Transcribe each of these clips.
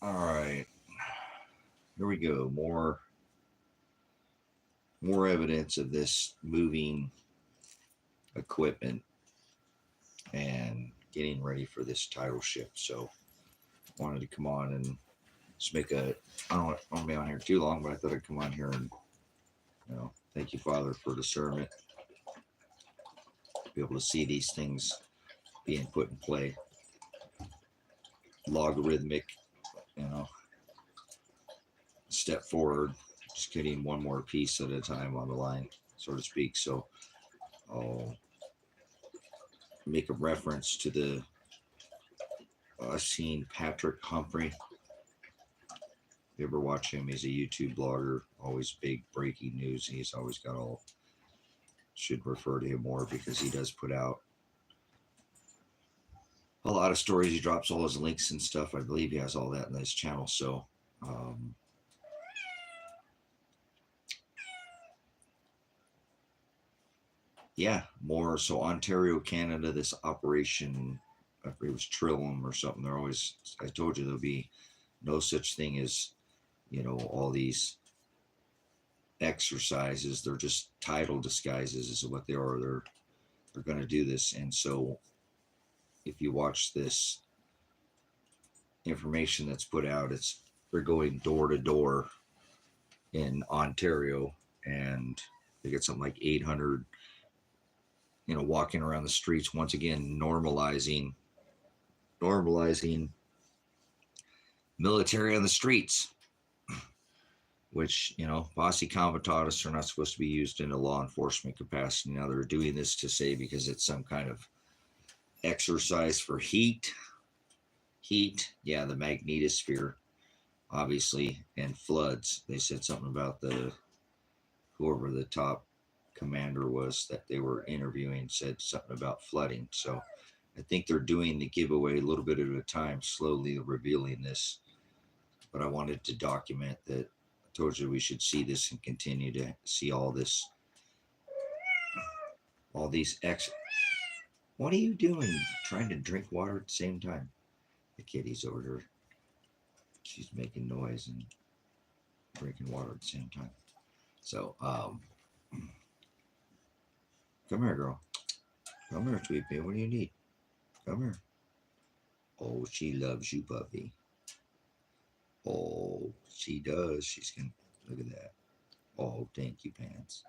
All right, here we go. More evidence of this moving equipment and getting ready for this title shift. So wanted to come on and just make a. I don't want to be on here too long, but I thought I'd come on here and thank you, Father, for discernment. Be able to see these things being put in play, logarithmic, you know, step forward, just getting one more piece at a time on the line, so to speak. So I'll make a reference to the I've seen Patrick Humphrey. You ever watch him? He's a YouTube blogger, always big breaking news. He's always got all. Should refer to him more because he does put out a lot of stories. He drops all his links and stuff. I believe he has all that in his channel. So, yeah, more. So Ontario, Canada, this operation, I forget it was Trillium or something. They're always, I told you there'll be no such thing as, all these exercises. They're just title disguises is what they are. They're going to do this. And so if you watch this information that's put out, they're going door to door in Ontario, and they get something like 800, walking around the streets, once again normalizing military on the streets, which, posse comitatus are not supposed to be used in a law enforcement capacity. Now they're doing this to say because it's some kind of exercise for heat, yeah, the magnetosphere, obviously, and floods. They said something about whoever the top commander was that they were interviewing said something about flooding. So I think they're doing the giveaway a little bit at a time, slowly revealing this. But I wanted to document that. I told you we should see this and continue to see all these What are you doing? Trying to drink water at the same time? The kitty's over there. She's making noise and drinking water at the same time. So, come here, girl. Come here, sweet pea. What do you need? Come here. Oh, she loves you, puppy. Oh, she does. She's gonna look at that. Oh, thank you, Pants.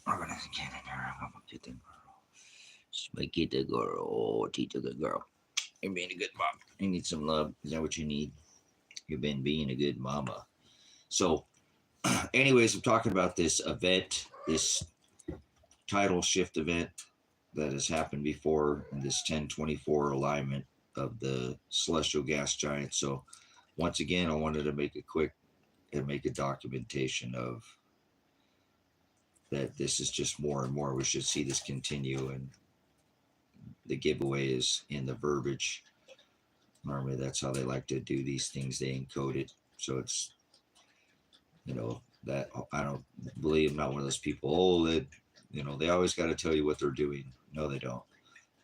I'm gonna get in there. I'm gonna get the girl. Just get the girl. Oh, teach a good girl. You're being a good mom. You need some love. Is that what you need? You've been being a good mama. So, anyways, I'm talking about this event, this tidal shift event that has happened before in this 1024 alignment of the celestial gas giant. So, once again, I wanted to make a documentation of that. This is just more and more. We should see this continue, and the giveaway is in the verbiage. Normally, that's how they like to do these things. They encode it, so it's that I don't believe. I'm not one of those people. Oh, that they always got to tell you what they're doing. No, they don't.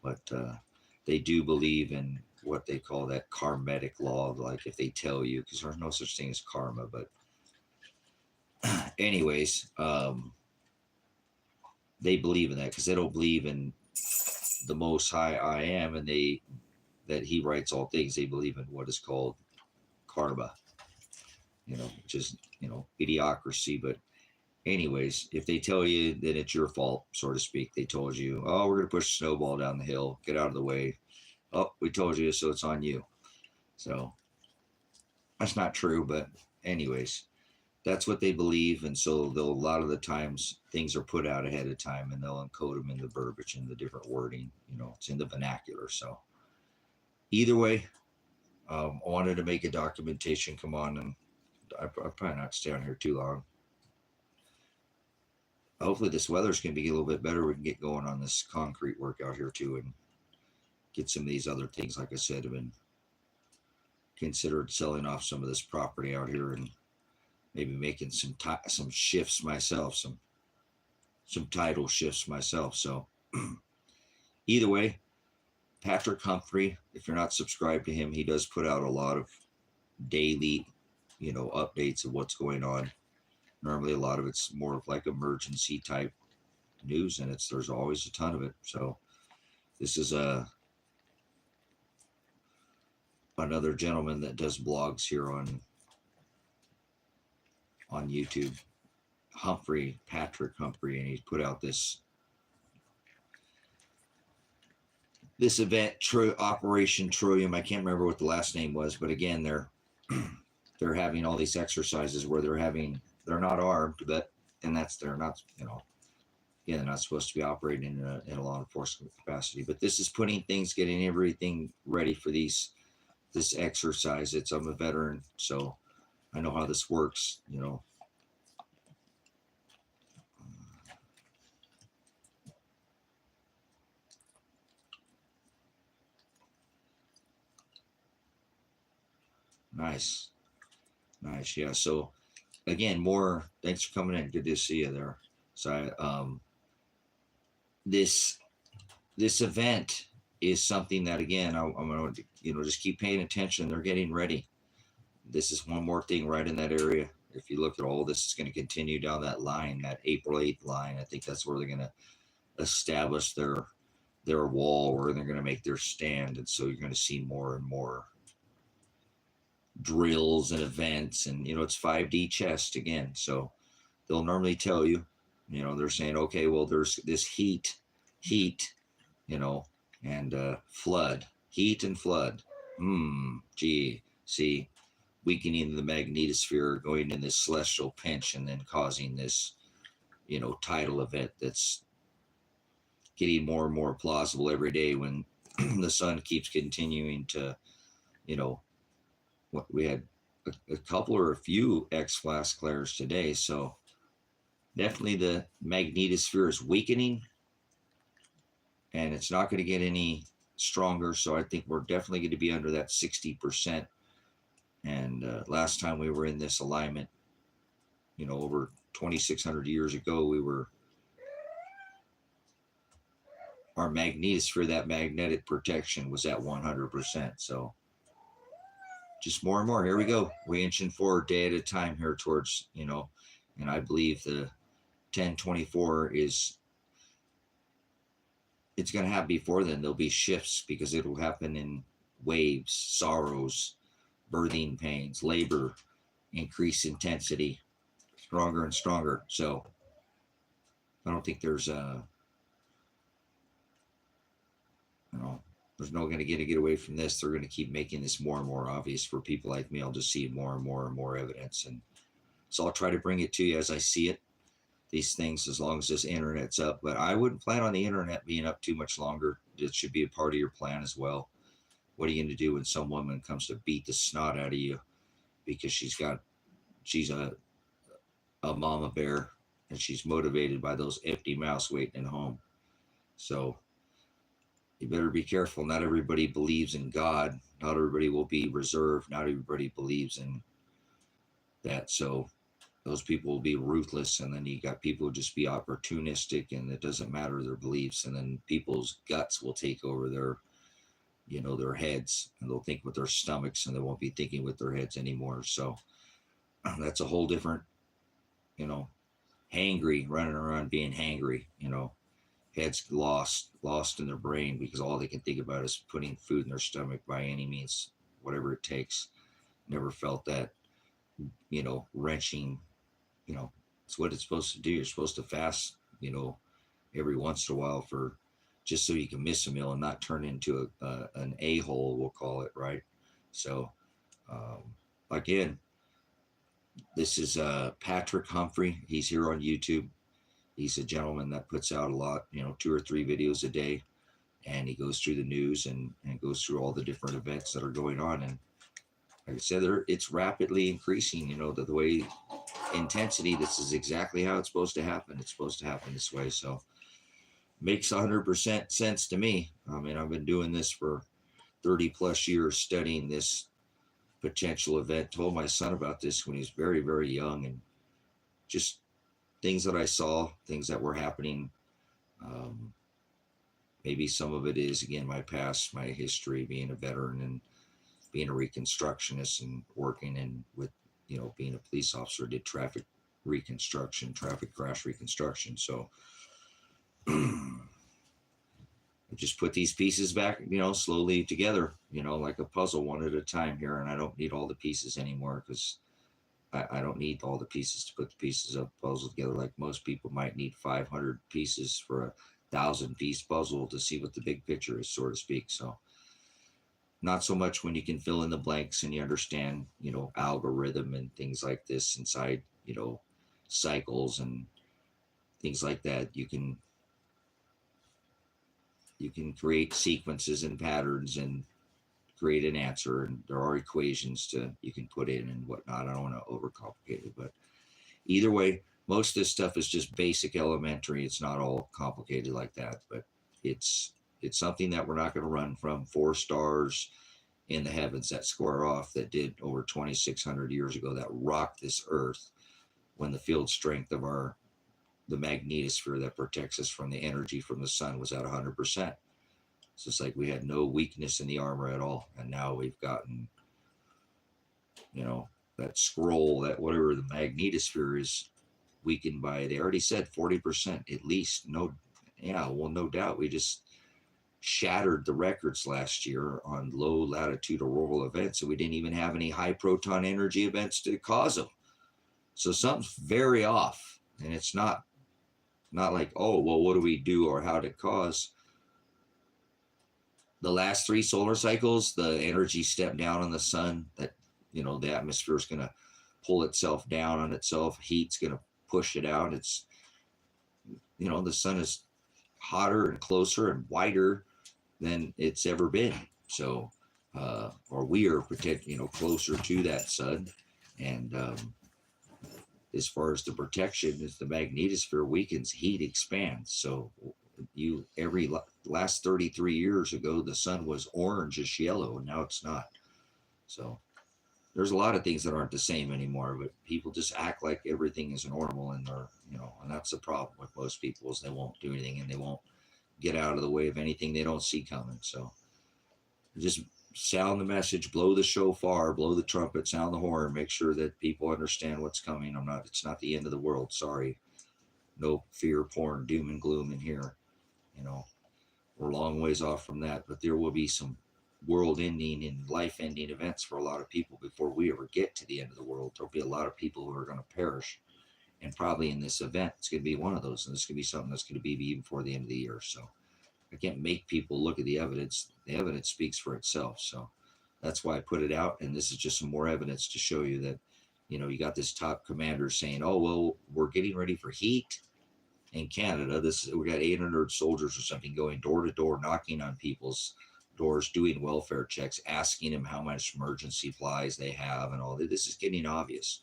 But they do believe in what they call that karmatic law. Like if they tell you, because there's no such thing as karma. But anyways, they believe in that because they don't believe in the Most High I Am, and that He writes all things. They believe in what is called karma, which is idiocracy. But anyways, if they tell you, then it's your fault, so to speak. They told you, oh, we're gonna push a snowball down the hill. Get out of the way. Oh, we told you, so it's on you. So that's not true, but anyways, that's what they believe. And so a lot of the times things are put out ahead of time, and they'll encode them in the verbiage and the different wording. It's in the vernacular. So either way, I wanted to make a documentation. Come on, and I'll probably not stay on here too long. Hopefully this weather's going to be a little bit better. We can get going on this concrete work out here too, and get some of these other things. Like I said, I've been considered selling off some of this property out here and maybe making some shifts myself, some title shifts myself. So Either way, Patrick Humphrey, if you're not subscribed to him, he does put out a lot of daily, updates of what's going on. Normally, a lot of it's more of like emergency type news, and there's always a ton of it. So this is another gentleman that does blogs here on YouTube, Patrick Humphrey, and he's put out this event, Operation Trillium. I can't remember what the last name was, but again, they're having all these exercises where they're not armed, but they're not, they're not supposed to be operating in a law enforcement capacity. But this is getting everything ready for this exercise. I'm a veteran, so I know how this works, Nice. Yeah. So again, thanks for coming in. Good to see you there. So this event is something that, again, I'm going to, just keep paying attention. They're getting ready. This is one more thing right in that area. If you look at all this, is going to continue down that line, that April 8th line. I think that's where they're going to establish their wall, where they're going to make their stand. And so you're going to see more and more drills and events, and it's 5D chess again. So they'll normally tell you, they're saying, okay, well, there's this heat, and flood, heat and flood. See, weakening the magnetosphere, going in this celestial pinch, and then causing this, tidal event that's getting more and more plausible every day when the sun keeps continuing to, we had a couple or a few X-class flares today. So definitely the magnetosphere is weakening, and it's not going to get any stronger. So I think we're definitely going to be under that 60%. And last time we were in this alignment, over 2,600 years ago, our magnetosphere, that magnetic protection, was at 100%. So just more and more. Here we go. We're inching forward day at a time here towards, and I believe the 1024 it's going to happen before then. There'll be shifts because it'll happen in waves, sorrows, birthing pains, labor, increased intensity, stronger and stronger. So I don't think there's there's no going to get away from this. They're going to keep making this more and more obvious for people like me. I'll just see more and more and more evidence. And so I'll try to bring it to you as I see it, these things, as long as this internet's up. But I wouldn't plan on the internet being up too much longer. It should be a part of your plan as well. What are you going to do when some woman comes to beat the snot out of you because she's a mama bear, and she's motivated by those empty mouths waiting at home? So you better be careful. Not everybody believes in God. Not everybody will be reserved. Not everybody believes in that. So those people will be ruthless. And then you got people who just be opportunistic, and it doesn't matter their beliefs. And then people's guts will take over their heads, and they'll think with their stomachs, and they won't be thinking with their heads anymore. So that's a whole different, hangry, running around being hangry, heads lost in their brain because all they can think about is putting food in their stomach by any means, whatever it takes. Never felt that, wrenching, it's what it's supposed to do. You're supposed to fast, every once in a while just so you can miss a meal and not turn into an a-hole, we'll call it, right? So again, this is Patrick Humphrey. He's here on YouTube. He's a gentleman that puts out a lot, 2 or 3 videos a day, and he goes through the news and goes through all the different events that are going on. And like I said, it's rapidly increasing, the way intensity. This is exactly how it's supposed to happen. It's supposed to happen this way. So makes 100% sense to me. I mean, I've been doing this for 30 plus years, studying this potential event. Told my son about this when he was very, very young, and just things that I saw, things that were happening. Maybe some of it is, again, my past, my history, being a veteran and being a reconstructionist and working in with, being a police officer, did traffic reconstruction, traffic crash reconstruction. So I just put these pieces back, slowly together, like a puzzle, one at a time here. And I don't need all the pieces anymore, because I don't need all the pieces to put the pieces of the puzzle together. Like most people might need 500 pieces for a 1,000-piece puzzle to see what the big picture is, so to speak. So not so much when you can fill in the blanks and you understand, algorithm and things like this inside, cycles and things like that. You can create sequences and patterns and create an answer, and there are equations you can put in and whatnot. I don't want to overcomplicate it, but either way, most of this stuff is just basic elementary. It's not all complicated like that, but it's something that we're not going to run from. 4 stars in the heavens that square off, that did over 2,600 years ago, that rocked this earth when the field strength of the magnetosphere that protects us from the energy from the sun was at 100%. So it's like we had no weakness in the armor at all. And now we've gotten, that scroll, that whatever the magnetosphere is, weakened by, they already said 40% at least. No doubt. We just shattered the records last year on low latitude auroral events, and we didn't even have any high proton energy events to cause them. So something's very off, and it's not like, oh, well, what do we do or how to cause? The last 3 solar cycles, the energy stepped down on the sun, that, the atmosphere is going to pull itself down on itself. Heat's going to push it out. It's, the sun is hotter and closer and wider than it's ever been. So, or we are closer to that sun. And as far as the protection, as the magnetosphere weakens, heat expands. So last 33 years ago, the sun was orangish yellow, and now it's not. So there's a lot of things that aren't the same anymore, but people just act like everything is normal, and they're, and that's the problem with most people, is they won't do anything and they won't get out of the way of anything they don't see coming. So just sound the message, blow the shofar, blow the trumpet, sound the horn, make sure that people understand what's coming. It's not the end of the world. Sorry. No fear, porn, doom and gloom in here. We're a long ways off from that, but there will be some world-ending and life-ending events for a lot of people before we ever get to the end of the world. There'll be a lot of people who are going to perish, and probably in this event, it's going to be one of those, and this could be something that's going to be even before the end of the year. So I can't make people look at the evidence. The evidence speaks for itself. So that's why I put it out, and this is just some more evidence to show you that, you got this top commander saying, oh, well, we're getting ready for heat in Canada. We got 800 soldiers or something going door to door, knocking on people's doors, doing welfare checks, asking them how much emergency supplies they have, and all that. This is getting obvious.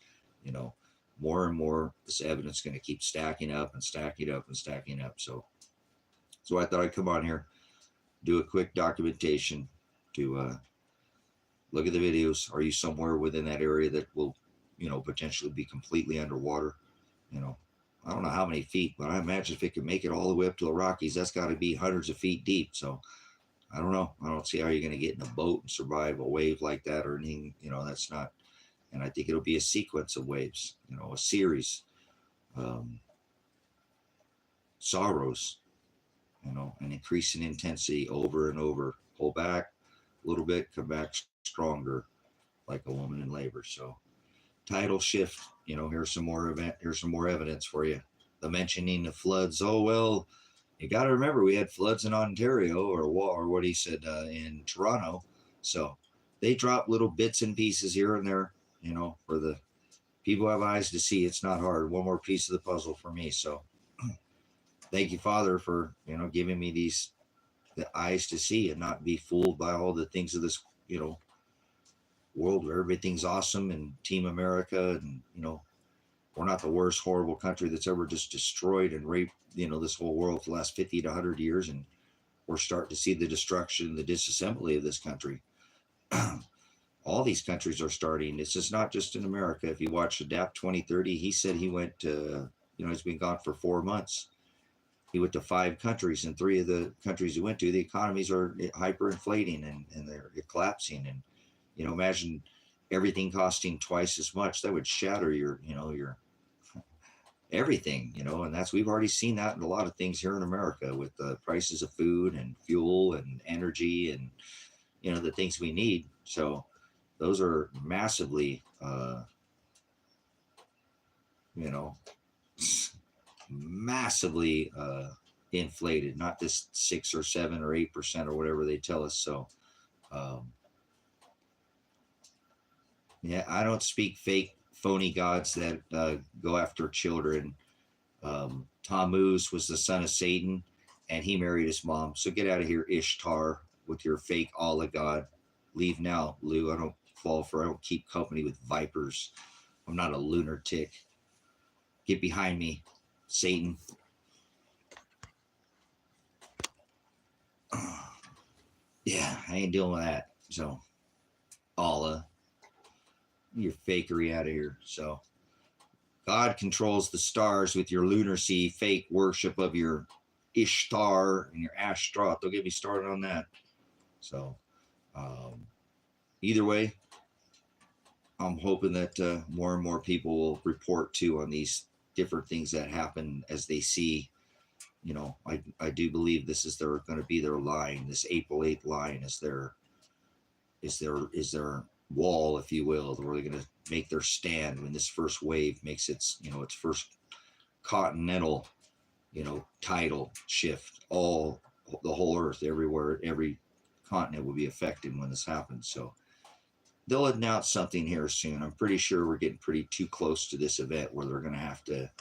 More and more, this evidence is going to keep stacking up and stacking up and stacking up. So I thought I'd come on here, do a quick documentation to look at the videos. Are you somewhere within that area that will, potentially be completely underwater? I don't know how many feet, but I imagine if it can make it all the way up to the Rockies, that's got to be hundreds of feet deep. So I don't know. I don't see how you're going to get in a boat and survive a wave like that or anything. That's not. And I think it'll be a sequence of waves, a series. Sorrows, an increase in intensity over and over. Pull back a little bit, come back stronger, like a woman in labor. So tidal shift, here's some more evidence for you. The mentioning of floods. Oh, well, you got to remember we had floods in Ontario, or what he said in Toronto. So they drop little bits and pieces here and there, for the people who have eyes to see. It's not hard. One more piece of the puzzle for me. So thank you, Father, for, giving me the eyes to see and not be fooled by all the things of this, world where everything's awesome and Team America, and, we're not the worst horrible country that's ever just destroyed and raped, this whole world for the last 50 to 100 years. And we're starting to see the destruction, the disassembly of this country. All these countries are starting. It's just not just in America. If you watch Adapt 2030, he said he went to, he's been gone for 4 months. He went to 5 countries, and 3 of the countries he went to, the economies are hyperinflating and they're collapsing. And imagine everything costing twice as much. That would shatter your everything. And we've already seen that in a lot of things here in America with the prices of food and fuel and energy and the things we need. So those are massively, massively inflated, not just 6 or 7 or 8% or whatever they tell us. So, yeah, I don't speak fake, phony gods that go after children. Tammuz was the son of Satan, and he married his mom. So get out of here, Ishtar, with your fake Allah god. Leave now, Lou. I don't keep company with vipers. I'm not a lunatic. Get behind me, Satan. Yeah, I ain't dealing with that. So, Allah, your fakery out of here. So, God controls the stars with your lunacy, fake worship of your Ishtar and your Ashtaroth. Don't get me started on that. So, either way, I'm hoping that more and more people will report too on these different things that happen as they see. I do believe this is going to be their line. This April 8th line is their wall, if you will, where they're going to make their stand when this first wave makes its first continental, tidal shift. The whole earth, everywhere, every continent will be affected when this happens. So they'll announce something here soon. I'm pretty sure we're getting pretty too close to this event where they're going to have to,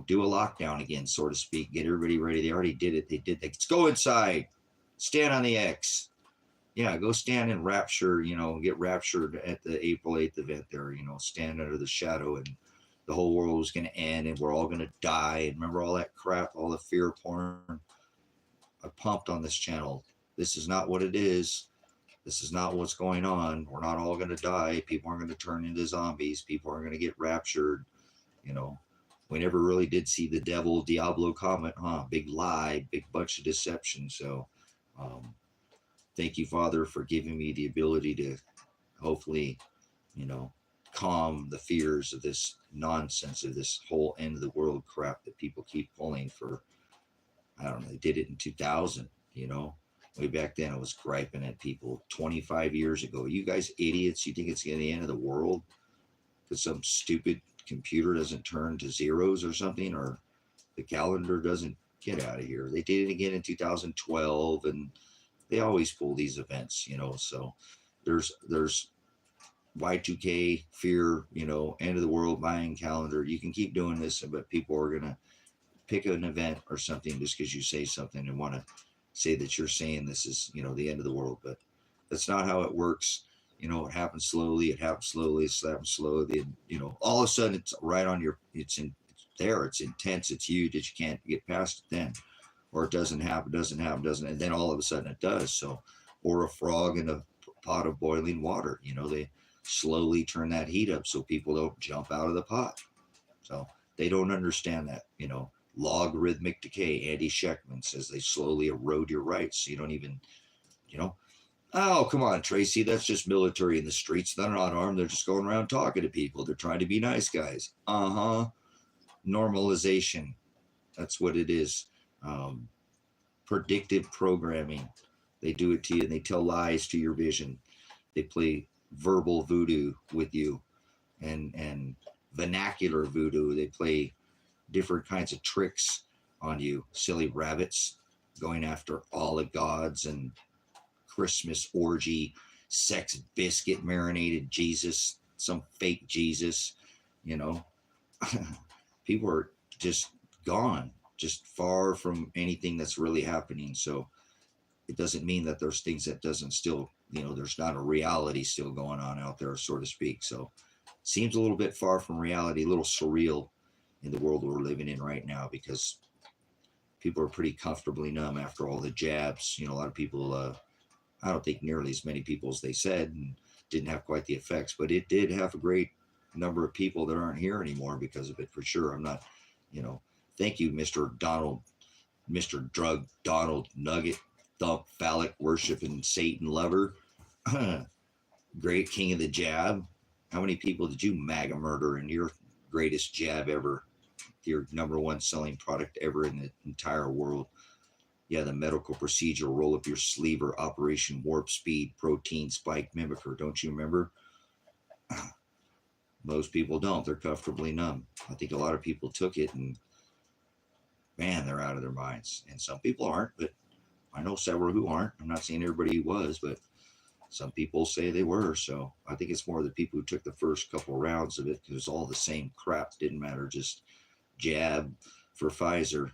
do a lockdown again, so to speak, get everybody ready. They already did it. Let's go inside, stand on the X. Yeah, go stand in rapture, get raptured at the April 8th event there, stand under the shadow, and the whole world was going to end and we're all going to die. And remember all that crap, all the fear porn I pumped on this channel. This is not what it is. This is not what's going on. We're not all going to die. People aren't going to turn into zombies. People aren't going to get raptured. We never really did see the devil, Diablo comet, huh? Big lie, big bunch of deception. So, thank you, Father, for giving me the ability to hopefully, calm the fears of this nonsense, of this whole end of the world crap that people keep pulling for. I don't know. They did it in 2000, way back then. I was griping at people 25 years ago. You guys idiots, you think it's the end of the world because some stupid computer doesn't turn to zeros or something, or the calendar doesn't get out of here. They did it again in 2012, and they always pull these events, so there's Y2K, fear, end of the world, Mayan calendar. You can keep doing this, but people are going to pick an event or something just because you say something and want to say that you're saying this is, the end of the world. But that's not how it works. It happens slowly. It happens slowly. It happens slowly. And, all of a sudden it's right on it's there. It's intense. It's huge that you can't get past it then. Or it doesn't happen, and then all of a sudden it does. So, or a frog in a pot of boiling water, they slowly turn that heat up so people don't jump out of the pot. So they don't understand that, logarithmic decay. Andy Sheckman says they slowly erode your rights. So you don't even, oh, come on, Tracy, that's just military in the streets. They're not armed. They're just going around talking to people. They're trying to be nice guys. Normalization. That's what it is. Predictive programming. They do it to you, and they tell lies to your vision. They play verbal voodoo with you and vernacular voodoo. They play different kinds of tricks on you. Silly rabbits going after all the gods and Christmas orgy, sex biscuit marinated Jesus, some fake Jesus, people are just gone, just far from anything that's really happening. So it doesn't mean that there's things that doesn't still, there's not a reality still going on out there, so to speak. So it seems a little bit far from reality, a little surreal in the world we're living in right now, because people are pretty comfortably numb after all the jabs. A lot of people, I don't think nearly as many people as they said, and didn't have quite the effects, but it did have a great number of people that aren't here anymore because of it, for sure. I'm not, Thank you, Mr. Drug Donald Nugget Thump Phallic Worshiping Satan Lover. Great king of the jab. How many people did you MAGA murder in your greatest jab ever? Your number one selling product ever in the entire world. Yeah, the medical procedure, roll up your sleeve, or Operation Warp Speed protein spike mimicker. Don't you remember? Most people don't. They're comfortably numb. I think a lot of people took it and, man, they're out of their minds. And some people aren't, but I know several who aren't. I'm not saying everybody was, but some people say they were. So I think it's more the people who took the first couple rounds of it, because it's all the same crap. Didn't matter. Just jab for Pfizer.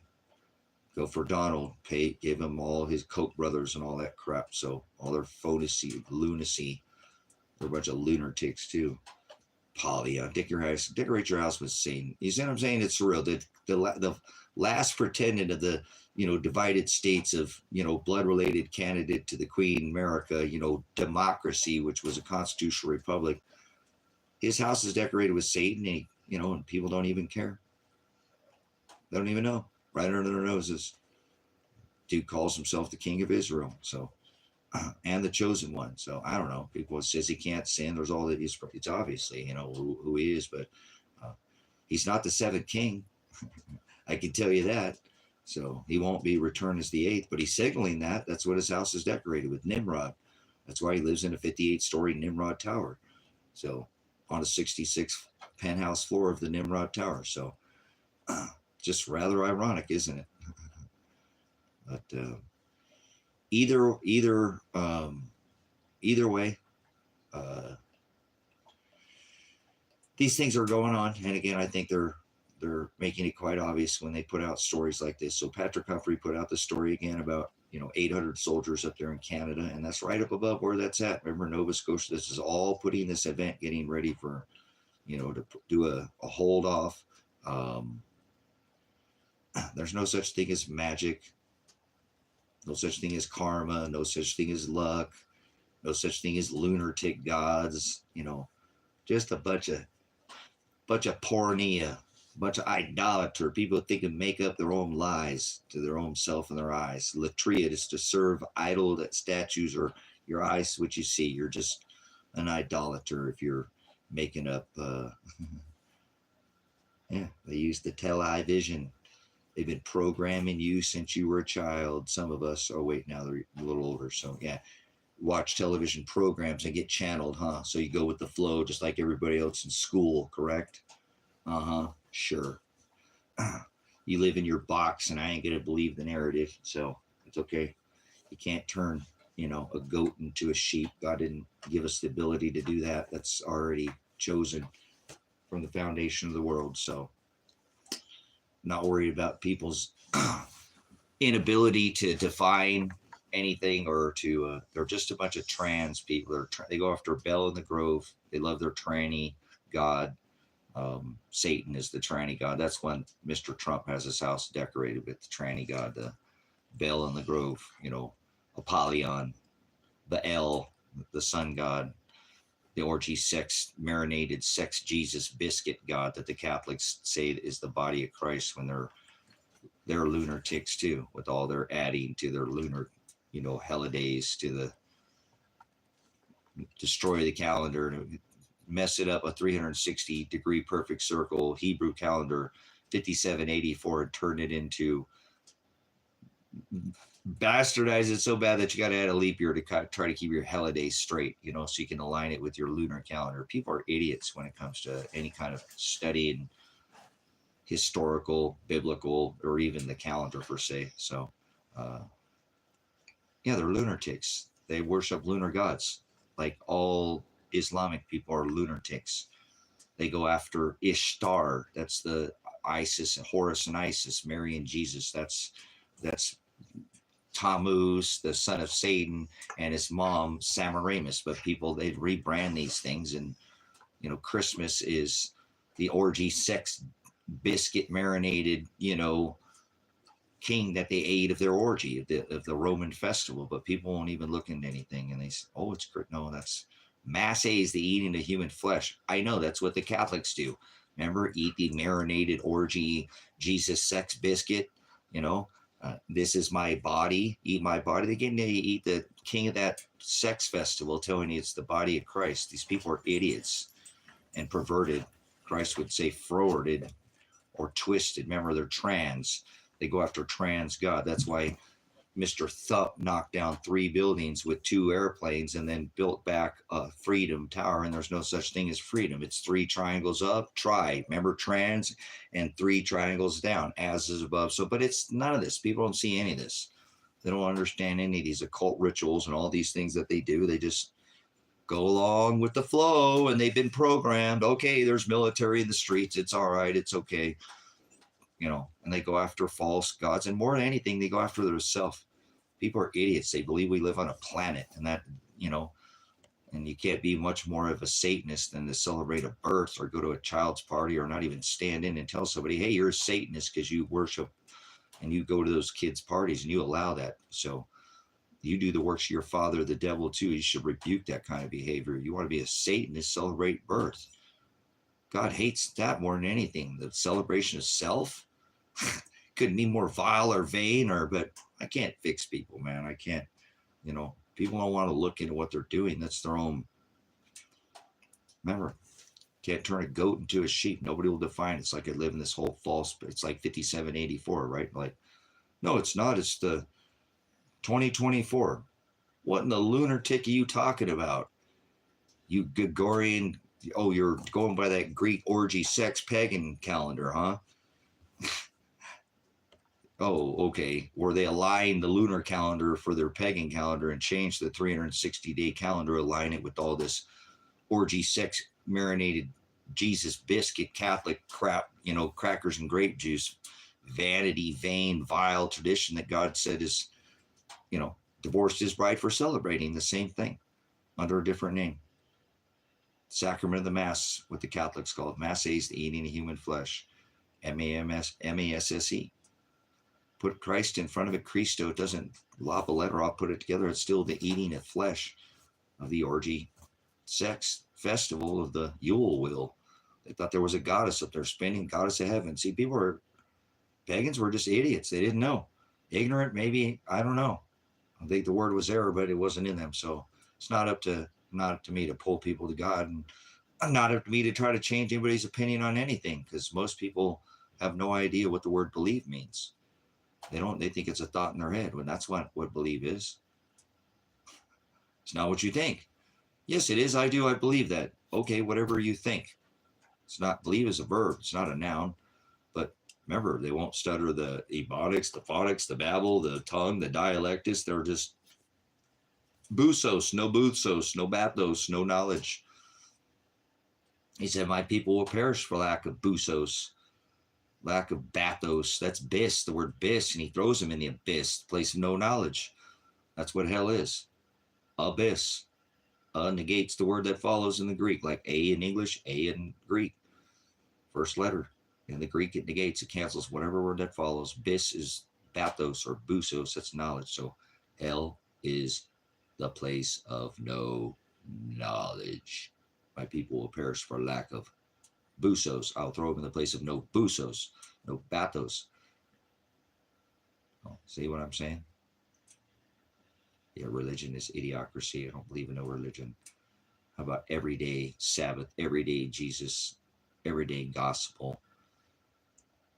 Go for Donald, give him all his Koch brothers and all that crap. So all their lunacy, they're a bunch of lunatics too. Polya, decorate your house with Satan. You see what I'm saying? It's surreal. The last pretendant of the, divided states of, blood-related candidate to the Queen America, democracy, which was a constitutional republic. His house is decorated with Satan, and, and people don't even care. They don't even know. Right under their noses. Dude calls himself the King of Israel, so, and the chosen one. So I don't know. People says he can't sin. There's all that. It's obviously, who he is, but he's not the seventh king. I can tell you that. So he won't be returned as the eighth, but he's signaling that. That's what his house is decorated with, Nimrod. That's why he lives in a 58-story Nimrod tower. So on a 66 penthouse floor of the Nimrod tower. So just rather ironic, isn't it? But either way, these things are going on. And again, I think they're making it quite obvious when they put out stories like this. So Patrick Humphrey put out the story again about 800 soldiers up there in Canada, and that's right up above where that's at. Remember, Nova Scotia. This is all putting this event, getting ready for to do a hold off. There's no such thing as magic, no such thing as karma, no such thing as luck, no such thing as lunatic gods, just a bunch of pornea, bunch of idolater, people think and make up their own lies to their own self and their eyes. Latria is to serve idol statues, or your eyes, what you see. You're just an idolater if you're making up, yeah, they use the tele vision. They've been programming you since you were a child. Some of us, oh wait, now they're a little older. So yeah, watch television programs and get channeled, huh? So you go with the flow just like everybody else in school, correct? Sure. You live in your box and I ain't gonna believe the narrative. So it's okay. You can't turn, a goat into a sheep. God didn't give us the ability to do that. That's already chosen from the foundation of the world. So not worried about people's inability to define anything, or to they're just a bunch of trans people. They go after Belle in the Grove. They love their tranny god. Satan is the tranny god. That's when Mr. Trump has his house decorated with the tranny god, the Belle in the Grove, Apollyon, Baal, the sun god, the orgy sex marinated sex Jesus biscuit god that the Catholics say is the body of Christ, when they're lunatics too, with all their adding to their lunar, holidays, to the destroy the calendar and mess it up, a 360-degree perfect circle Hebrew calendar 5784, and turn it into, bastardize it so bad that you got to add a leap year to try to keep your holidays straight, so you can align it with your lunar calendar. People are idiots when it comes to any kind of studying historical, biblical, or even the calendar per se. So yeah, they're lunatics. They worship lunar gods, like all Islamic people are lunatics. They go after Ishtar. That's the Isis, Horus and Isis, Mary and Jesus. That's Tammuz, the son of Satan, and his mom, Semiramis. But people, they rebrand these things, and Christmas is the orgy sex biscuit marinated, king that they ate of their orgy of the Roman festival. But people won't even look into anything, and they say, oh, it's no, that's mass is the eating of human flesh. I know that's what the Catholics do. Remember, eat the marinated orgy Jesus sex biscuit. You know, this is my body. Eat my body. They get to eat the king of that sex festival, telling you it's the body of Christ. These people are idiots and perverted. Christ would say forwarded or twisted. Remember, they're trans. They go after trans God. That's why Mr. Thump knocked down 3 buildings with 2 airplanes and then built back a Freedom Tower. And there's no such thing as freedom. It's 3 triangles up, remember, trans, and 3 triangles down, as is above. So, but it's none of this. People don't see any of this. They don't understand any of these occult rituals and all these things that they do. They just go along with the flow, and they've been programmed. Okay, there's military in the streets. It's all right. It's okay. You know, and they go after false gods. And more than anything, they go after their self. People are idiots. They believe we live on a planet, and that, you know, and you can't be much more of a Satanist than to celebrate a birth or go to a child's party or not even stand in and tell somebody, hey, you're a Satanist because you worship and you go to those kids' parties and you allow that. So you do the works of your father, the devil, too. You should rebuke that kind of behavior. You want to be a Satanist, celebrate birth. God hates that more than anything. The celebration of self couldn't be more vile or vain, but I can't fix people, man. I can't, you know, people don't want to look into what they're doing. That's their own. Remember, can't turn a goat into a sheep. Nobody will define it. It's like I live in this whole false, it's like 5784, right? Like, no, it's not. It's the 2024. What in the lunatic are you talking about? You Gregorian, oh, you're going by that Greek orgy sex pagan calendar, huh? Oh, okay. Or they align the lunar calendar for their pagan calendar and change the 360-day calendar, align it with all this orgy sex marinated Jesus biscuit Catholic crap, you know, crackers and grape juice, vanity, vain, vile tradition that God said is, you know, divorced his bride for celebrating the same thing under a different name. Sacrament of the Mass, what the Catholics call it. Mass is the eating of human flesh. M-A-S-S-E. Put Christ in front of it, Christo. It doesn't lop a letter off, put it together. It's still the eating of flesh of the orgy sex festival of the Yule wheel. They thought there was a goddess up there spinning, goddess of heaven. See, pagans were just idiots. They didn't know. Ignorant, maybe, I don't know. I think the word was there, but it wasn't in them. So it's not up to me to pull people to God, and not up to me to try to change anybody's opinion on anything, because most people have no idea what the word believe means. They think it's a thought in their head, when that's what believe is. It's not what you think. Yes, it is. I believe that. Okay, whatever you think. It's not, believe is a verb. It's not a noun. But remember, they won't stutter the emotics, the phonics, the babble, the tongue, the dialectus. They're just busos, no bathos, no knowledge. He said, my people will perish for lack of busos, lack of bathos. That's bis, the word bis, and he throws them in the abyss, place of no knowledge. That's what hell is. Abyss. Negates the word that follows in the Greek, like A in English, A in Greek. First letter. In the Greek, it negates, it cancels whatever word that follows. Bis is bathos or busos, that's knowledge. So hell is the place of no knowledge. My people will perish for lack of busos. I'll throw them in the place of no busos, no bathos. Oh, see what I'm saying? Yeah, religion is idiocracy. I don't believe in no religion. How about everyday Sabbath, everyday Jesus, everyday gospel,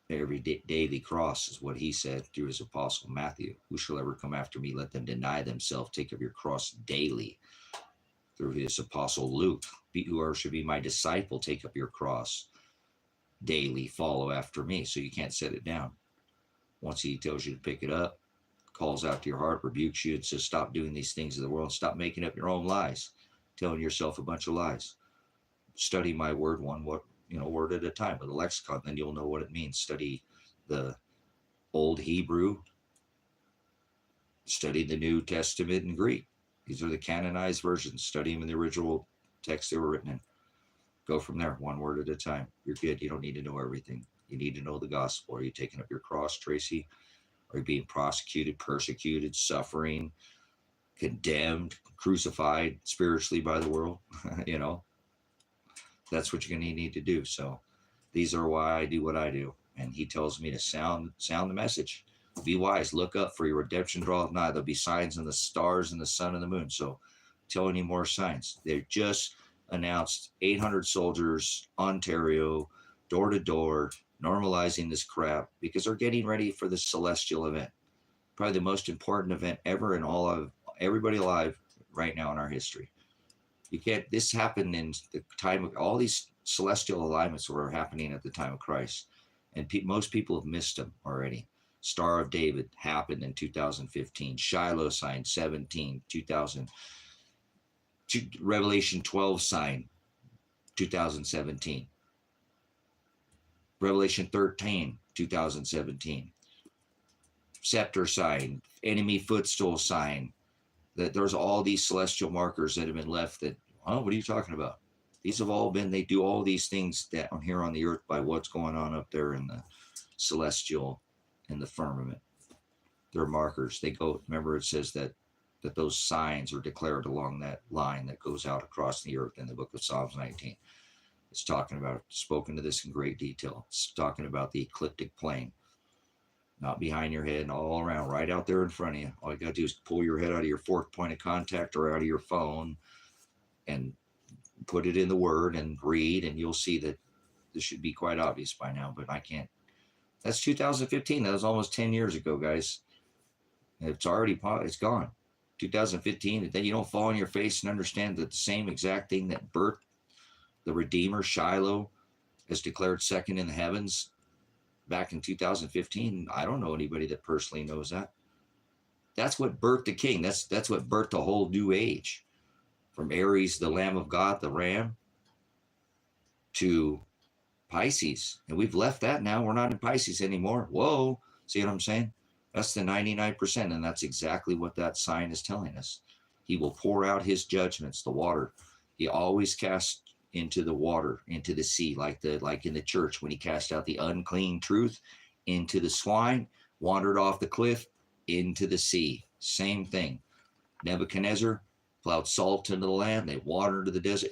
everyday daily cross is what he said through his apostle Matthew. Who shall ever come after me, let them deny themselves, take up your cross daily. Through his apostle Luke, whoever should be my disciple, take up your cross daily, follow after me. So you can't set it down. Once he tells you to pick it up, calls out to your heart, rebukes you, and says, stop doing these things of the world. Stop making up your own lies, telling yourself a bunch of lies. Study my word word at a time with a lexicon, then you'll know what it means. Study the Old Hebrew, study the New Testament in Greek. These are the canonized versions. Study them in the original text they were written in. Go from there, one word at a time. You're good. You don't need to know everything. You need to know the gospel. Are you taking up your cross, Tracy? Are you being prosecuted, persecuted, suffering, condemned, crucified spiritually by the world? That's what you're going to need to do. So These are why I do what I do. And he tells me to sound the message. Be wise. Look up, for your redemption draweth nigh. There'll be signs in the stars and the sun and the moon. So telling you more signs. They just announced 800 soldiers, Ontario, door to door, normalizing this crap because they're getting ready for the celestial event. Probably the most important event ever in all of everybody alive right now in our history. You can't, this happened in the time of all these celestial alignments were happening at the time of Christ. And most people have missed them already. Star of David happened in 2015. Shiloh sign 17, 2000. Revelation 12 sign 2017. Revelation 13, 2017. Scepter sign, enemy footstool sign. That there's all these celestial markers that have been left that, oh, what are you talking about? These have all been, they do all these things down here on the earth by what's going on up there in the celestial and the firmament. They're markers. They go, remember it says that those signs are declared along that line that goes out across the earth in the book of Psalms 19. It's talking about, spoken to this in great detail. It's talking about the ecliptic plane. Not behind your head and all around, right out there in front of you. All you got to do is pull your head out of your fourth point of contact or out of your phone and put it in the Word and read, and you'll see that this should be quite obvious by now, but I can't. That's 2015. That was almost 10 years ago, guys. It's already, it's gone. 2015, and then you don't fall on your face and understand that the same exact thing that birthed the Redeemer, Shiloh, is declared second in the heavens back in 2015. I don't know anybody that personally knows that. That's what birthed the king. That's what birthed a whole new age. From Aries, the Lamb of God, the ram, to Pisces. And we've left that now. We're not in Pisces anymore. Whoa. See what I'm saying? That's the 99%. And that's exactly what that sign is telling us. He will pour out his judgments, the water. He always casts into the water, into the sea, like in the church when he cast out the unclean truth into the swine, wandered off the cliff into the sea. Same thing. Nebuchadnezzar plowed salt into the land. They watered into the desert.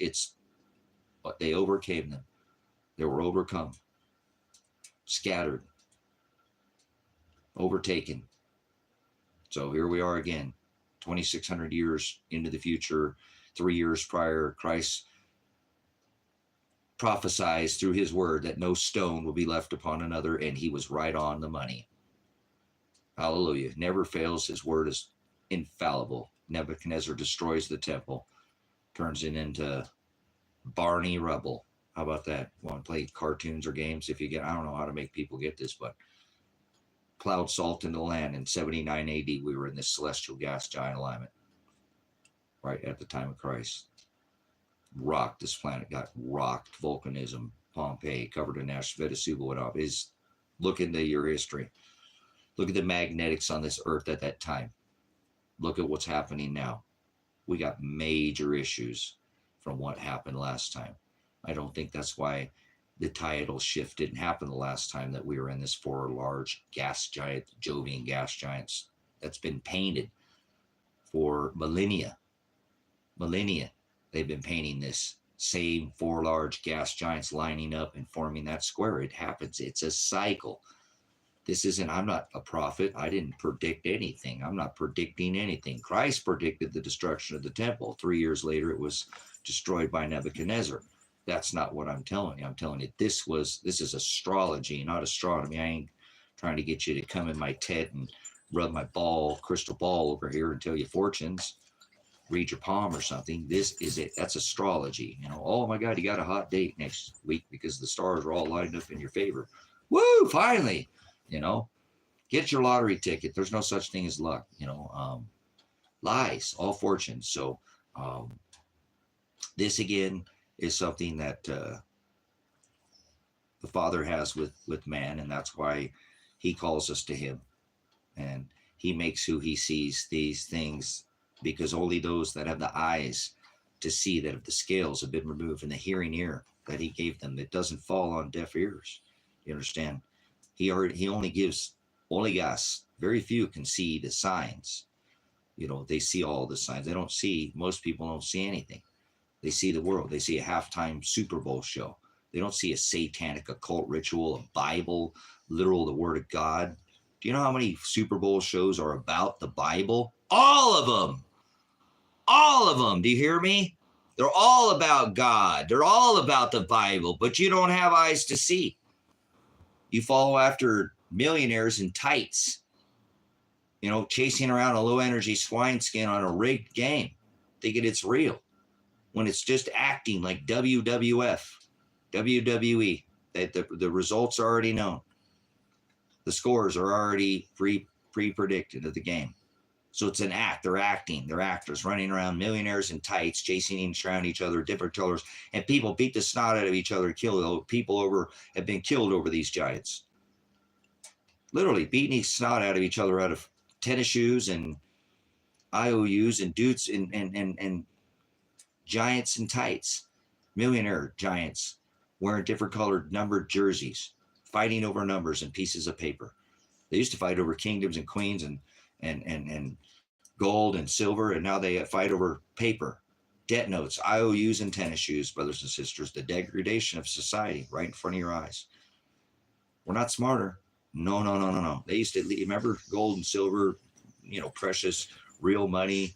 But they overcame them. They were overcome, scattered, overtaken. So here we are again, 2,600 years into the future, 3 years prior. Christ prophesies through his word that no stone will be left upon another, and he was right on the money. Hallelujah. Never fails. His word is infallible. Nebuchadnezzar destroys the temple, turns it into Barney rubble. How about that? Want to play cartoons or games? If you get, I don't know how to make people get this, but plowed salt into the land in 79 AD. We were in this celestial gas giant alignment right at the time of Christ. Rocked, this planet got rocked. Volcanism, Pompeii, covered in ash, Vesuvius went off. Look into your history. Look at the magnetics on this earth at that time. Look at what's happening now. We got major issues from what happened last time. I don't think that's why the tidal shift didn't happen the last time that we were in this 4 large gas giant, Jovian gas giants. That's been painted for millennia. They've been painting this same 4 large gas giants lining up and forming that square. It happens. It's a cycle. This isn't, I'm not a prophet. I didn't predict anything. I'm not predicting anything. Christ predicted the destruction of the temple. 3 years later, it was destroyed by Nebuchadnezzar. That's not what I'm telling you. I'm telling you this is astrology, not astronomy. I ain't trying to get you to come in my tent and rub my crystal ball over here and tell you fortunes. Read your palm or something. This is it. That's astrology. Oh my God, you got a hot date next week because the stars are all lined up in your favor. Woo, finally. Get your lottery ticket. There's no such thing as luck. Lies, all fortunes. So this again is something that the Father has with man, and that's why he calls us to him. And he makes who he sees these things, because only those that have the eyes to see, that if the scales have been removed, and the hearing ear that he gave them, that doesn't fall on deaf ears. You understand? He only gives us. Very few can see the signs. They see all the signs. They don't see, most people don't see anything. They see the world. They see a halftime Super Bowl show. They don't see a satanic occult ritual, a Bible, literal, the word of God. Do you know how many Super Bowl shows are about the Bible? All of them. All of them. Do you hear me? They're all about God. They're all about the Bible, but you don't have eyes to see. You follow after millionaires in tights, you know, chasing around a low energy swine skin on a rigged game, thinking it's real when it's just acting like WWF, WWE. That the results are already known. The scores are already pre-predicted of the game. So it's an act. They're acting. They're actors running around, millionaires in tights, chasing around each other, different colors, and people beat the snot out of each other, kill people have been killed over these giants. Literally beating the snot out of each other out of tennis shoes and IOUs and dudes and giants in tights, millionaire giants wearing different colored numbered jerseys, fighting over numbers and pieces of paper. They used to fight over kingdoms and queens and gold and silver, and now they fight over paper, debt notes, IOUs, and tennis shoes, brothers and sisters. The degradation of society right in front of your eyes. We're not smarter. No. They used to, remember, gold and silver, you know, precious, real money,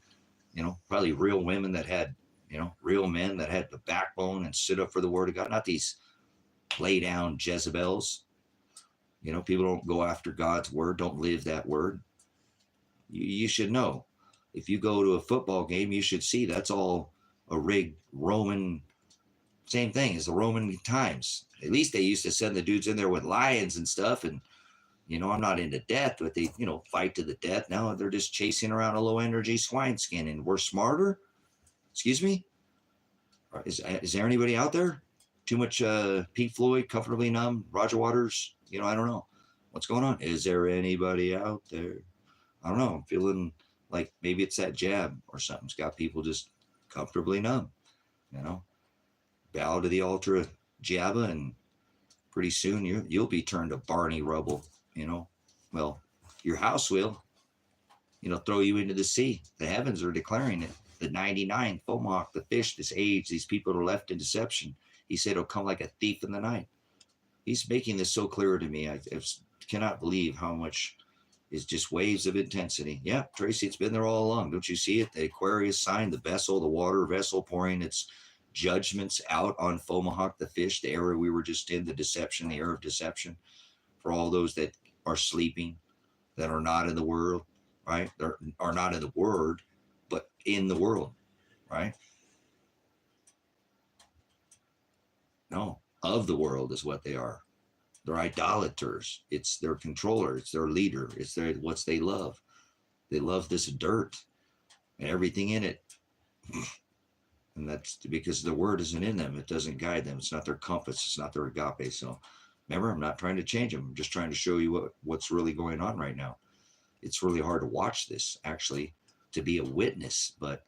you know, probably real women that had, you know, real men that had the backbone and stood up for the word of God, not these lay down Jezebels. You know, people don't go after God's word, don't live that word. You should know. If you go to a football game, you should see that's all a rigged Roman, same thing as the Roman times. At least they used to send the dudes in there with lions and stuff. And, you know, I'm not into death, but they, you know, fight to the death. Now they're just chasing around a low energy swine skin, and we're smarter. Excuse me? Is there anybody out there? Too much Pink Floyd, Comfortably Numb, Roger Waters? You know, I don't know. What's going on? Is there anybody out there? I don't know. I'm feeling like maybe it's that jab or something. It's got people just comfortably numb, you know. Bow to the altar of Jabba, and pretty soon you'll be turned to Barney rubble, you know. Well, your house will, you know, throw you into the sea. The heavens are declaring it. The 99, Fomach, the fish, this age, these people are left in deception. He said it'll come like a thief in the night. He's making this so clear to me. I cannot believe how much is just waves of intensity. Yeah, Tracy, it's been there all along. Don't you see it? The Aquarius sign, the vessel, the water vessel pouring its judgments out on Fomahawk, the fish, the era we were just in, the deception, the era of deception, for all those that are sleeping, that are not in the world, right? They are not in the word, but in the world, right? No, of the world is what they are. They're idolaters. It's their controller. It's their leader. It's what they love. They love this dirt and everything in it. And that's because the word isn't in them. It doesn't guide them. It's not their compass. It's not their agape. So remember, I'm not trying to change them. I'm just trying to show you what's really going on right now. It's really hard to watch this, actually, to be a witness. But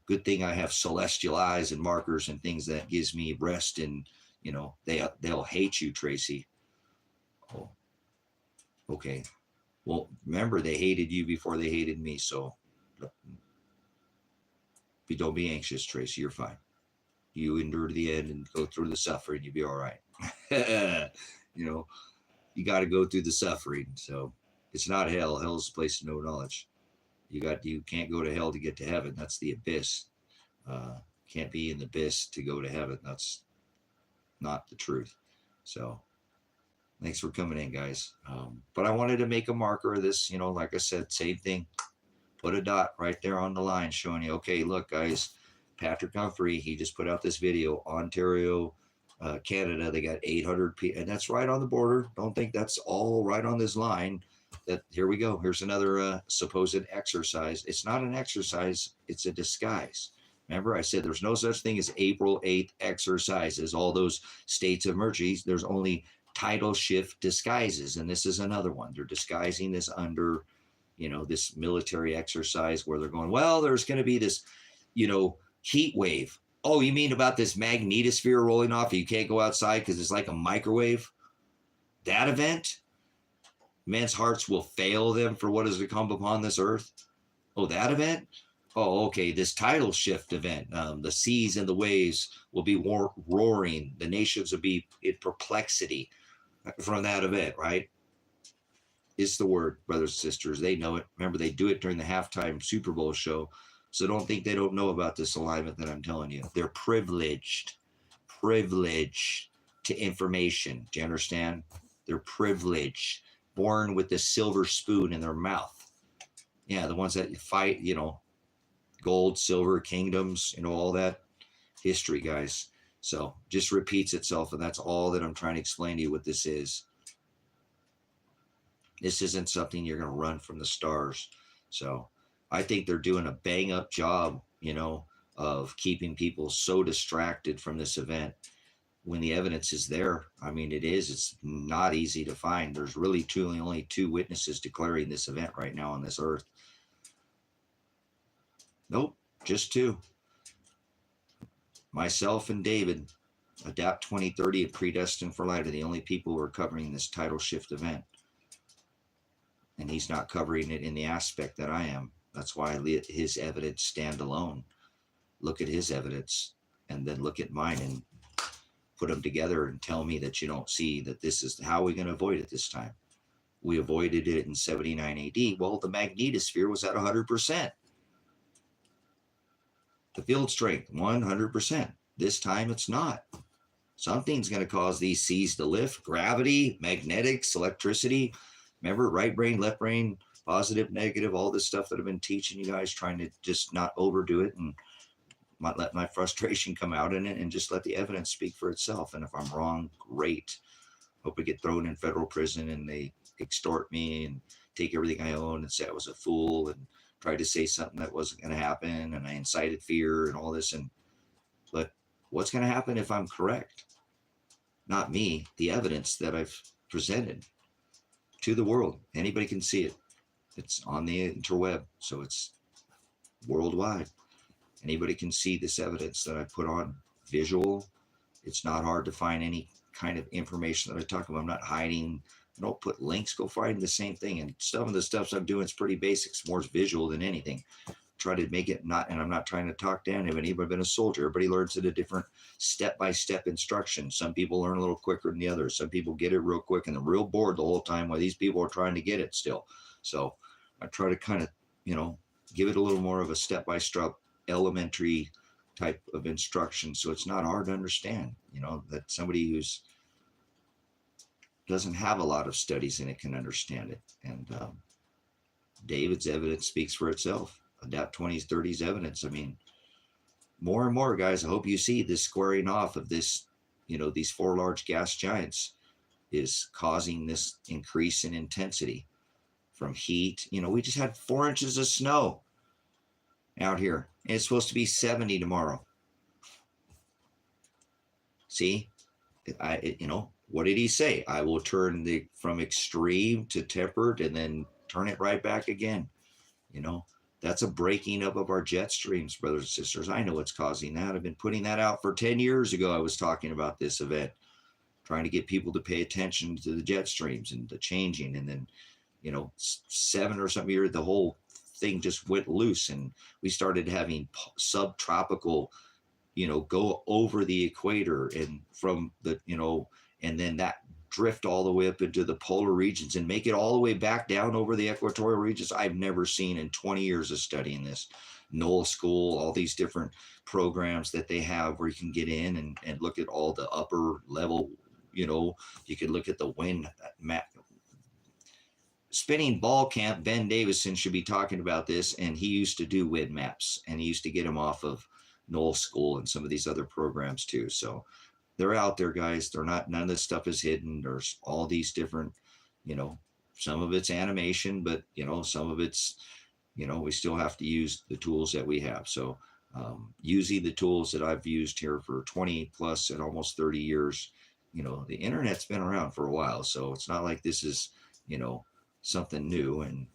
good thing I have celestial eyes and markers and things that gives me rest. And, you know, they'll hate you, Tracy. Oh, okay. Well, remember, they hated you before they hated me. So don't be anxious, Tracy. You're fine. You endure to the end and go through the suffering. You'll be all right. You know, you got to go through the suffering. So it's not hell. Hell is a place of no knowledge. You can't go to hell to get to heaven. That's the abyss. Can't be in the abyss to go to heaven. That's not the truth. So thanks for coming in, guys. But I wanted to make a marker of this, you know, like I said, same thing. Put a dot right there on the line showing you, okay, look, guys, Patrick Humphrey, he just put out this video, Ontario, Canada, they got 800 people, and that's right on the border. Don't think that's all right on this line. That here we go. Here's another supposed exercise. It's not an exercise. It's a disguise. Remember, I said there's no such thing as April 8th exercises. All those states of mercy, there's only tidal shift disguises, and this is another one. They're disguising this under, you know, this military exercise where they're going, well, there's going to be this, you know, heat wave. Oh, you mean about this magnetosphere rolling off? You can't go outside because it's like a microwave? That event? Men's hearts will fail them for what is to come upon this earth. Oh, that event? Oh, okay. This tidal shift event, the seas and the waves will be roaring. The nations will be in perplexity from that event, right? Is the word, brothers and sisters. They know it. Remember, they do it during the halftime Super Bowl show. So don't think they don't know about this alignment that I'm telling you. They're privileged to information. Do you understand? They're privileged, born with the silver spoon in their mouth. Yeah, the ones that fight, gold, silver, kingdoms, all that history, guys. So just repeats itself, and that's all that I'm trying to explain to you what this is. This isn't something you're going to run from the stars. So I think they're doing a bang up job, of keeping people so distracted from this event when the evidence is there. I mean, it's not easy to find. There's really truly only two witnesses declaring this event right now on this earth. Nope, just two. Myself and David, Adapt 2030 and Predestined for Light are the only people who are covering this tidal shift event. And he's not covering it in the aspect that I am. That's why I let his evidence stand alone. Look at his evidence and then look at mine and put them together and tell me that you don't see that this is how we're going to avoid it this time. We avoided it in 79 AD. Well, the magnetosphere was at 100%. The field strength, 100%. This time it's not. Something's going to cause these seas to lift. Gravity, magnetics, electricity. Remember, right brain, left brain, positive, negative, all this stuff that I've been teaching you guys, trying to just not overdo it and not let my frustration come out in it and just let the evidence speak for itself. And if I'm wrong, great. Hope I get thrown in federal prison and they extort me and take everything I own and say I was a fool and tried to say something that wasn't going to happen and I incited fear and all this. But what's going to happen if I'm correct? Not me, the evidence that I've presented to the world. Anybody can see it. It's on the interweb, so it's worldwide. Anybody can see this evidence that I put on visual. It's not hard to find any kind of information that I talk about. I'm not hiding. I don't put links. Go find the same thing. And some of the stuff I'm doing is pretty basic. It's more visual than anything. Try to make it not, and I'm not trying to talk down to anybody been a soldier. Everybody learns at a different step-by-step instruction. Some people learn a little quicker than the others. Some people get it real quick and they're real bored the whole time while these people are trying to get it still. So I try to kind of, give it a little more of a step-by-step elementary type of instruction. So it's not hard to understand, that somebody who's doesn't have a lot of studies in it can understand it. And David's evidence speaks for itself. Adapt 20s, 30s evidence. I mean, more and more, guys, I hope you see this squaring off of this, these four large gas giants is causing this increase in intensity from heat. We just had 4 inches of snow out here. And it's supposed to be 70 tomorrow. See, what did he say? I will turn from extreme to temperate and then turn it right back again. That's a breaking up of our jet streams, brothers and sisters. I know what's causing that. I've been putting that out for 10 years ago. I was talking about this event, trying to get people to pay attention to the jet streams and the changing. And then, 7 or something years, the whole thing just went loose and we started having subtropical, go over the equator and from the, and then that drift all the way up into the polar regions and make it all the way back down over the equatorial regions. I've never seen in 20 years of studying this. Noel School, all these different programs that they have where you can get in and look at all the upper level, you can look at the wind map. Spinning Ball Camp, Ben Davison should be talking about this, and he used to do wind maps and he used to get them off of Noel School and some of these other programs too. So they're out there, guys. They're not, none of this stuff is hidden. There's all these different, some of it's animation, but, some of it's, we still have to use the tools that we have. So using the tools that I've used here for 20 plus and almost 30 years, the internet's been around for a while. So it's not like this is, something new. And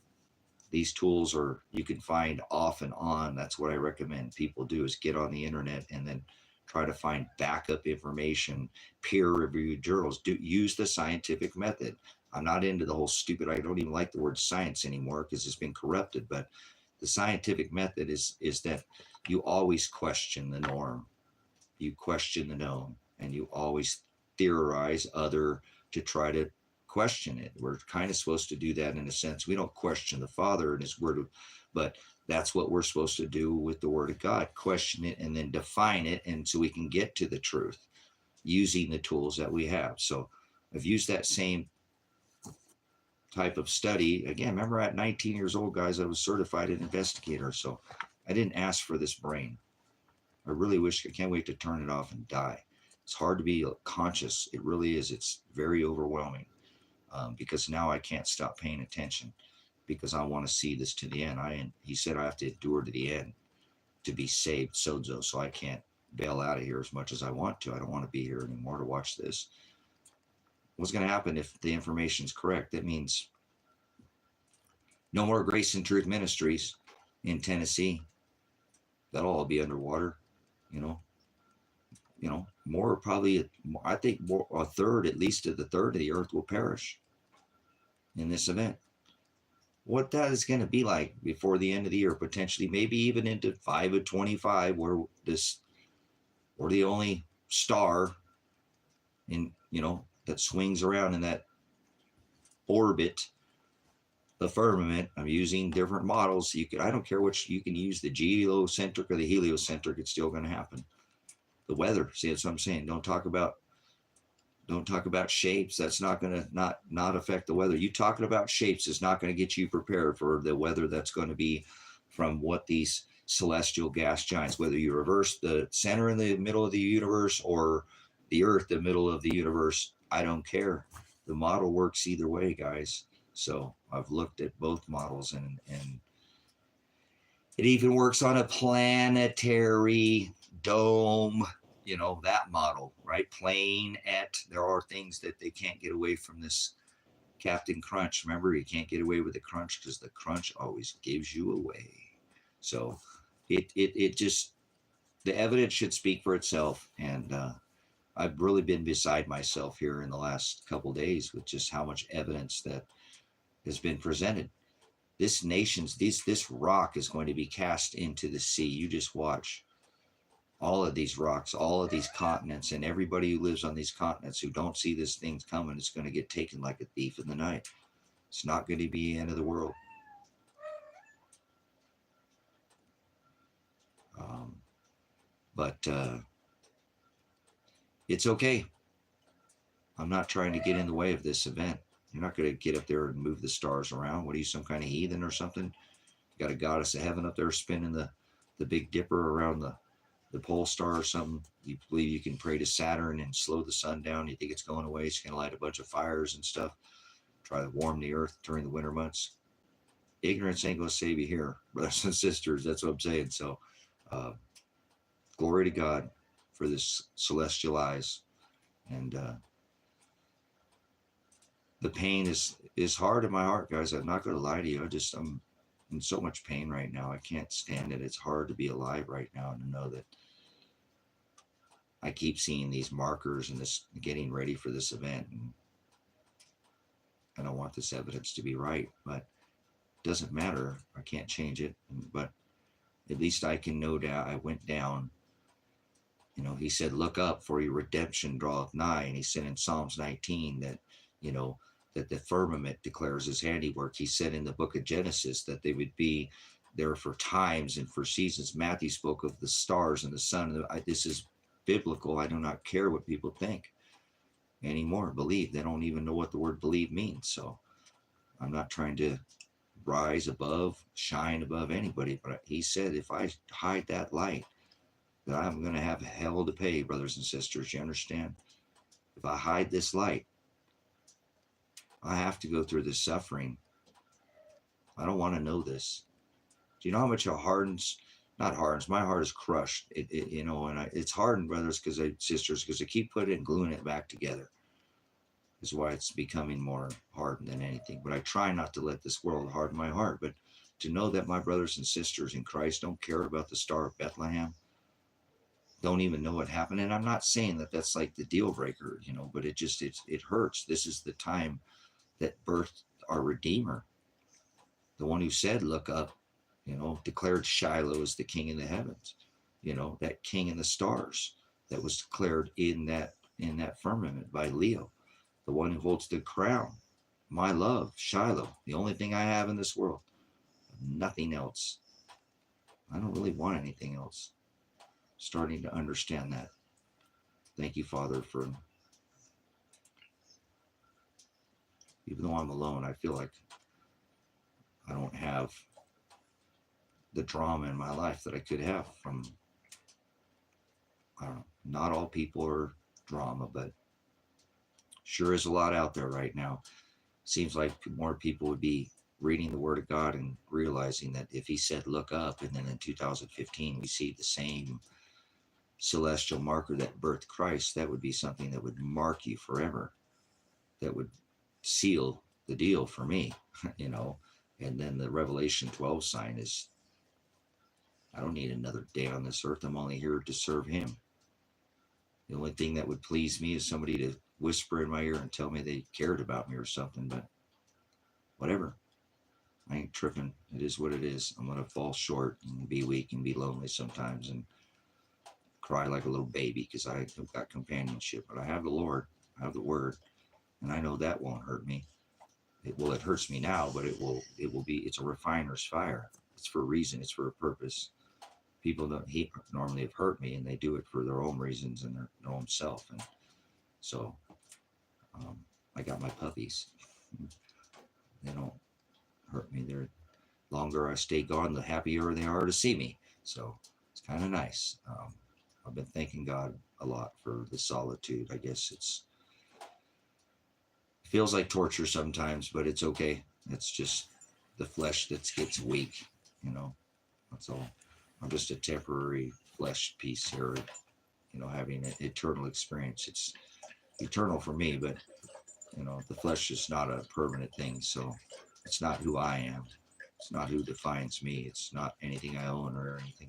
these tools you can find off and on. That's what I recommend people do is get on the internet and then try to find backup information, peer-reviewed journals. Use the scientific method. I'm not into the whole stupid, I don't even like the word science anymore because it's been corrupted, but The scientific method is that you always question the norm, you question the known, and you always theorize other to try to question it. We're kind of supposed to do that in a sense. We don't question the Father and His Word, but that's what we're supposed to do with the Word of God. Question it and then define it, and so we can get to the truth using the tools that we have. So I've used that same type of study. Again, remember at 19 years old, guys, I was certified an investigator. So I didn't ask for this brain. I really wish, I can't wait to turn it off and die. It's hard to be conscious. It really is. It's very overwhelming because now I can't stop paying attention because I want to see this to the end. He said I have to endure to the end to be saved, sozo. So I can't bail out of here as much as I want to. I don't want to be here anymore to watch this. What's going to happen if the information is correct? That means no more Grace and Truth Ministries in Tennessee. That'll all be underwater, more probably, I think more, a third, at least of the third of the earth will perish in this event. What that is going to be like before the end of the year, potentially, maybe even into 5 of 25, where we're the only star in, that swings around in that orbit, the firmament. I'm using different models. I don't care which, you can use the geocentric or the heliocentric. It's still going to happen. The weather, see, that's what I'm saying. Don't talk about shapes. That's not going to not affect the weather. You talking about shapes is not going to get you prepared for the weather that's going to be from what these celestial gas giants, whether you reverse the center in the middle of the universe or the earth, the middle of the universe. I don't care. The model works either way, guys. So I've looked at both models and it even works on a planetary dome, that model, right? There are things that they can't get away from this Captain Crunch. Remember, you can't get away with the crunch because the crunch always gives you away. So it just, the evidence should speak for itself. And I've really been beside myself here in the last couple of days with just how much evidence that has been presented. This rock is going to be cast into the sea. You just watch. All of these rocks, all of these continents, and everybody who lives on these continents who don't see this thing coming is going to get taken like a thief in the night. It's not going to be the end of the world. But it's okay. I'm not trying to get in the way of this event. You're not going to get up there and move the stars around. What are you, some kind of heathen or something? You got a goddess of heaven up there spinning the Big Dipper around the pole star or something. You believe you can pray to Saturn and slow the sun down. You think it's going away. It's going to light a bunch of fires and stuff. Try to warm the earth during the winter months. Ignorance ain't going to save you here, brothers and sisters. That's what I'm saying. So glory to God for this celestial eyes. And the pain is hard in my heart, guys. I'm not going to lie to you. I'm in so much pain right now. I can't stand it. It's hard to be alive right now and to know that I keep seeing these markers and this getting ready for this event. And I want this evidence to be right, but it doesn't matter. I can't change it. But at least I can know that I went down. He said, look up, for your redemption draweth nigh. And he said in Psalms 19 that, that the firmament declares his handiwork. He said in the book of Genesis that they would be there for times and for seasons. Matthew spoke of the stars and the sun. This is biblical. I do not care what people think anymore. Believe. They don't even know what the word believe means. So I'm not trying to rise above, shine above anybody. But he said, if I hide that light, that I'm going to have hell to pay, brothers and sisters. You understand? If I hide this light, I have to go through this suffering. I don't want to know this. Do you know how much it hardens? Not hardens. My heart is crushed. It's hardened, brothers, sisters, because I keep putting it and gluing it back together. Is why it's becoming more hardened than anything. But I try not to let this world harden my heart. But to know that my brothers and sisters in Christ don't care about the Star of Bethlehem, don't even know what happened. And I'm not saying that that's like the deal breaker, but it hurts. This is the time that birthed our Redeemer, the one who said, look up, You know, declared Shiloh as the king in the heavens. You know, that king in the stars that was declared in that firmament by Leo, the one who holds the crown. My love, Shiloh, the only thing I have in this world. Nothing else. I don't really want anything else. Starting to understand that. Thank you, Father, for, even though I'm alone, I feel like I don't have the drama in my life that I could have from, I don't know, not all people are drama, but sure is a lot out there right now. Seems like more people would be reading the Word of God and realizing that if He said, look up, and then in 2015 we see the same celestial marker that birthed Christ, that would be something that would mark you forever. That would seal the deal for me, you know. And then the Revelation 12 sign is, I don't need another day on this earth. I'm only here to serve Him. The only thing that would please me is somebody to whisper in my ear and tell me they cared about me or something, but whatever. I ain't tripping. It is what it is. I'm going to fall short and be weak and be lonely sometimes and cry like a little baby because I have got companionship. But I have the Lord. I have the Word. And I know that won't hurt me. It hurts me now, but it will be, it's a refiner's fire. It's for a reason. It's for a purpose. People don't normally have hurt me, and they do it for their own reasons and their own self. And so I got my puppies. They don't hurt me. They're longer I stay gone, the happier they are to see me. So it's kind of nice. I've been thanking God a lot for the solitude. I guess it feels like torture sometimes, but it's okay. It's just the flesh that gets weak, you know. That's all. I'm just a temporary flesh piece here, you know, having an eternal experience. It's eternal for me, but you know, the flesh is not a permanent thing, so it's not who I am. It's not who defines me. It's not anything I own or anything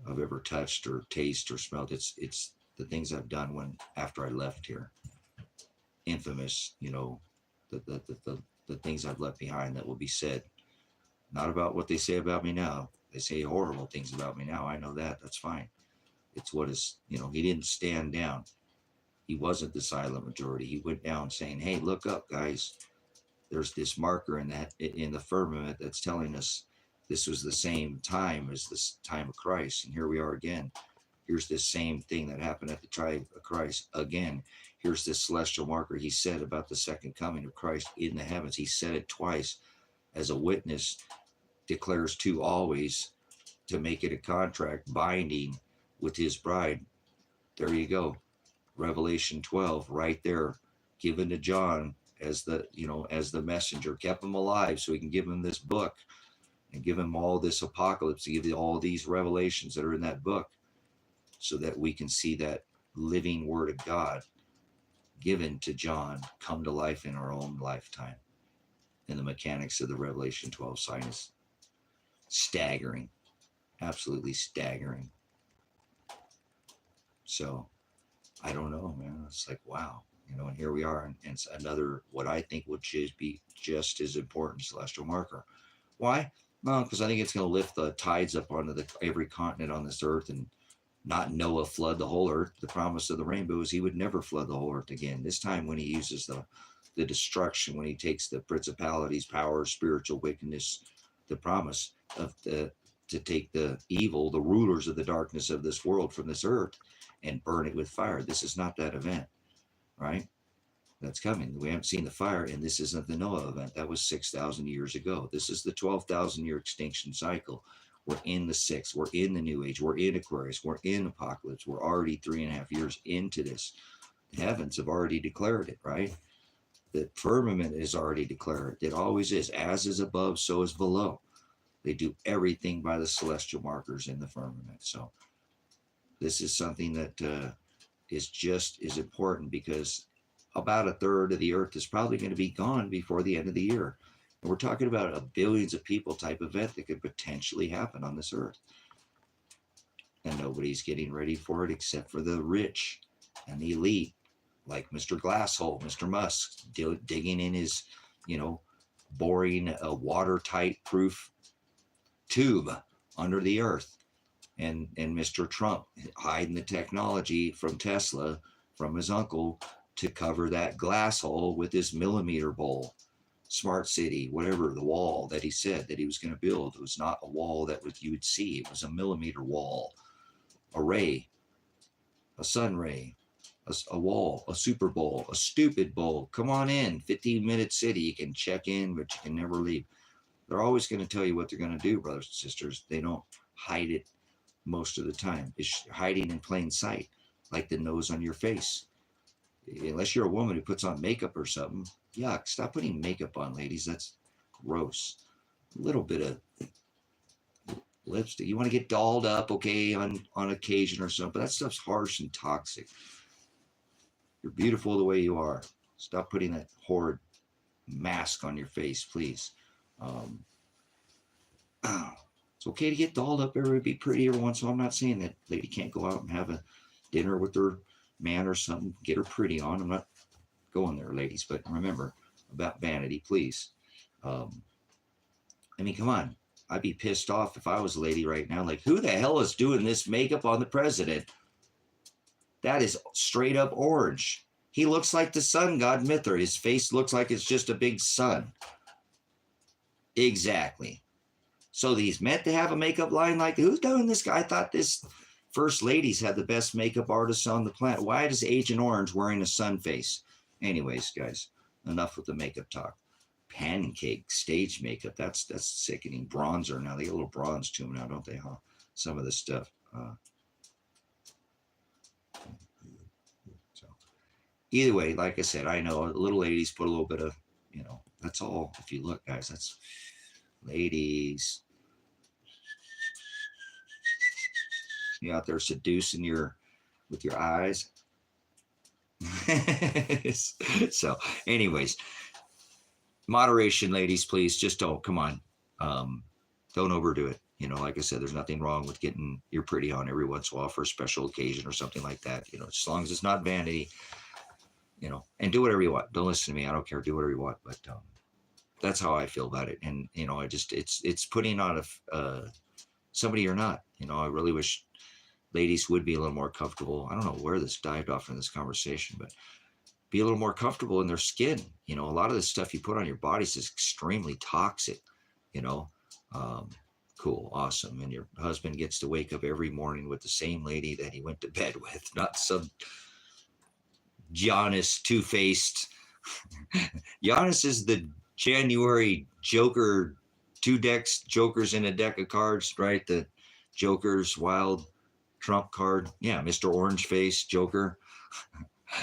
I've ever touched or tasted or smelled. It's the things I've done after I left here. Infamous, you know, the things I've left behind that will be said. Not about what they say about me now. They say horrible things about me now. I know that. That's fine. It's what is, you know, He didn't stand down. He wasn't the silent majority. He went down saying, hey, look up, guys. There's this marker in the firmament that's telling us this was the same time as this time of Christ. And here we are again. Here's this same thing that happened at the tribe of Christ again. Here's this celestial marker He said about the second coming of Christ in the heavens. He said it twice as a witness, declares to always, to make it a contract binding with His bride. There you go. Revelation 12 right there, given to John as the messenger, kept him alive so he can give him this book and give him all this apocalypse, give you all these revelations that are in that book so that we can see that living word of God given to John come to life in our own lifetime. And the mechanics of the Revelation 12 sign is staggering, absolutely staggering. So I don't know, man. It's like, wow, you know, and here we are, and it's another, what I think would be just as important celestial marker. Why? Well, because I think it's going to lift the tides up onto every continent on this earth, and not Noah flood the whole earth. The promise of the rainbow is He would never flood the whole earth again. This time when He uses the destruction, when He takes the principalities, powers, spiritual wickedness, the promise of to take the evil, the rulers of the darkness of this world from this earth and burn it with fire. This is not that event, right? That's coming. We haven't seen the fire, and this isn't the Noah event. That was 6,000 years ago. This is the 12,000 year extinction cycle. We're in the 6th. We're in the New Age. We're in Aquarius. We're in Apocalypse. We're already 3.5 years into this. The heavens have already declared it, right? The firmament is already declared. It always is. As is above, so is below. They do everything by the celestial markers in the firmament. So this is something that is just as important, because about a third of the earth is probably going to be gone before the end of the year. And we're talking about a billions of people type event that could potentially happen on this earth. And nobody's getting ready for it except for the rich and the elite, like Mr. Glasshole, Mr. Musk, digging in his, boring a watertight proof tube under the earth. And Mr. Trump hiding the technology from Tesla, from his uncle, to cover that glass hole with his millimeter bowl. Smart city, whatever, the wall that he said that he was going to build. It was not a wall that you would see. It was a millimeter wall, a ray, a sun ray, a wall, a Super Bowl, a stupid bowl. Come on in, 15-minute city. You can check in, but you can never leave. They're always going to tell you what they're going to do, brothers and sisters. They don't hide it most of the time. It's hiding in plain sight, like the nose on your face. Unless you're a woman who puts on makeup or something. Yuck, stop putting makeup on, ladies. That's gross. A little bit of lipstick. You want to get dolled up, okay, on occasion or something, but that stuff's harsh and toxic. You're beautiful the way you are. Stop putting that horrid mask on your face, please. It's okay to get dolled up, be pretty every once in a while. I'm not saying that lady can't go out and have a dinner with her man or something, get her pretty on. I'm not going there, ladies, but remember about vanity, please. I mean, come on. I'd be pissed off if I was a lady right now. Like, who the hell is doing this makeup on the president? That is straight up orange. He looks like the sun god Mithra. His face looks like it's just a big sun. Exactly. So he's meant to have a makeup line like, who's doing this guy? I thought this first ladies had the best makeup artists on the planet. Why does Agent Orange wearing a sun face? Anyways, guys, enough with the makeup talk. Pancake stage makeup. That's sickening. Bronzer now. They get a little bronze to them now, don't they? Huh? Some of this stuff. So either way, like I said, I know little ladies put a little bit of, that's all. If you look, guys, that's ladies. You out there seducing with your eyes. So anyways, moderation, ladies, please. Just don't, come on. Don't overdo it. Like I said, there's nothing wrong with getting your pretty on every once in a while for a special occasion or something like that. As long as it's not vanity, and do whatever you want. Don't listen to me. I don't care. Do whatever you want. But that's how I feel about it. And, it's putting on somebody you're not. I really wish ladies would be a little more comfortable. I don't know where this dived off in this conversation, but be a little more comfortable in their skin. A lot of the stuff you put on your body is extremely toxic, cool, awesome. And your husband gets to wake up every morning with the same lady that he went to bed with, not some Giannis two-faced. Giannis is the January Joker, 2 decks, Jokers in a deck of cards, right? The Joker's wild Trump card. Yeah, Mr. Orange Face, Joker.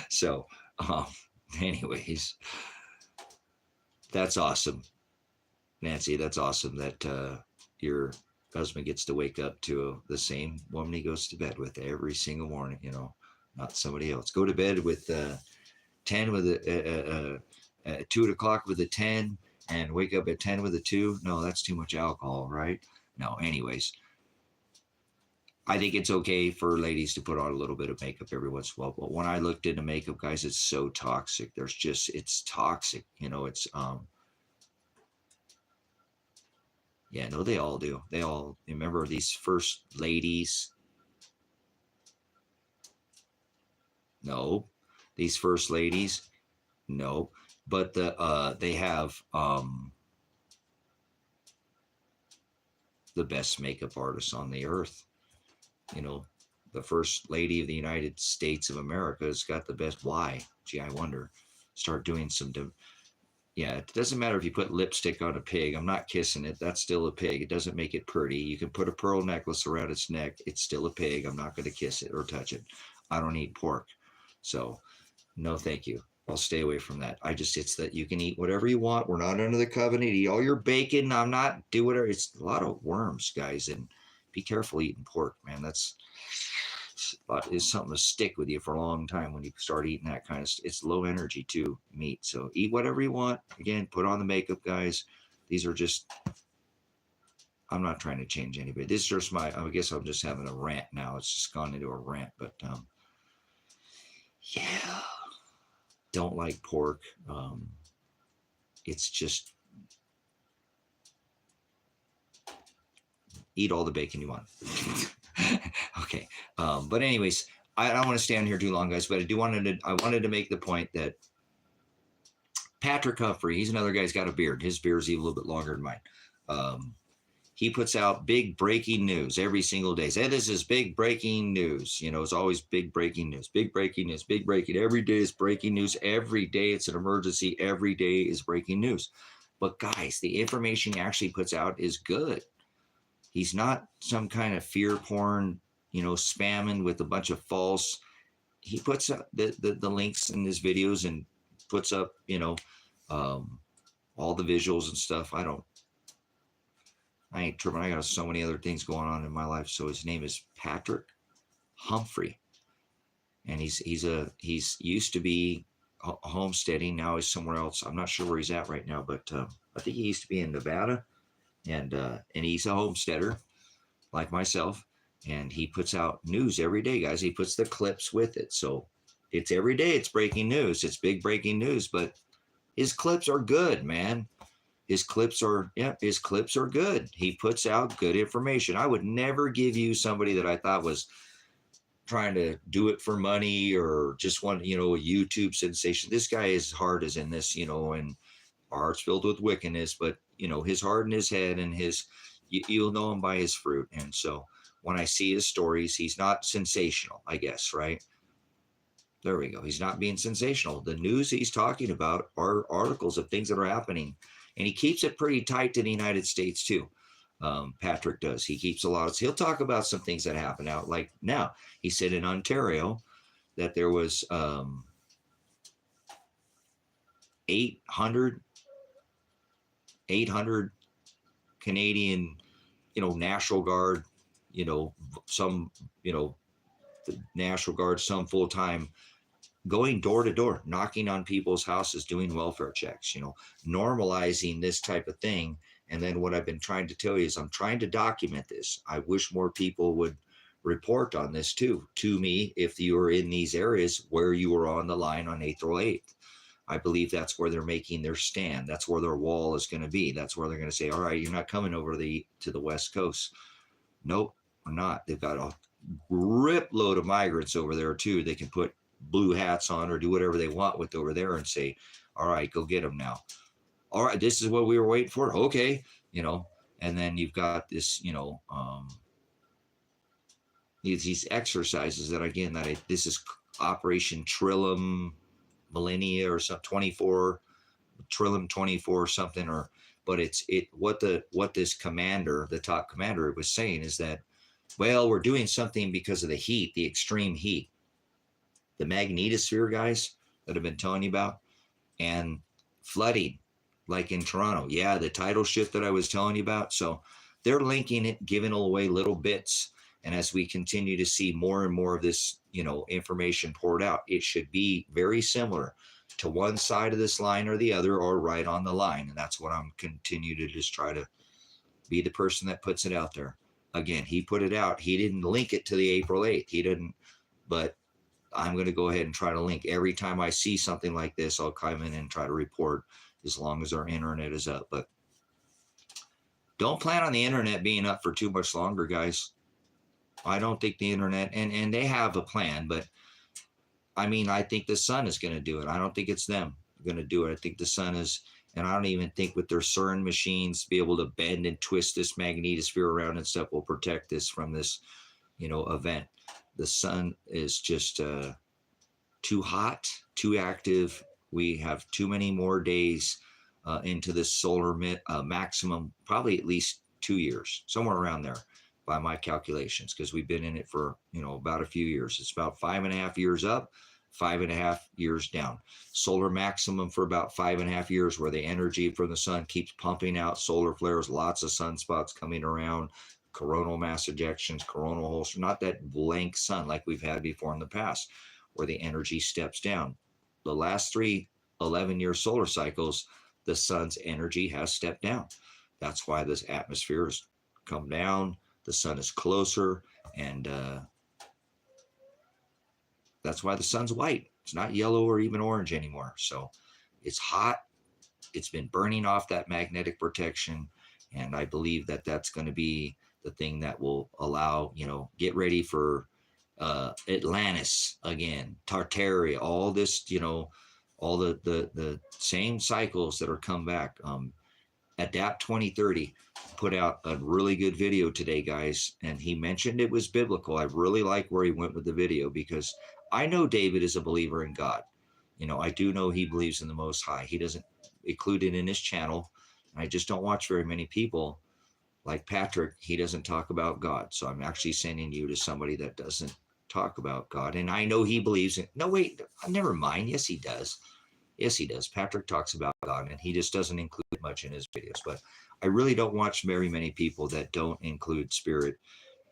So, anyways, that's awesome. Nancy, that's awesome that your husband gets to wake up to the same woman he goes to bed with every single morning, not somebody else. Go to bed with 10 with a 2 o'clock with a 10 and wake up at 10 with a 2. No, that's too much alcohol, right? No, anyways. I think it's okay for ladies to put on a little bit of makeup every once in a while. But when I looked into makeup, guys, it's so toxic. It's toxic. It's, yeah, no, they all do. They all, remember these first ladies? No. These first ladies? No. But they have the best makeup artists on the earth. The first lady of the United States of America has got the best. Why? Gee, I wonder. Start doing some. Yeah, it doesn't matter if you put lipstick on a pig. I'm not kissing it. That's still a pig. It doesn't make it pretty. You can put a pearl necklace around its neck. It's still a pig. I'm not going to kiss it or touch it. I don't eat pork. So, no, thank you. I'll stay away from that. It's that you can eat whatever you want. We're not under the covenant. Eat all your bacon. I'm not, do whatever. It's a lot of worms, guys. And be careful eating pork, man. That's something to stick with you for a long time when you start eating that kind of stuff. It's low energy too, meat. So eat whatever you want. Again, put on the makeup, guys. These are just, I'm not trying to change anybody. This is just I guess I'm just having a rant now. It's just gone into a rant, but yeah, don't like pork. It's just Eat all the bacon you want. Okay. But anyways, I don't want to stand here too long, guys, but I wanted to make the point that Patrick Humphrey, he's another guy who's got a beard. His beard's even a little bit longer than mine. He puts out big breaking news every single day. Say, this is big breaking news. You know, it's always big breaking news, big breaking news, big breaking. Every day is breaking news. Every day it's an emergency. Every day is breaking news. But guys, the information he actually puts out is good. He's not some kind of fear porn, you know, spamming with a bunch of false. He puts up the links in his videos and puts up, you know, all the visuals and stuff. I ain't tripping. I got so many other things going on in my life. So his name is Patrick Humphrey, and he's used to be homesteading. Now he's somewhere else. I'm not sure where he's at right now, but I think he used to be in Nevada, and he's a homesteader like myself, and he puts out news every day, guys. He puts the clips with it, so it's every day. It's breaking news. It's big breaking news, but his clips are good, man. His clips are good. He puts out good information. I would never give you somebody that I thought was trying to do it for money or just want, you know, a YouTube sensation. This guy, his heart is in this, you know, and our heart's filled with wickedness, but, you know, his heart in his head and you'll know him by his fruit. And so when I see his stories, he's not sensational, I guess, right? There we go. He's not being sensational. The news he's talking about are articles of things that are happening. And he keeps it pretty tight to the United States too. Patrick does. He keeps he'll talk about some things that happen out. Like now, he said in Ontario that there was 800 Canadian, you know, National Guard, you know, some, you know, the National Guard, some full-time, going door to door, knocking on people's houses, doing welfare checks, you know, normalizing this type of thing. And then what I've been trying to tell you is I'm trying to document this. I wish more people would report on this too, to me, if you are in these areas where you were on the line on April 8th. I believe that's where they're making their stand. That's where their wall is going to be. That's where they're going to say, all right, you're not coming over to the West Coast. Nope, we're not. They've got a grip load of migrants over there too. They can put blue hats on or do whatever they want with over there and say, all right, go get them now. All right, this is what we were waiting for. Okay, you know, and then you've got this, you know, these exercises that, again, this is Operation Trillium Millennia or some 24 Trillium 24 something, but what this commander, the top commander, was saying is that, well, we're doing something because of the heat, the extreme heat. The Magnetosphere, guys, that I've been telling you about, and flooding, like in Toronto. Yeah, the tidal shift that I was telling you about. So they're linking it, giving away little bits. And as we continue to see more and more of this, you know, information poured out, it should be very similar to one side of this line or the other, or right on the line. And that's what I'm continue to just try to be the person that puts it out there. Again, he put it out. He didn't link it to the April 8th. He didn't, but I'm going to go ahead and try to link. Every time I see something like this, I'll come in and try to report as long as our internet is up. But don't plan on the internet being up for too much longer, guys. I don't think the internet, and they have a plan, but I mean, I think the sun is going to do it. I don't think it's them going to do it. I think the sun is, and I don't even think with their CERN machines be able to bend and twist this magnetosphere around and stuff will protect this from this, you know, event. The sun is just too hot, too active. We have too many more days into this solar maximum, probably at least 2 years, somewhere around there by my calculations, because we've been in it for, you know, about a few years. It's about 5.5 years up, 5.5 years down. Solar maximum for about 5.5 years, where the energy from the sun keeps pumping out solar flares, lots of sunspots coming around, coronal mass ejections, coronal holes, not that blank sun like we've had before in the past, where the energy steps down. The last 3 11-year solar cycles, the sun's energy has stepped down. That's why this atmosphere has come down. The sun is closer, and that's why the sun's white. It's not yellow or even orange anymore. So it's hot. It's been burning off that magnetic protection, and I believe that that's going to be the thing that will allow, get ready for Atlantis again, Tartaria, all this, all the same cycles that are come back. Adapt 2030 put out a really good video today, guys, and he mentioned it was biblical. I really like where he went with the video, because I know David is a believer in God. I do know he believes in the Most High. He doesn't include it in his channel. I just don't watch very many people like Patrick. He doesn't talk about God. So I'm actually sending you to somebody that doesn't talk about God. And I know he believes in, no, wait, never mind. Yes, he does. Yes, he does. Patrick talks about God, and he just doesn't include much in his videos. But I really don't watch very many people that don't include spirit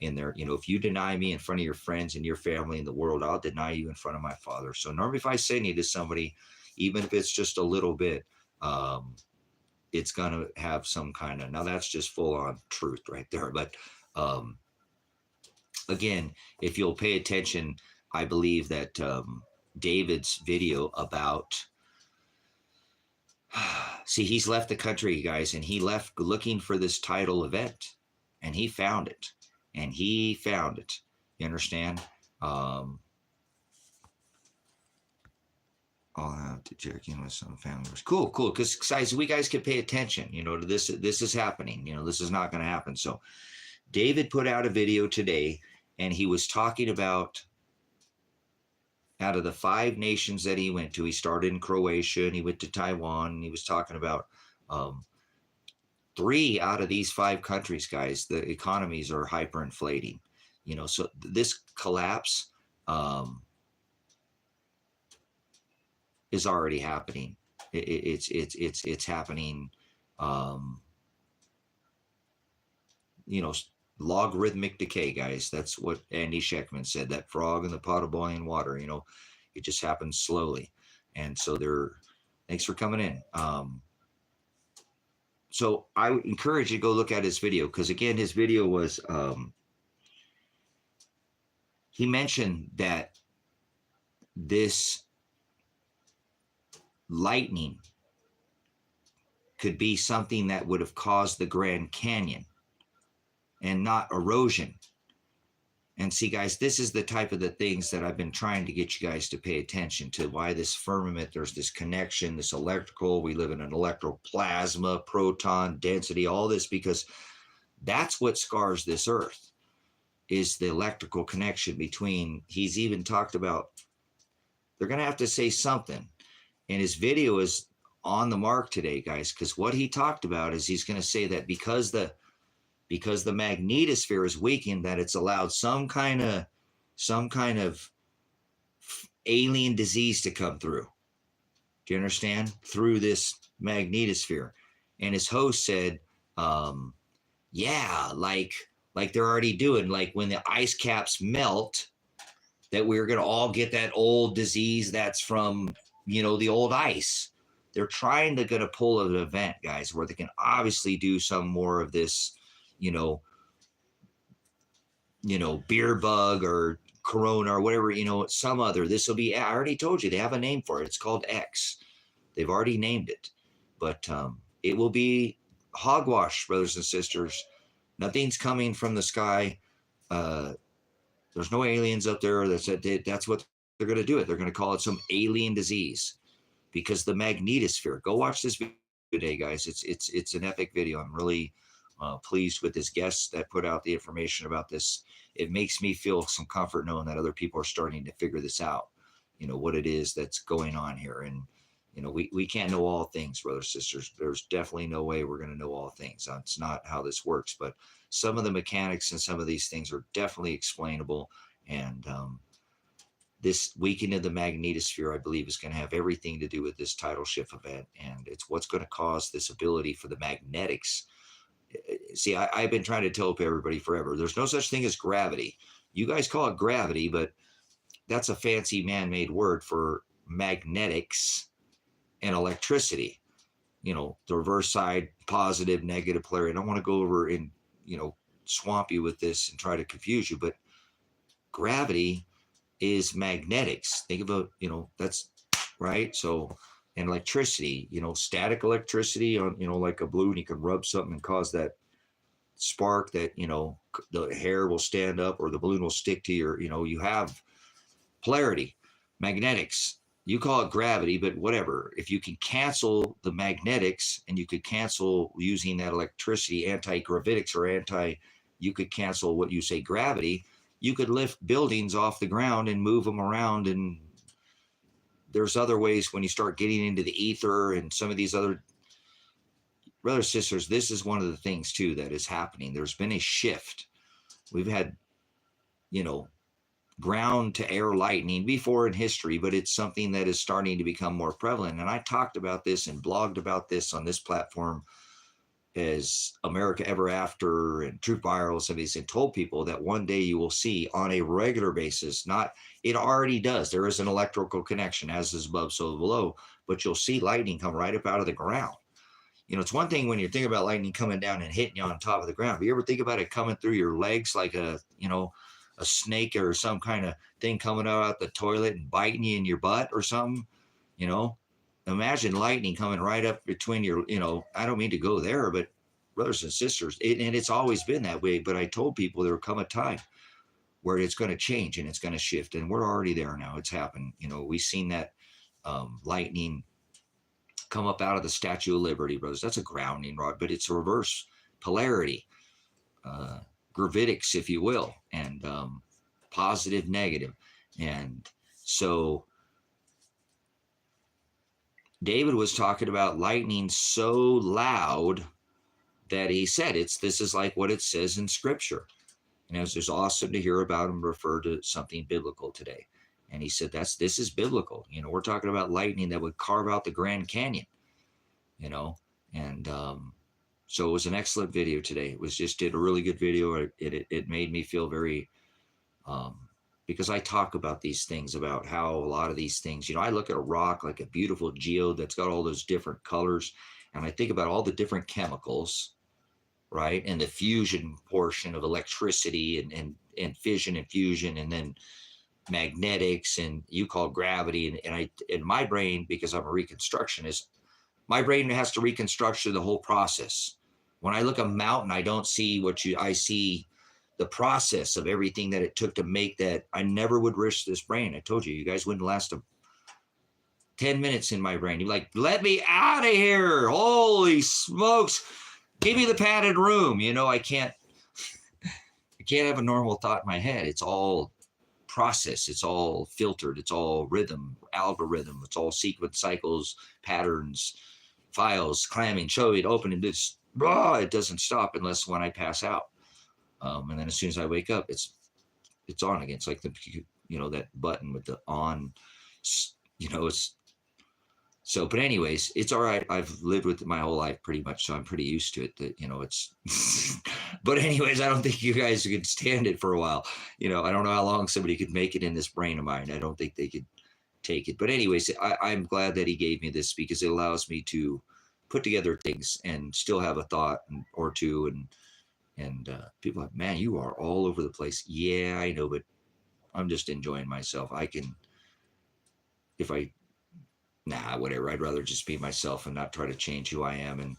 in there. If you deny me in front of your friends and your family in the world, I'll deny you in front of my Father. So normally if I say anything to somebody, even if it's just a little bit, it's going to have some kind of, now that's just full on truth right there. But again, if you'll pay attention, I believe that David's video about, see, he's left the country, guys, and he left looking for this Tidal event, and he found it. You understand? I'll have to check in with some family members. Cool. Because guys, we guys can pay attention, to this. This is happening. This is not going to happen. So David put out a video today, and he was talking about, out of the 5 nations that he went to, he started in Croatia and he went to Taiwan, and he was talking about 3 out of these 5 countries, guys, the economies are hyperinflating. So this collapse is already happening. It's happening. Logarithmic decay, guys. That's what Andy Sheckman said. That frog in the pot of boiling water. It just happens slowly. And so thanks for coming in. So I would encourage you to go look at his video, because again, his video was, he mentioned that this lightning could be something that would have caused the Grand Canyon and not erosion. And see, guys, this is the type of the things that I've been trying to get you guys to pay attention to, why this firmament, there's this connection, this electrical, we live in an electroplasma, proton density, all this, because that's what scars this earth, is the electrical connection between, he's even talked about, they're going to have to say something. And his video is on the mark today, guys, because what he talked about is he's going to say that because the magnetosphere is weakened, that it's allowed some kind of alien disease to come through. Do you understand? Through this magnetosphere. And his host said, yeah, like they're already doing, like when the ice caps melt, that we're going to all get that old disease that's from, the old ice. They're trying to get a pull of an event, guys, where they can obviously do some more of this, beer bug or corona or whatever, some other, this will be, I already told you, they have a name for it. It's called X. They've already named it, but it will be hogwash, brothers and sisters. Nothing's coming from the sky. There's no aliens up there. That's what they're going to do it. They're going to call it some alien disease, because the magnetosphere, go watch this video today, guys. It's an epic video. I'm really pleased with this guest that put out the information about this. It makes me feel some comfort knowing that other people are starting to figure this out, what it is that's going on here. And, we can't know all things, brothers and sisters. There's definitely no way we're going to know all things. That's not how this works. But some of the mechanics and some of these things are definitely explainable. And this weakening of the magnetosphere, I believe, is going to have everything to do with this tidal shift event. And it's what's going to cause this ability for the magnetics. See, I've been trying to tell everybody forever, there's no such thing as gravity. You guys call it gravity, but that's a fancy man-made word for magnetics and electricity. The reverse side, positive, negative polarity. I don't want to go over and, swamp you with this and try to confuse you, but gravity is magnetics. Think about, that's right. So, and electricity, static electricity on, like a balloon, you can rub something and cause that spark that, the hair will stand up or the balloon will stick to your, you have polarity, magnetics. You call it gravity, but whatever. If you can cancel the magnetics and you could cancel using that electricity, anti-gravitics or you could cancel what you say gravity, you could lift buildings off the ground and move them around. And there's other ways when you start getting into the ether and some of these other brothers, sisters, this is one of the things too that is happening. There's been a shift. We've had, ground to air lightning before in history, but it's something that is starting to become more prevalent. And I talked about this and blogged about this on this platform as America Ever After and Truth Viral, some of these, and told people that one day you will see on a regular basis, it already does. There is an electrical connection, as is above, so below, but you'll see lightning come right up out of the ground. It's one thing when you think about lightning coming down and hitting you on top of the ground. But you ever think about it coming through your legs like a snake or some kind of thing coming out the toilet and biting you in your butt or something? Imagine lightning coming right up between your, I don't mean to go there, but brothers and sisters, and it's always been that way. But I told people there will come a time where it's going to change and it's going to shift. And we're already there now. It's happened. We've seen that lightning come up out of the Statue of Liberty, brothers. That's a grounding rod, but it's a reverse polarity, gravitics, if you will, and positive, negative. And so David was talking about lightning so loud that he said this is like what it says in Scripture. And it was just awesome to hear about him refer to something biblical today. And he said this is biblical. We're talking about lightning that would carve out the Grand Canyon. And so it was an excellent video today. It was did a really good video. It made me feel very because I talk about these things, about how a lot of these things, I look at a rock like a beautiful geode that's got all those different colors, and I think about all the different chemicals, right? And the fusion portion of electricity and fission and fusion, and then magnetics, and you call gravity. And I, in my brain, because I'm a reconstructionist, my brain has to reconstruct the whole process. When I look at a mountain, I don't see I see the process of everything that it took to make that. I never would risk this brain. I told you guys wouldn't last 10 minutes in my brain. You're like, let me out of here. Holy smokes. Give me the padded room. I can't have a normal thought in my head. It's all process. It's all filtered. It's all rhythm, algorithm. It's all sequence, cycles, patterns, files, clamming, showing, opening. It doesn't stop unless when I pass out. And then as soon as I wake up, it's on again. It's like that button with the on, it's so, but anyways, it's all right. I've lived with it my whole life pretty much, so I'm pretty used to it that, it's, but anyways, I don't think you guys could stand it for a while. I don't know how long somebody could make it in this brain of mine. I don't think they could take it. But anyways, I'm glad that he gave me this because it allows me to put together things and still have a thought or two. And people are like, man, you are all over the place. Yeah, I know, but I'm just enjoying myself. Whatever. I'd rather just be myself and not try to change who I am. And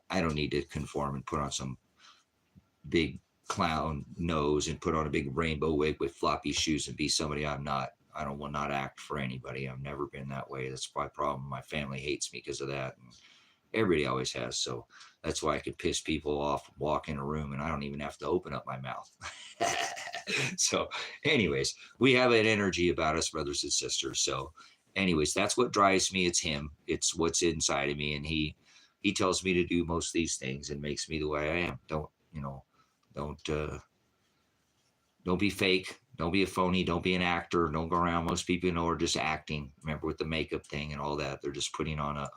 I don't need to conform and put on some big clown nose and put on a big rainbow wig with floppy shoes and be somebody I'm not. I will not act for anybody. I've never been that way. That's my problem. My family hates me because of that. And everybody always has. So that's why I could piss people off, walk in a room, and I don't even have to open up my mouth. So anyways, we have an energy about us, brothers and sisters. So anyways, that's what drives me. It's him. It's what's inside of me. And he tells me to do most of these things and makes me the way I am. Don't be fake. Don't be a phony. Don't be an actor. Don't go around. Most people are just acting. Remember with the makeup thing and all that, they're just putting on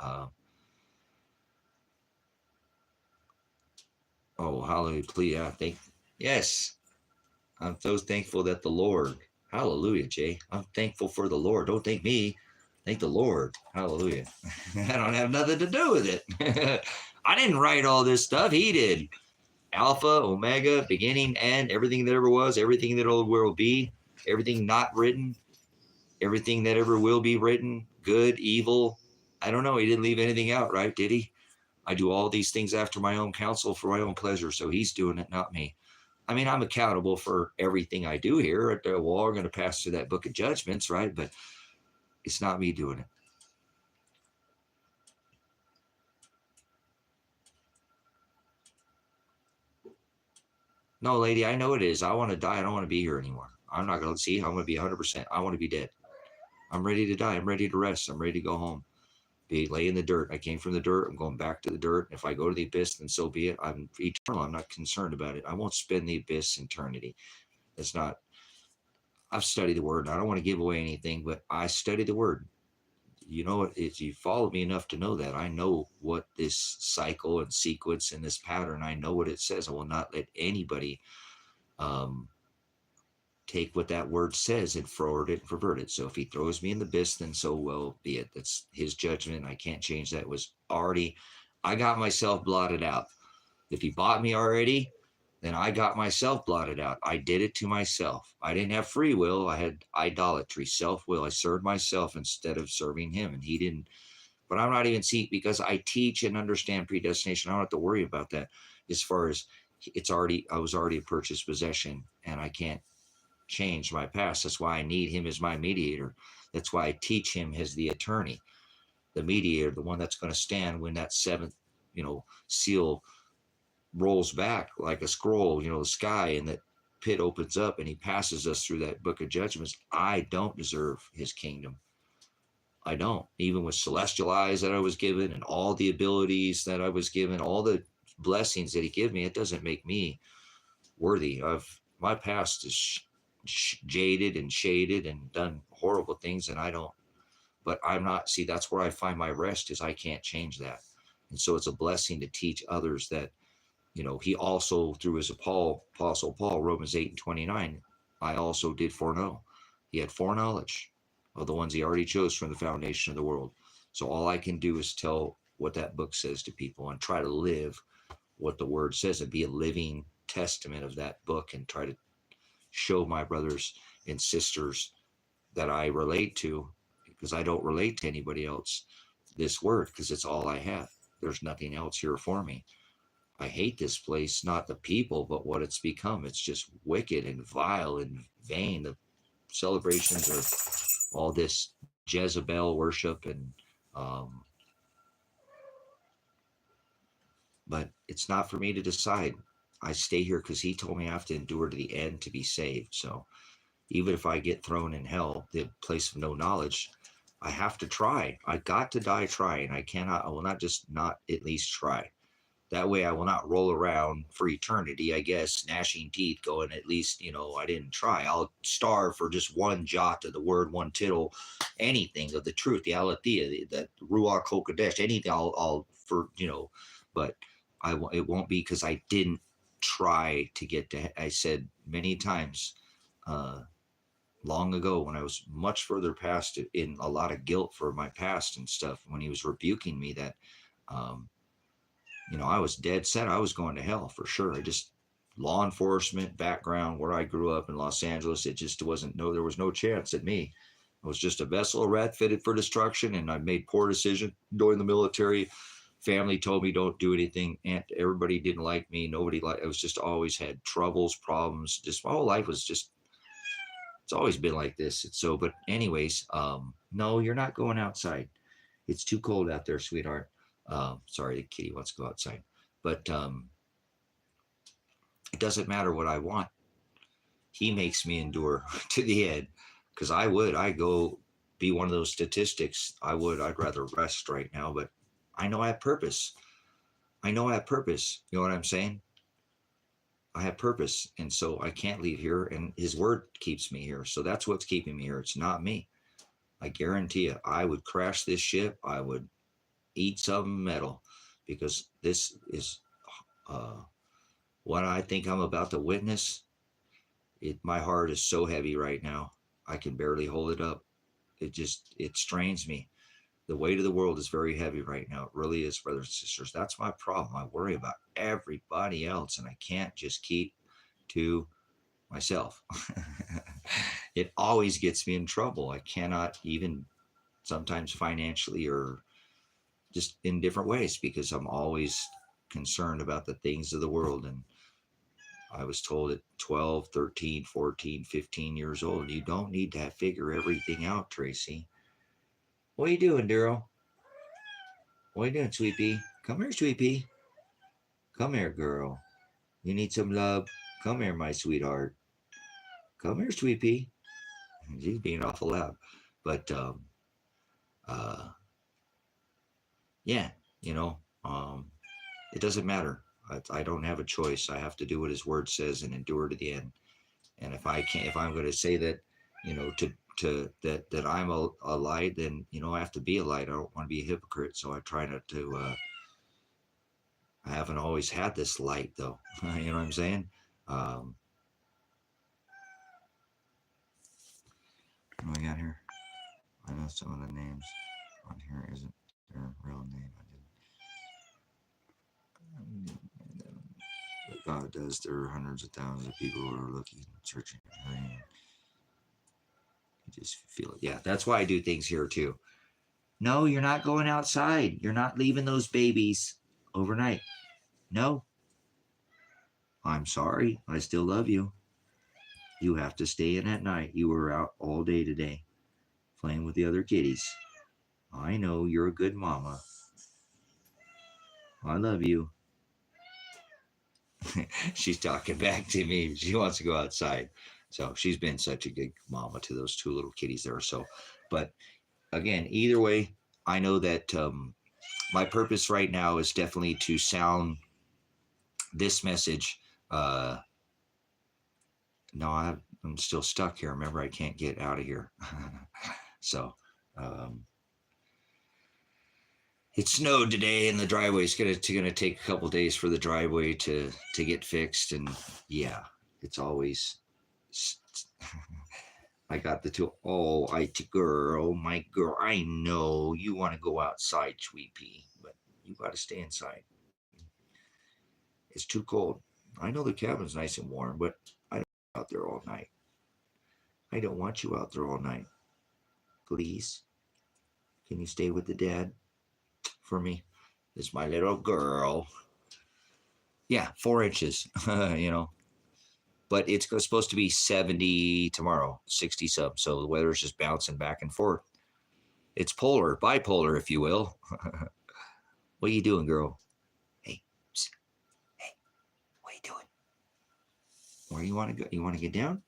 hallelujah. Please, yes. I'm so thankful that the Lord, hallelujah, Jay. I'm thankful for the Lord. Don't thank me. Thank the Lord. Hallelujah. I don't have nothing to do with it. I didn't write all this stuff. He did. Alpha, Omega, beginning, end, everything that ever was, everything that will be, everything not written, everything that ever will be written, good, evil. I don't know. He didn't leave anything out, right? Did he? I do all these things after my own counsel for my own pleasure. So he's doing it, not me. I mean, I'm accountable for everything I do here. We're all going to pass through that book of judgments, right? But it's not me doing it. No, lady, I know it is. I want to die. I don't want to be here anymore. I'm not going to see. I want to be 100%. I want to be dead. I'm ready to die. I'm ready to rest. I'm ready to go home. Lay in the dirt. I came from the dirt. I'm going back to the dirt. If I go to the abyss, then so be it. I'm eternal. I'm not concerned about it. I won't spend the abyss eternity. It's not. I've studied the word. And I don't want to give away anything, but I study the word. You know, if you follow me enough to know that, I know what this cycle and sequence and this pattern, I know what it says. I will not let anybody take what that word says and forward it and pervert it. So if he throws me in the abyss, then so well be it. That's his judgment. I can't change that. It was already, I got myself blotted out. If he bought me already, then I got myself blotted out. I did it to myself. I didn't have free will. I had idolatry, self-will. I served myself instead of serving him, and he didn't. But I'm not even seeing, because I teach and understand predestination. I don't have to worry about that. As far as I was already a purchased possession, and I can't change my past. That's why I need him as my mediator. That's why I teach him as the attorney, the mediator, the one that's going to stand when that seventh, seal rolls back like a scroll, the sky, and that pit opens up and he passes us through that book of judgments. I don't deserve his kingdom. I don't. Even with celestial eyes that I was given and all the abilities that I was given, all the blessings that he gave me, it doesn't make me worthy. My past is jaded and shaded and done horrible things, and I don't. But I'm not. See, that's where I find my rest, is I can't change that. And so it's a blessing to teach others that, he also, through his apostle Paul, Romans 8:29, I also did foreknow. He had foreknowledge of the ones he already chose from the foundation of the world. So all I can do is tell what that book says to people and try to live what the word says and be a living testament of that book, and try to show my brothers and sisters that I relate to, because I don't relate to anybody else, this word, because it's all I have. There's nothing else here for me. I hate this place, not the people, but what it's become. It's just wicked and vile and vain. The celebrations are all this Jezebel worship, and but it's not for me to decide. I stay here because he told me I have to endure to the end to be saved. So even if I get thrown in hell, the place of no knowledge, I have to try. I got to die trying. I will not just not at least try. That way I will not roll around for eternity, I guess, gnashing teeth, going, at least, I didn't try. I'll starve for just one jot of the word, one tittle, anything of the truth, the aletheia, the Ruach HaKodesh, anything I'll for, but it won't be because I didn't try to get to, I said many times, long ago, when I was much further past it, in a lot of guilt for my past and stuff, when he was rebuking me, that, I was dead set. I was going to hell for sure. Law enforcement background, where I grew up in Los Angeles, it just there was no chance at me. I was just a vessel, a rat fitted for destruction, and I made poor decisions during the military. Family told me don't do anything, and everybody didn't like me. I was just always had troubles, problems. Just my whole life was just, it's always been like this. But anyways, no, you're not going outside. It's too cold out there, sweetheart. Sorry, the kitty wants to go outside. But it doesn't matter what I want. He makes me endure to the end, because I'd go be one of those statistics. I'd rather rest right now, but I know I have purpose. You know what I'm saying? I have purpose, and so I can't leave here, and his word keeps me here. So that's what's keeping me here. It's not me. I guarantee you, I would crash this ship. I would eat some metal, because this is what I think I'm about to witness. My heart is so heavy right now. I can barely hold it up. It strains me. The weight of the world is very heavy right now. It really is, brothers and sisters. That's my problem. I worry about everybody else, and I can't just keep to myself. It always gets me in trouble. I cannot, even sometimes financially or just in different ways, because I'm always concerned about the things of the world. And I was told at 12, 13, 14, 15 years old, you don't need to figure everything out, Tracy. What are you doing, Daryl? What are you doing, Sweet Pea? Come here, Sweet Pea. Come here, girl. You need some love? Come here, my sweetheart. Come here, Sweet Pea. She's being awful loud. But, yeah, you know, it doesn't matter. I don't have a choice. I have to do what his word says and endure to the end. And if I'm going to say that, you know, that I'm a light, then, you know, I have to be a light. I don't want to be a hypocrite. So I try not to, I haven't always had this light though. You know what I'm saying? What do I got here? I know some of the names on here isn't their real name. But God does. There are hundreds of thousands of people who are looking, searching, and you just feel it. Yeah, that's why I do things here too. No, you're not going outside. You're not leaving those babies overnight. No. I'm sorry. I still love you. You have to stay in at night. You were out all day today playing with the other kitties. I know you're a good mama. I love you. She's talking back to me. She wants to go outside. So she's been such a good mama to those two little kitties there. So, but again, either way, I know that my purpose right now is definitely to sound this message. No, I'm still stuck here. Remember, I can't get out of here. So, it snowed today, and the driveway is gonna take a couple days for the driveway to get fixed. And yeah, it's always. I got the two. Oh, my girl. I know you want to go outside, Sweet Pea, but you got to stay inside. It's too cold. I know the cabin's nice and warm, but I don't want you out there all night. I don't want you out there all night. Please, can you stay with the dad for me? It's my little girl. Yeah, 4 inches. You know. But it's supposed to be 70 tomorrow, 60 some. So the weather's just bouncing back and forth. It's bipolar, if you will. What are you doing, girl? Hey, psst. Hey, what are you doing? Where you want to go? You want to get down?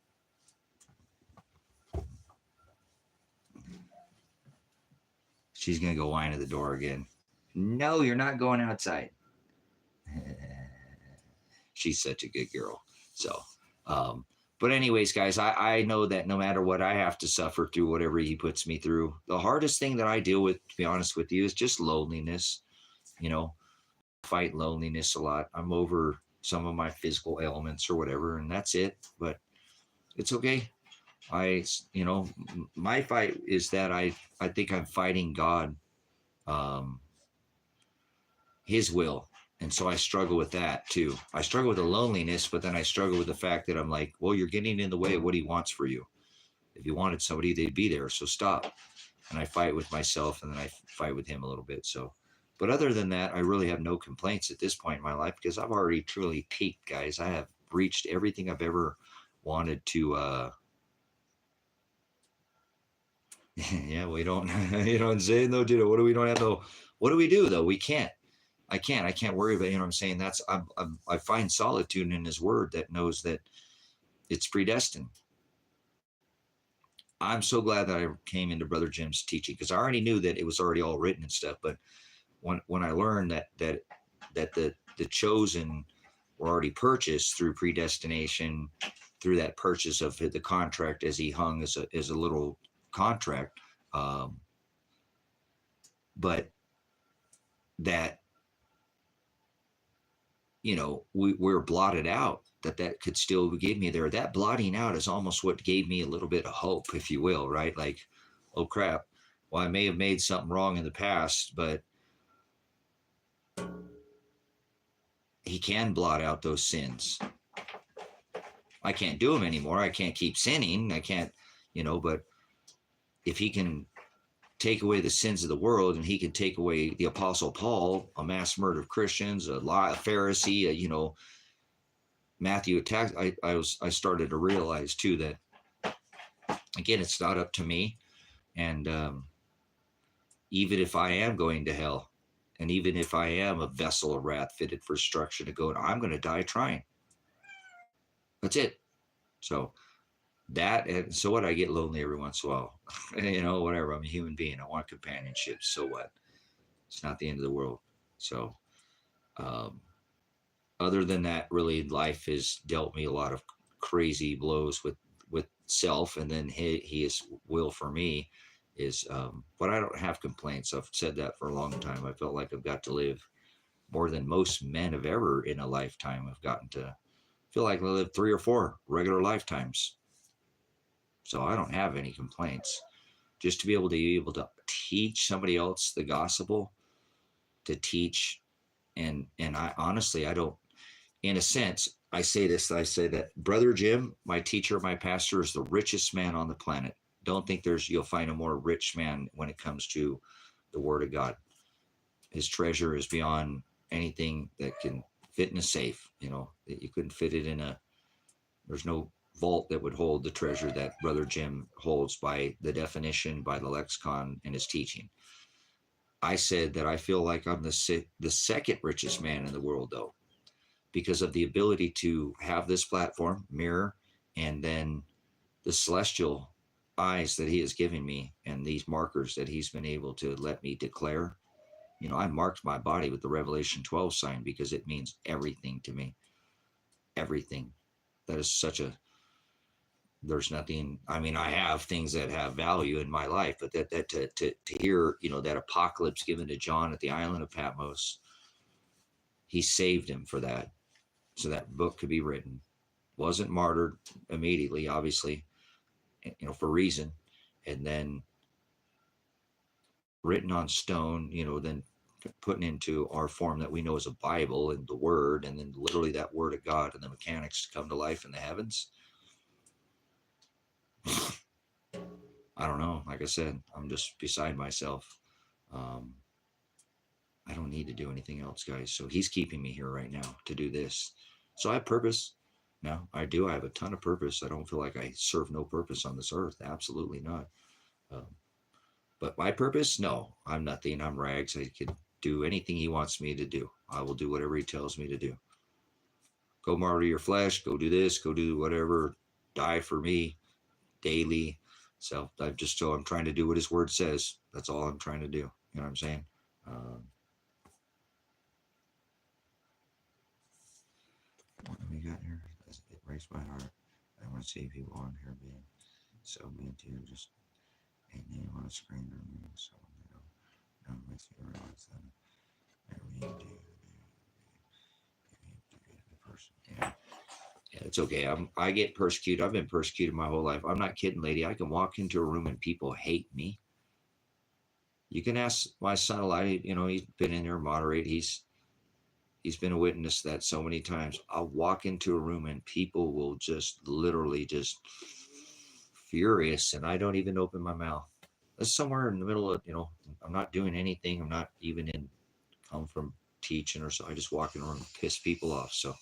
She's going to go whine at the door again. No, you're not going outside. She's such a good girl. So, but anyways, guys, I know that no matter what I have to suffer through, whatever he puts me through, the hardest thing that I deal with, to be honest with you, is just loneliness. You know, fight loneliness a lot. I'm over some of my physical ailments or whatever, and that's it. But it's okay. You know, my fight is that I think I'm fighting God, his will. And so I struggle with that too. I struggle with the loneliness, but then I struggle with the fact that I'm like, well, you're getting in the way of what he wants for you. If you wanted somebody, they'd be there. So stop. And I fight with myself, and then I fight with him a little bit. So, but other than that, I really have no complaints at this point in my life, because I've already truly peaked, guys. I have reached everything I've ever wanted to, yeah, we don't, you know what I'm saying though, dude? What do we don't have though? What do we do though? We can't. I can't worry about, you know what I'm saying? I find solitude in his word that knows that it's predestined. I'm so glad that I came into Brother Jim's teaching, because I already knew that it was already all written and stuff. But when I learned that the chosen were already purchased through predestination, through that purchase of the contract as he hung as a little contract, but that, you know, we're blotted out, that could still give me there. That blotting out is almost what gave me a little bit of hope, if you will, right? Like, oh crap, well, I may have made something wrong in the past, but he can blot out those sins. I can't do them anymore. I can't keep sinning. I can't, you know, but if he can take away the sins of the world, and he can take away the Apostle Paul, a mass murder of Christians, a Pharisee, Matthew attacks. I started to realize too that, again, it's not up to me. And even if I am going to hell, and even if I am a vessel of wrath fitted for destruction to go, I'm going to die trying. That's it. So that, and so what? I get lonely every once in a while. Whatever. I'm a human being. I want companionship. So what? It's not the end of the world. So other than that, really, life has dealt me a lot of crazy blows with self, and then his will for me is, but I don't have complaints. I've said that for a long time. I felt like I've got to live more than most men have ever in a lifetime. I've gotten to feel like I lived 3 or 4 regular lifetimes. So I don't have any complaints. Just to be able to teach somebody else the gospel, to teach, and I honestly, I don't, in a sense, I say that Brother Jim, my teacher, my pastor, is the richest man on the planet. Don't think you'll find a more rich man when it comes to the Word of God. His treasure is beyond anything that can fit in a safe. That you couldn't fit it in there's no vault that would hold the treasure that Brother Jim holds by the definition, by the lexicon, and his teaching. I said that I feel like I'm the second richest man in the world, though, because of the ability to have this platform, mirror, and then the celestial eyes that he has given me, and these markers that he's been able to let me declare. I marked my body with the Revelation 12 sign because it means everything to me. Everything. That is there's nothing, I have things that have value in my life, but that to hear, that apocalypse given to John at the island of Patmos, he saved him for that. So that book could be written. Wasn't martyred immediately, obviously, for reason. And then written on stone, then put into our form that we know as a Bible and the Word, and then literally that Word of God and the mechanics to come to life in the heavens. I don't know. Like I said, I'm just beside myself. I don't need to do anything else, guys. So he's keeping me here right now to do this. So I have purpose. Now I do. I have a ton of purpose. I don't feel like I serve no purpose on this earth. Absolutely not. But my purpose? No, I'm nothing. I'm rags. I can do anything he wants me to do. I will do whatever he tells me to do. Go martyr your flesh. Go do this. Go do whatever. Die for me daily. So I'm trying to do what his word says. That's all I'm trying to do. You know what I'm saying? What have we got here? It breaks my heart. I want to see people on here being so mean to you. Just ain't name on a screen or me. So don't makes me realize that we need to be the person. Yeah. Yeah, it's okay. I get persecuted. I've been persecuted my whole life. I'm not kidding, lady. I can walk into a room and people hate me. You can ask my son a lot. He's been in there, moderate. He's been a witness to that so many times. I'll walk into a room and people will just literally just furious, and I don't even open my mouth. That's somewhere in the middle of, I'm not doing anything. I'm not even come from teaching or so. I just walk in a room and piss people off. So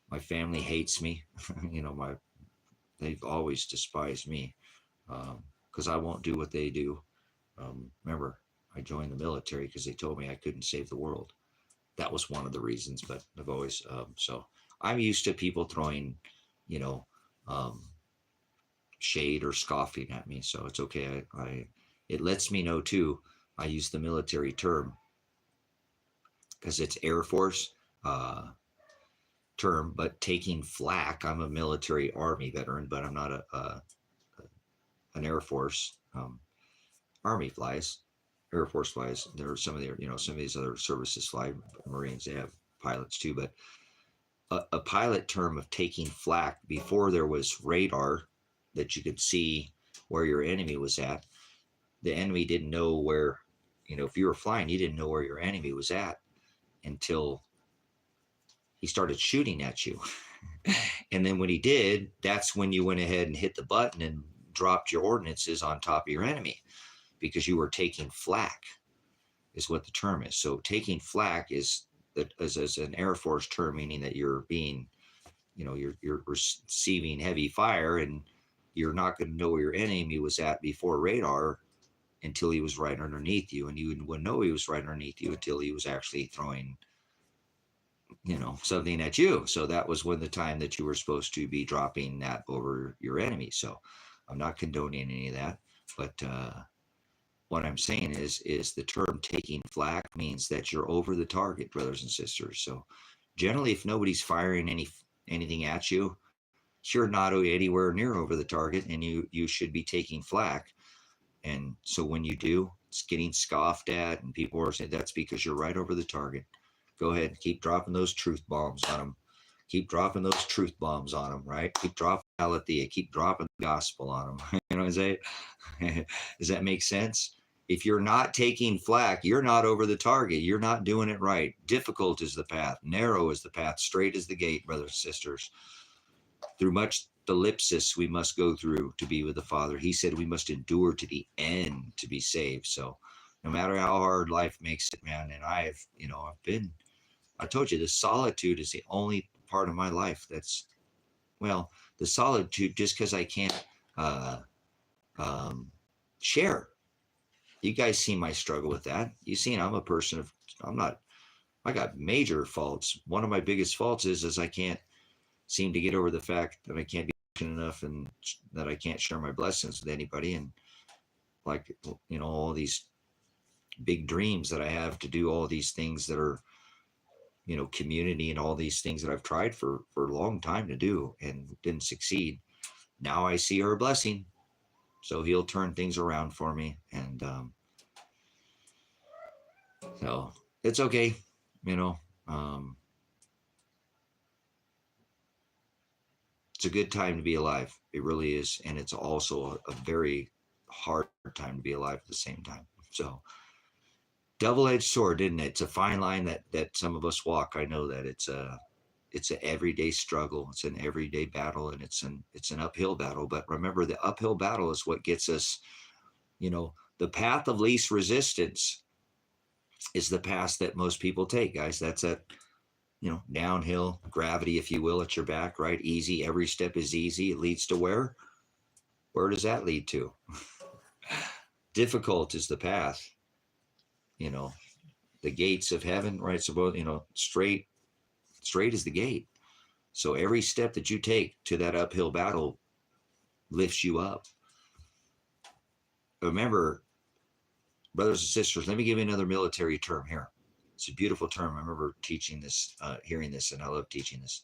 my family hates me. They've always despised me because I won't do what they do. Remember, I joined the military because they told me I couldn't save the world. That was one of the reasons, but I've always, so I'm used to people throwing, shade or scoffing at me. So it's okay. It lets me know too, I use the military term because it's Air Force term, but taking flack. I'm a military Army veteran, but I'm not an Air Force. Army flies, Air Force flies. There are some of these other services fly. Marines, they have pilots too, but a pilot term of taking flack, before there was radar that you could see where your enemy was at. The enemy didn't know where, if you were flying, you didn't know where your enemy was at until he started shooting at you. And then when he did, that's when you went ahead and hit the button and dropped your ordnances on top of your enemy. because you were taking flack, is what the term is. So taking flack is as an Air Force term, meaning that you're being, you're receiving heavy fire, and you're not going to know where your enemy was at before radar until he was right underneath you, and you wouldn't know he was right underneath you until he was actually throwing, something at you. So that was when the time that you were supposed to be dropping that over your enemy. So I'm not condoning any of that, but what I'm saying is the term taking flak means that you're over the target, brothers and sisters. So generally, if nobody's firing anything at you, you're not anywhere near over the target, and you should be taking flak. And so when you do, it's getting scoffed at, and people are saying that's because you're right over the target. Go ahead and keep dropping those truth bombs on them. Keep dropping those truth bombs on them, right? Keep dropping aletheia. Keep dropping the gospel on them. You know what I'm saying? Does that make sense? If you're not taking flak, you're not over the target. You're not doing it right. Difficult is the path. Narrow is the path. Straight is the gate, brothers and sisters. Through much ellipsis we must go through to be with the Father. He said we must endure to the end to be saved. So no matter how hard life makes it, man, and I told you, the solitude is the only part of my life that's, the solitude, just because I can't share. You guys see my struggle with that. You see, I'm a person of, I got major faults. One of my biggest faults is I can't seem to get over the fact that I can't be patient enough, and that I can't share my blessings with anybody. And all these big dreams that I have to do all these things that are, community and all these things that I've tried for a long time to do and didn't succeed. Now I see her blessing. So he'll turn things around for me. And so it's okay. It's a good time to be alive. It really is. And it's also a very hard time to be alive at the same time. So double-edged sword, isn't it? It's a fine line that some of us walk. I know that it's an everyday struggle. It's an everyday battle, and it's an uphill battle. But remember, the uphill battle is what gets us, the path of least resistance is the path that most people take, guys. That's downhill, gravity, if you will, at your back, right? Easy. Every step is easy. It leads to where? Where does that lead to? Difficult is the path. The gates of heaven, right? So, straight is the gate. So every step that you take to that uphill battle lifts you up. Remember, brothers and sisters, let me give you another military term here. It's a beautiful term. I remember teaching this, hearing this, and I love teaching this.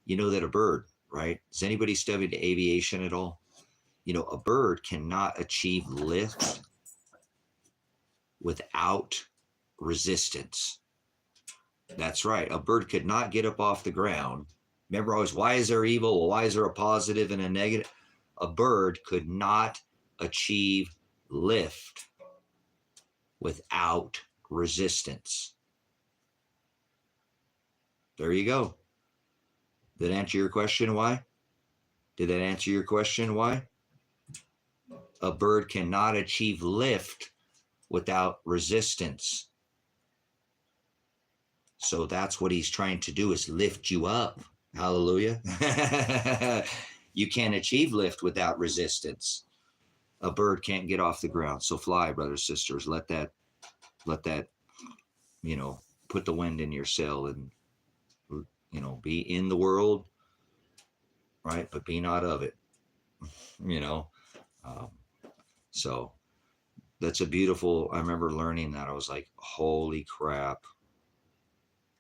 You know that a bird, right? Has anybody studied aviation at all? A bird cannot achieve lift without resistance. That's right. A bird could not get up off the ground. Remember always, why is there evil? Well, why is there a positive and a negative? A bird could not achieve lift without resistance. There you go. Did that answer your question why? Did that answer your question why? A bird cannot achieve lift without resistance. So that's what he's trying to do, is lift you up. Hallelujah. You can't achieve lift without resistance. A bird can't get off the ground. So fly, brothers, sisters. Let that, put the wind in your sail, and, be in the world, right? But be not of it, so that's a beautiful, I remember learning that. I was like, holy crap.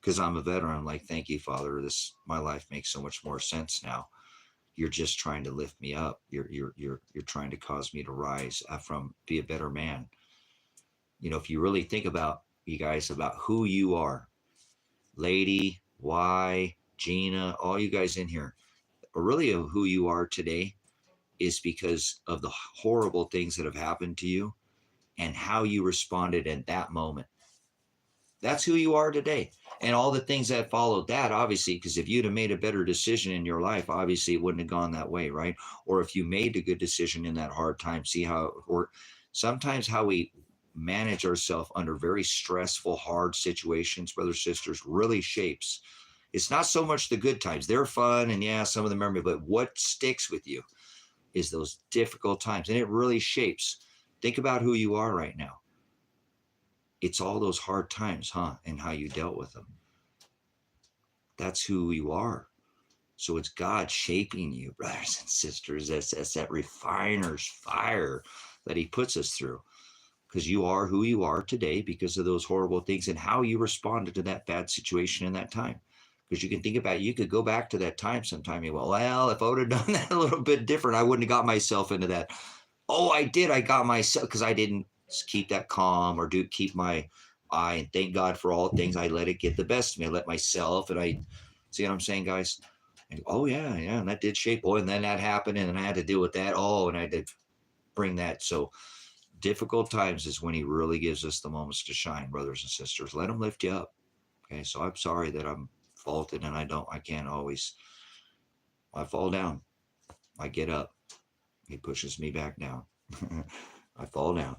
Because I'm a veteran. I'm like, thank you, Father. My life makes so much more sense now. You're just trying to lift me up. You're trying to cause me to rise be a better man. If you really think about, you guys, about who you are, Lady, Y, Gina, all you guys in here, or really of who you are today, is because of the horrible things that have happened to you and how you responded at that moment. That's who you are today. And all the things that followed that, obviously, because if you'd have made a better decision in your life, obviously it wouldn't have gone that way, right? Or if you made a good decision in that hard time, see how, or sometimes how we manage ourselves under very stressful, hard situations, brothers, sisters, really shapes. It's not so much the good times. They're fun and yeah, some of them remember, but what sticks with you is those difficult times. And it really shapes. Think about who you are right now. It's all those hard times, huh? And how you dealt with them. That's who you are. So it's God shaping you, brothers and sisters. That's that refiner's fire that he puts us through. Because you are who you are today because of those horrible things and how you responded to that bad situation in that time. Because you can think about it, you could go back to that time sometime. You go, well, if I would have done that a little bit different, I wouldn't have got myself into that. Oh, I did. I got myself because I didn't keep that calm or keep my eye. And thank God for all things. I let it get the best of me. I let myself, and I see what I'm saying, guys. And, oh yeah, and that did shape. Oh, and then that happened, and I had to deal with that. Oh, and I did bring that. So difficult times is when he really gives us the moments to shine, brothers and sisters. Let him lift you up. Okay, so I'm sorry that I'm faulted and I can't always. I fall down. I get up. He pushes me back down. I fall down.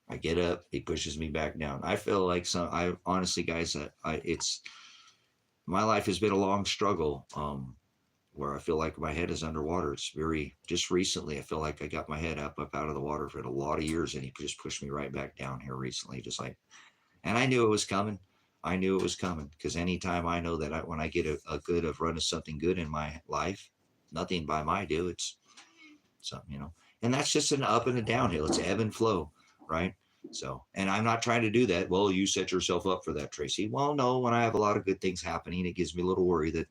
I get up. He pushes me back down. I feel like I honestly, guys, it's my life has been a long struggle. Where I feel like my head is underwater. It's just recently, I feel like I got my head up out of the water for a lot of years, and he just pushed me right back down here recently, just like, and I knew it was coming. I knew it was coming because anytime I know that when I get a good of run of something good in my life, nothing by my do, it's something, and that's just an up and a downhill. It's ebb and flow, right? So, and I'm not trying to do that. Well, you set yourself up for that, Tracy. Well, no, when I have a lot of good things happening, it gives me a little worry that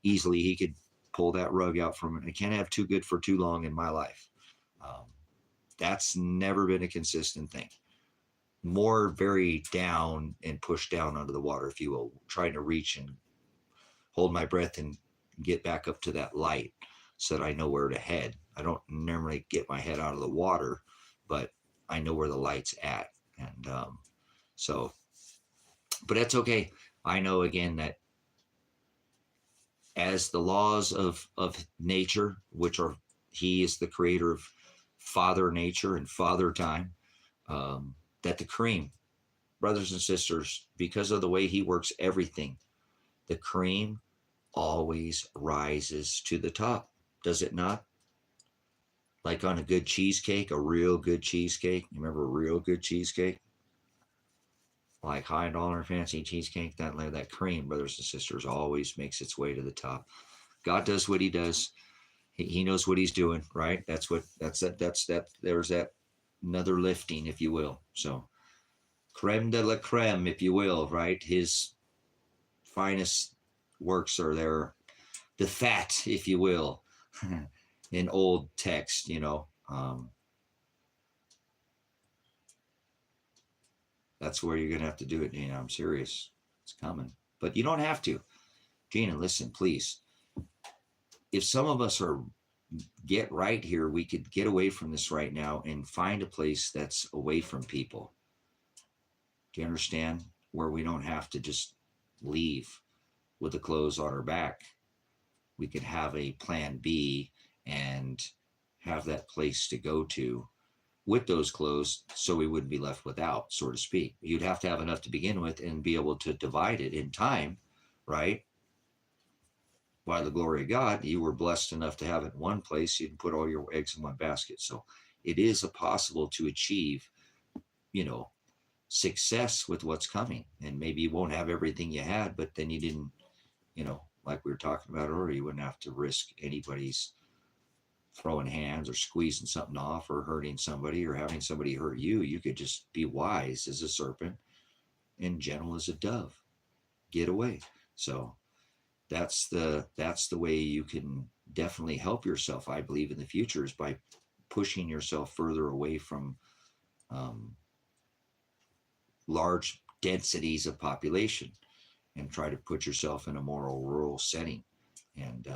easily he could pull that rug out from it. I can't have too good for too long in my life. That's never been a consistent thing. More very down and pushed down under the water, if you will, trying to reach and hold my breath and get back up to that light so that I know where to head. I don't normally get my head out of the water, but I know where the light's at. And so, but that's okay. I know again that as the laws of nature, which are, he is the creator of Father Nature and Father Time, that the cream, brothers and sisters, because of the way he works everything, the cream always rises to the top. Does it not? Like on a good cheesecake, a real good cheesecake. You remember a real good cheesecake? Like high dollar fancy cheesecake, that cream, brothers and sisters, always makes its way to the top. God does what he does. He knows what he's doing, right? That's that. There's that another lifting, if you will. So creme de la creme, if you will, right? His finest works are there, the fat, if you will, in old text, that's where you're going to have to do it, Gina. I'm serious. It's coming. But you don't have to. Gina, listen, please. If some of us get right here, we could get away from this right now and find a place that's away from people. Do you understand? Where we don't have to just leave with the clothes on our back. We could have a plan B and have that place to go to with those clothes so we wouldn't be left without, so to speak. You'd have to have enough to begin with and be able to divide it in time, right? By the glory of God, you were blessed enough to have it in one place. You can put all your eggs in one basket. So it is possible to achieve, success with what's coming. And maybe you won't have everything you had, but then you didn't, like we were talking about earlier, you wouldn't have to risk anybody's throwing hands or squeezing something off or hurting somebody or having somebody hurt you. You could just be wise as a serpent and gentle as a dove. Get away. So that's the way you can definitely help yourself, I believe, in the future, is by pushing yourself further away from large densities of population and try to put yourself in a more rural setting. And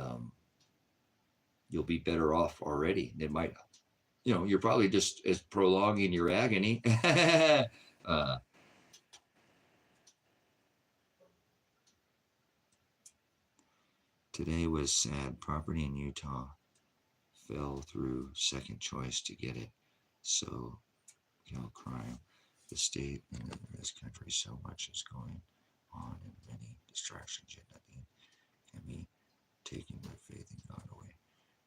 you'll be better off already. It might, you're probably just as prolonging your agony. Today was sad. Property in Utah fell through second choice to get it. So kill crime. The state and this country, so much is going on and many distractions, yet nothing can be taking my faith in God away.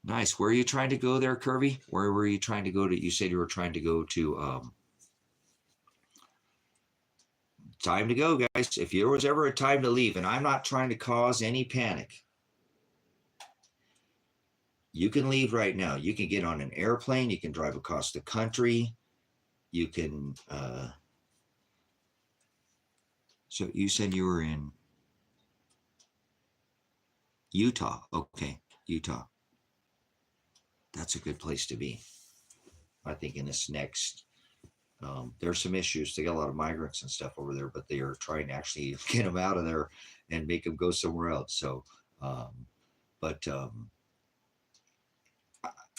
Nice. Where are you trying to go there, Kirby? Where were you trying to go to? You said you were trying to go to, time to go, guys. If there was ever a time to leave, and I'm not trying to cause any panic, you can leave right now. You can get on an airplane. You can drive across the country. You can, so you said you were in Utah. Okay, Utah. That's a good place to be. I think in this next, there's some issues. They got a lot of migrants and stuff over there, but they are trying to actually get them out of there and make them go somewhere else. So,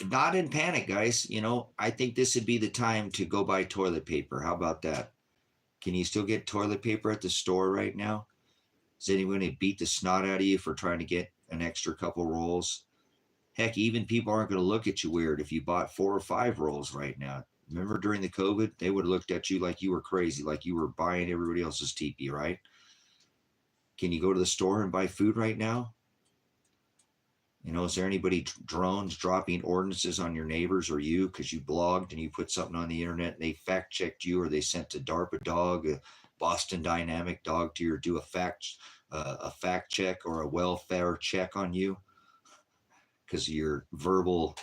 not in panic, guys. You know, I think this would be the time to go buy toilet paper. How about that? Can you still get toilet paper at the store right now? Is anyone going to beat the snot out of you for trying to get an extra couple rolls? Heck, even people aren't going to look at you weird if you bought 4 or 5 rolls right now. Remember during the COVID, they would have looked at you like you were crazy, like you were buying everybody else's teepee, right? Can you go to the store and buy food right now? You know, is there anybody drones dropping ordinances on your neighbors or you because you blogged and you put something on the internet and they fact checked you, or they sent a DARPA dog, a Boston Dynamic dog to your do a fact check or a welfare check on you because you're verbal,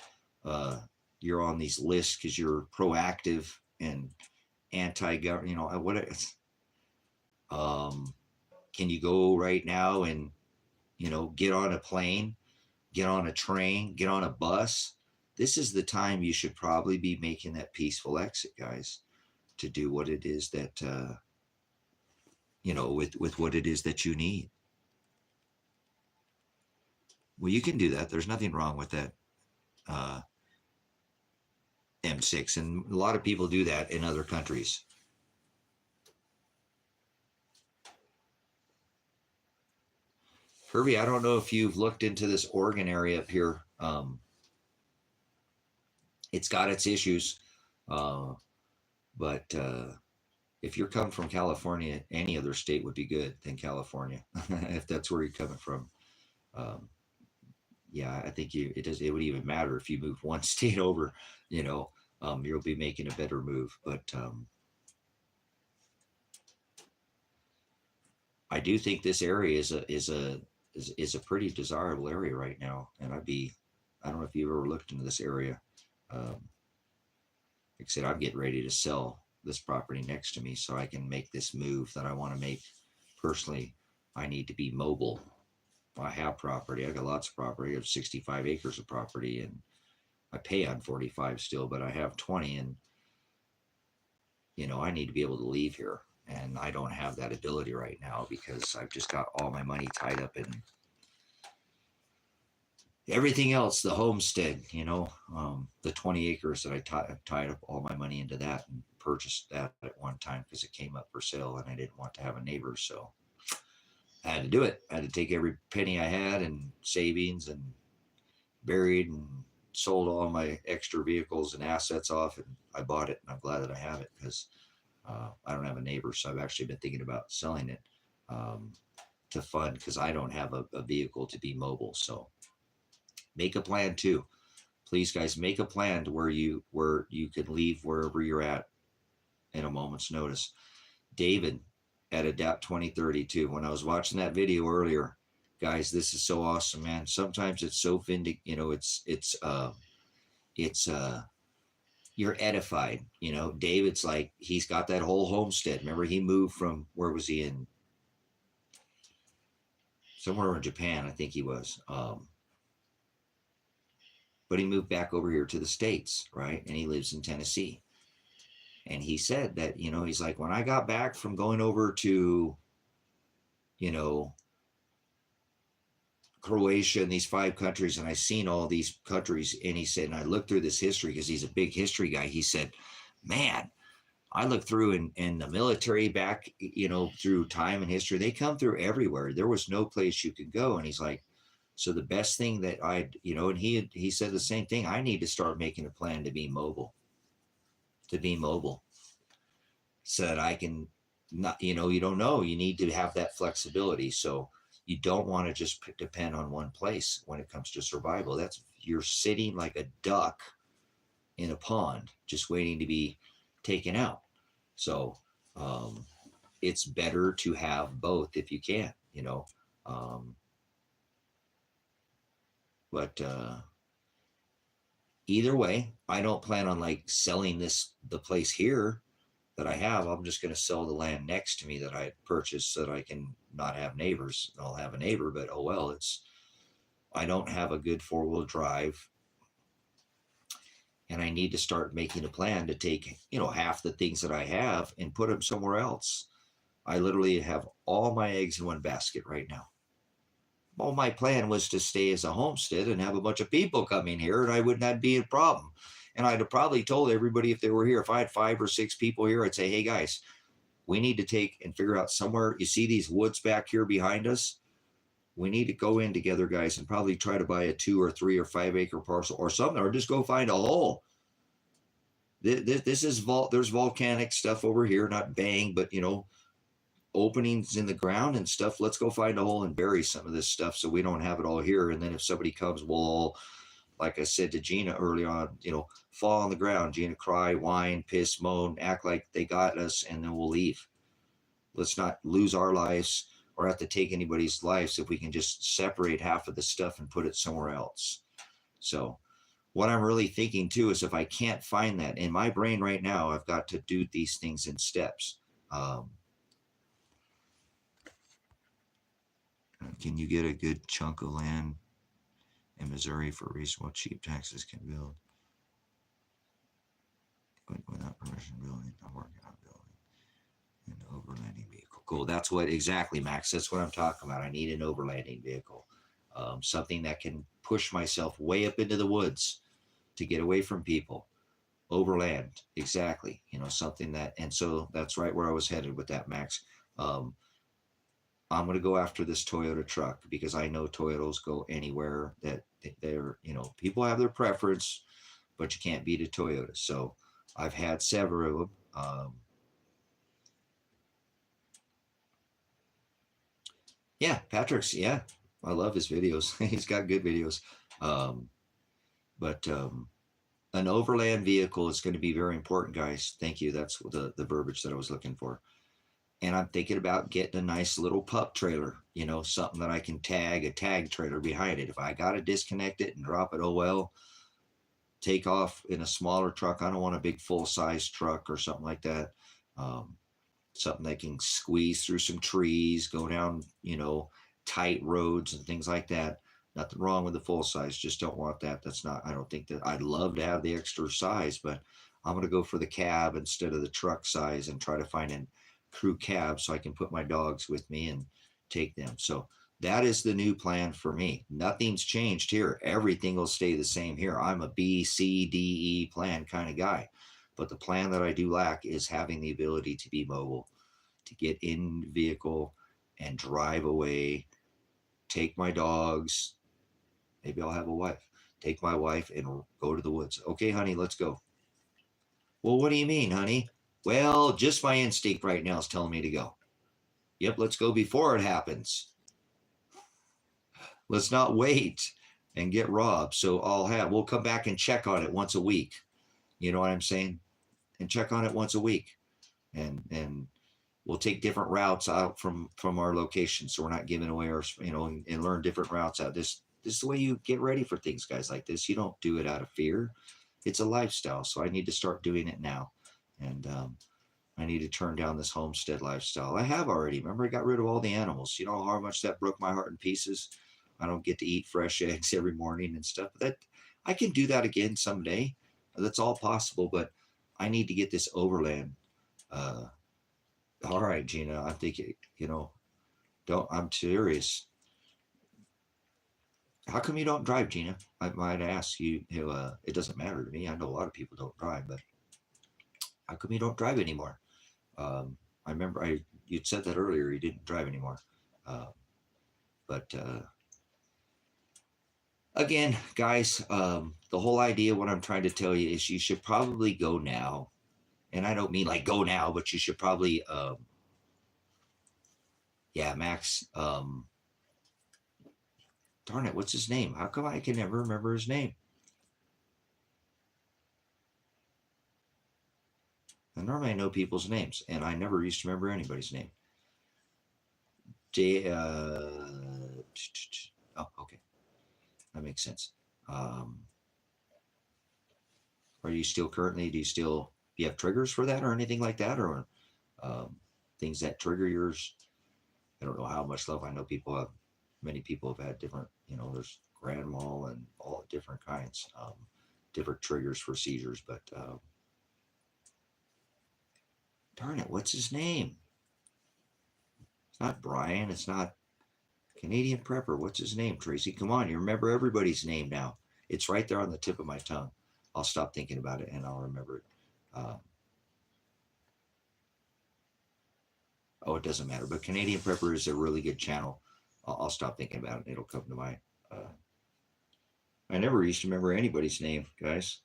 you're on these lists because you're proactive and anti-government, you know, can you go right now and, you know, get on a plane, get on a train, get on a bus? This is the time you should probably be making that peaceful exit, guys, to do what it is that, you know, with what it is that you need. Well, you can do that. There's nothing wrong with that M6, and a lot of people do that in other countries. Herbie, I don't know if you've looked into this Oregon area up here. It's got its issues, but if you're coming from California, any other state would be good than California, if that's where you're coming from. Yeah, I think it would even matter if you move one state over, you know, you'll be making a better move. But I do think this area is a pretty desirable area right now. And I don't know if you've ever looked into this area. Like I said, I'm getting ready to sell this property next to me so I can make this move that I want to make. Personally, I need to be mobile. I have property. I got lots of property. I have 65 acres of property, and I pay on 45 still, but I have 20, and, you know, I need to be able to leave here. And I don't have that ability right now because I've just got all my money tied up in everything else, the homestead, you know, the 20 acres that I tied up all my money into that and purchased that at one time because it came up for sale and I didn't want to have a neighbor. So I had to do it. I had to take every penny I had and savings and buried and sold all my extra vehicles and assets off, and I bought it, and I'm glad that I have it because I don't have a neighbor. So I've actually been thinking about selling it to fund because I don't have a vehicle to be mobile. So make a plan too. Please, guys, make a plan to where you can leave wherever you're at in a moment's notice. David at Adapt 2030 too. When I was watching that video earlier, guys, this is so awesome, man. Sometimes it's so you know, you're edified. You know, David's like, he's got that whole homestead. Remember, he moved from, where was he in? Somewhere in Japan, I think he was. But he moved back over here to the States, right? And he lives in Tennessee. And he said that, you know, he's like, when I got back from going over to, you know, Croatia and these 5 countries, and I seen all these countries, and he said, and I looked through this history because he's a big history guy. He said, man, I looked through in the military back, you know, through time and history, they come through everywhere. There was no place you could go. And he's like, so the best thing that you know, and he said the same thing. I need to start making a plan to be mobile. so that I can not, you know, you don't know. You need to have that flexibility. So you don't want to just depend on one place when it comes to survival. That's you're sitting like a duck in a pond, just waiting to be taken out. So um, it's better to have both if you can, you know. Um, but either way, I don't plan on like selling the place here that I have. I'm just going to sell the land next to me that I purchased so that I can not have neighbors. I'll have a neighbor, but oh well, I don't have a good 4-wheel drive, and I need to start making a plan to take, you know, half the things that I have and put them somewhere else. I literally have all my eggs in one basket right now. Well, my plan was to stay as a homestead and have a bunch of people come in here, and I would not be a problem. And I'd have probably told everybody if they were here, if I had 5 or 6 people here, I'd say, hey guys, we need to take and figure out somewhere. You see these woods back here behind us? We need to go in together, guys, and probably try to buy a 2 or 3 or 5 acre parcel or something, or just go find a hole. This is there's volcanic stuff over here, not bang, but you know, openings in the ground and stuff. Let's go find a hole and bury some of this stuff so we don't have it all here. And then if somebody comes, we'll all, like I said to Gina early on, you know, fall on the ground. Gina cry, whine, piss, moan, act like they got us, and then we'll leave. Let's not lose our lives or have to take anybody's lives if we can just separate half of the stuff and put it somewhere else. So what I'm really thinking too is if I can't find that in my brain right now, I've got to do these things in steps. Can you get a good chunk of land in Missouri for reasonable cheap taxes can build? Without permission building, I'm working on building an overlanding vehicle. Cool. That's what exactly, Max. That's what I'm talking about. I need an overlanding vehicle, something that can push myself way up into the woods to get away from people. Overland, exactly. You know, something that, and so that's right where I was headed with that, Max. I'm going to go after this Toyota truck because I know Toyotas go anywhere that they're, you know, people have their preference, but you can't beat a Toyota. So I've had several of them. Yeah, Patrick's, yeah, I love his videos. He's got good videos. But an overland vehicle is going to be very important, guys. Thank you. That's the verbiage that I was looking for. And I'm thinking about getting a nice little pup trailer, you know, something that I can tag, a tag trailer behind it. If I got to disconnect it and drop it, oh well, take off in a smaller truck. I don't want a big full-size truck or something like that. Something that can squeeze through some trees, go down, you know, tight roads and things like that. Nothing wrong with the full size. Just don't want that. That's not, I don't think that I'd love to have the extra size, but I'm going to go for the cab instead of the truck size and try to find a crew cab so I can put my dogs with me and take them. So that is the new plan for me. Nothing's changed here. Everything will stay the same here. I'm a B, C, D, E plan kind of guy. But the plan that I do lack is having the ability to be mobile, to get in vehicle and drive away, take my dogs. Maybe I'll have a wife. Take my wife and go to the woods. Okay, honey, let's go. Well, what do you mean, honey? Well, just my instinct right now is telling me to go. Yep, let's go before it happens. Let's not wait and get robbed. So we'll come back and check on it once a week. You know what I'm saying? And check on it once a week. And we'll take different routes out from our location, so we're not giving away our, you know, and learn different routes out. This is the way you get ready for things, guys, like this. You don't do it out of fear. It's a lifestyle. So I need to start doing it now. And I need to turn down this homestead lifestyle. I have already. Remember, I got rid of all the animals. You know how much that broke my heart in pieces? I don't get to eat fresh eggs every morning and stuff. That I can do that again someday. That's all possible, but I need to get this overland. All right, Gina, I'm thinking, you know, I'm serious. How come you don't drive, Gina? I might ask you, it doesn't matter to me. I know a lot of people don't drive, but how come you don't drive anymore? I remember you'd said that earlier, you didn't drive anymore. But again, guys, the whole idea, what I'm trying to tell you is you should probably go now And I don't mean like go now, but you should probably, yeah, Max, darn it, what's his name? How come I can never remember his name? And normally I know people's names, and I never used to remember anybody's name. Oh, okay. That makes sense. Are you still currently, do you have triggers for that or anything like that? Or things that trigger yours? I don't know how much love. I know many people have had different, there's grand mal and all different kinds, different triggers for seizures, but darn it, what's his name? It's not Brian. It's not Canadian Prepper. What's his name, Tracy? Come on, you remember everybody's name now. It's right there on the tip of my tongue. I'll stop thinking about it and I'll remember it. Oh, it doesn't matter. But Canadian Prepper is a really good channel. I'll stop thinking about it. It'll come to my. I never used to remember anybody's name, guys.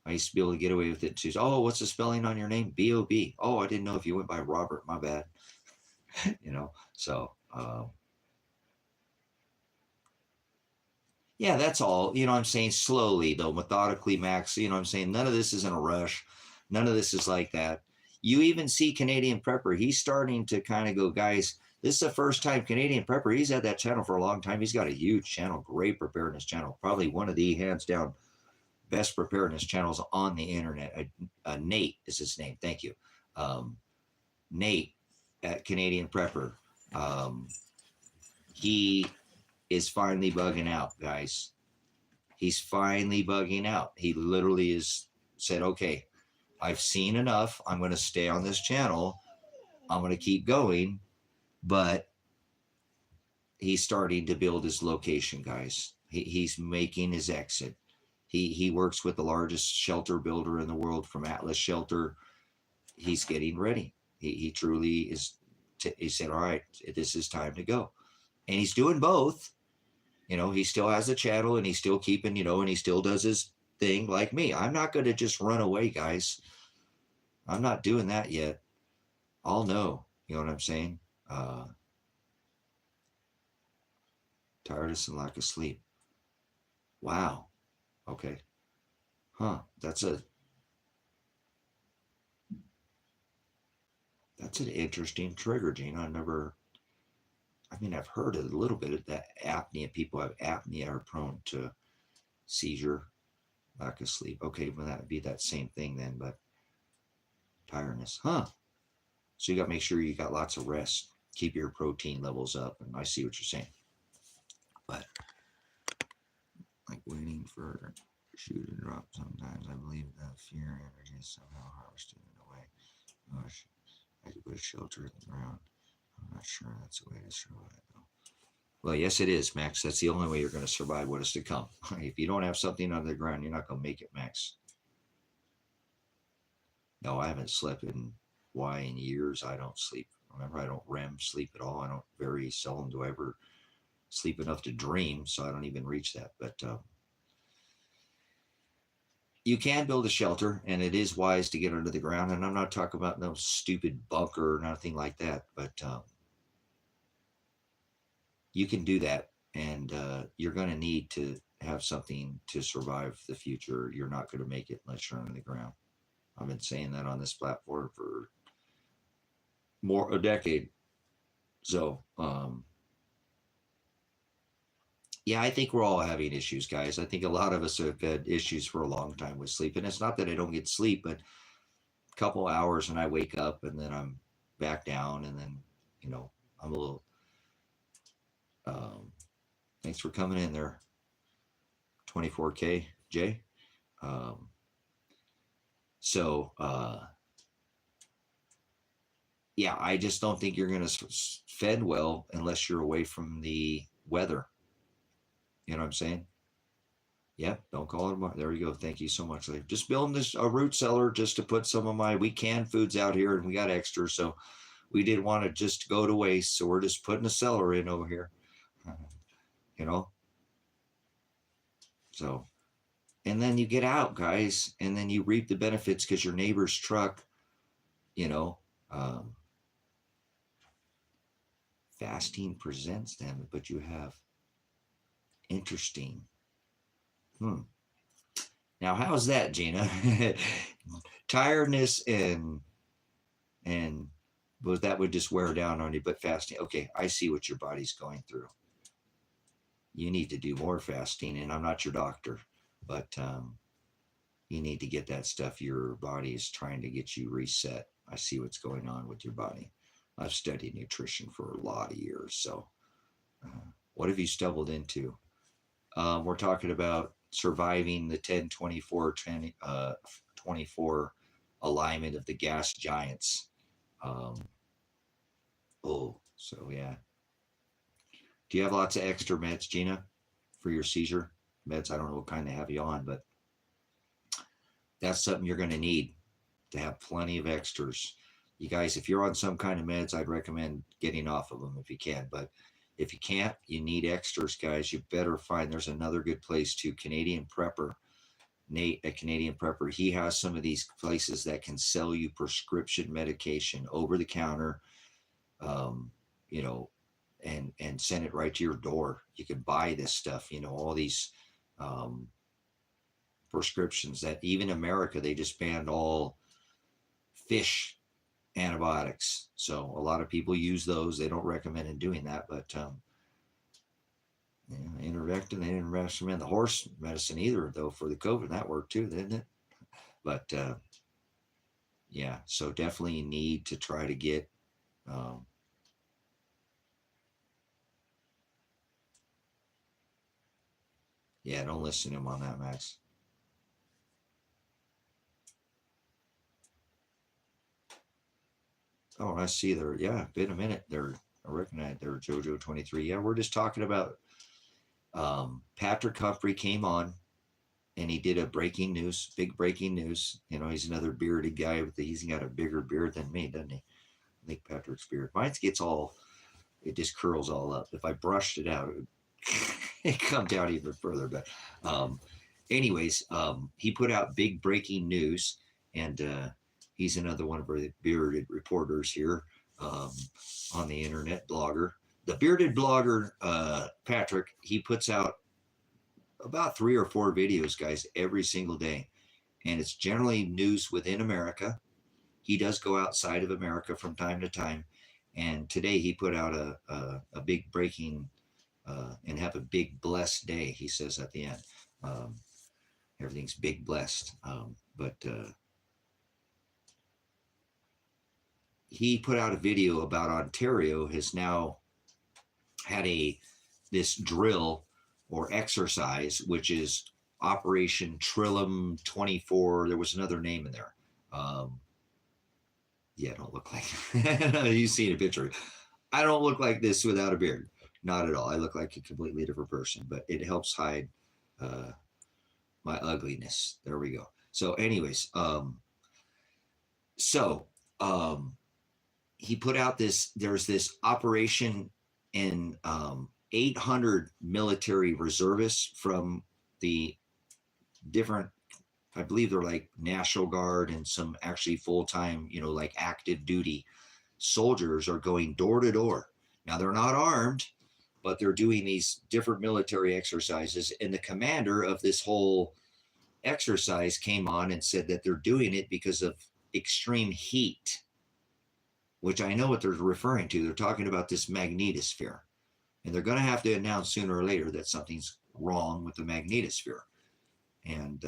I used to be able to get away with it too. Oh, what's the spelling on your name? B-O-B. Oh, I didn't know if you went by Robert. My bad. So. Yeah, that's all. I'm saying slowly, though, methodically, Max. I'm saying none of this is in a rush. None of this is like that. You even see Canadian Prepper. He's starting to kind of go, guys, this is the first time Canadian Prepper. He's had that channel for a long time. He's got a huge channel, great preparedness channel. Probably one of the hands down best preparedness channels on the internet. Nate is his name. Thank you. Nate at Canadian Prepper. He is finally bugging out, guys. He's finally bugging out. He literally is said, okay, I've seen enough. I'm going to stay on this channel. I'm going to keep going. But he's starting to build his location, guys. He's making his exit. He works with the largest shelter builder in the world from Atlas Shelter. He's getting ready. He truly is. He said, all right, this is time to go. And he's doing both. He still has a channel and he's still keeping, and he still does his thing like me. I'm not going to just run away, guys. I'm not doing that yet. I'll know. You know what I'm saying? Tiredness and lack of sleep. Wow. Okay. Huh. That's an interesting trigger, Gene. I've heard a little bit of that apnea. People have apnea are prone to seizure, lack of sleep. Okay, well, that would be that same thing then, but tiredness. Huh. So you got to make sure you got lots of rest. Keep your protein levels up. And I see what you're saying. But like waiting for shoe to drop sometimes, I believe that fear energy is somehow harvested in a way. Gosh, I could put a shelter in the ground. I'm not sure that's the way to survive, though. Well, yes, it is, Max. That's the only way you're going to survive what is to come. If you don't have something under the ground, you're not going to make it, Max. No, I haven't slept in years. I don't sleep. Remember, I don't REM sleep at all. I don't, very seldom do I ever sleep enough to dream, so I don't even reach that. But you can build a shelter, and it is wise to get under the ground. And I'm not talking about no stupid bunker or nothing like that, but you can do that, and you're going to need to have something to survive the future. You're not going to make it unless you're under the ground. I've been saying that on this platform for a decade. So, yeah, I think we're all having issues, guys. I think a lot of us have had issues for a long time with sleep. And it's not that I don't get sleep, but a couple hours and I wake up and then I'm back down. And then, I'm a little, thanks for coming in there. 24K, Jay. Yeah, I just don't think you're going to fed well unless you're away from the weather. You know what I'm saying? Yeah, don't call it. There you go. Thank you so much. Just building a root cellar just to put some of we canned foods out here, and we got extra, so we didn't want to just go to waste. So we're just putting a cellar in over here. So and then you get out, guys, and then you reap the benefits because your neighbor's truck, you know, fasting presents them, but you have interesting. Now, how's that, Gina? Tiredness and but that would just wear down on you. But fasting, okay, I see what your body's going through. You need to do more fasting, and I'm not your doctor, but you need to get that stuff. Your body is trying to get you reset. I see what's going on with your body. I've studied nutrition for a lot of years. So, what have you stumbled into? We're talking about surviving the 10-24 alignment of the gas giants. So yeah. Do you have lots of extra meds, Gina, for your seizure meds? I don't know what kind they have you on, but that's something you're going to need, to have plenty of extras. You guys, if you're on some kind of meds, I'd recommend getting off of them if you can. But if you can't, you need extras, guys. You better find, there's another good place too, Canadian Prepper. Nate at Canadian Prepper, he has some of these places that can sell you prescription medication over the counter, you know, and send it right to your door. You can buy this stuff, you know, all these prescriptions that even America, they just banned all fish antibiotics. So a lot of people use those. They don't recommend doing that, but Intervectin, they didn't recommend the horse medicine either, though, for the COVID. That worked too, didn't it? But yeah, so definitely you need to try to get yeah, don't listen to him on that, Max. Oh, I see there. Yeah, been a minute there. I recognize there, JoJo 23. Yeah, we're just talking about Patrick Humphrey came on and he did a big breaking news. You know, he's another bearded guy he's got a bigger beard than me, doesn't he? I think Patrick's beard. Mine gets it just curls all up. If I brushed it out, it come down even further. But anyways, he put out big breaking news, and he's another one of our bearded reporters here on the internet, blogger. The bearded blogger, Patrick, he puts out about 3 or 4 videos, guys, every single day. And it's generally news within America. He does go outside of America from time to time. And today he put out a big breaking and have a big blessed day, he says at the end. Everything's big blessed. But he put out a video about Ontario has now had this drill or exercise, which is Operation Trillium 24. There was another name in there. Yeah, I don't look like you've seen a picture. I don't look like this without a beard. Not at all. I look like a completely different person, but it helps hide my ugliness. There we go. So anyways, he put out there's this operation in 800 military reservists from the different, I believe they're like National Guard and some actually full-time, you know, like active duty soldiers are going door to door. Now they're not armed, but they're doing these different military exercises. And the commander of this whole exercise came on and said that they're doing it because of extreme heat, which I know what they're referring to. They're talking about this magnetosphere. And they're going to have to announce sooner or later that something's wrong with the magnetosphere. And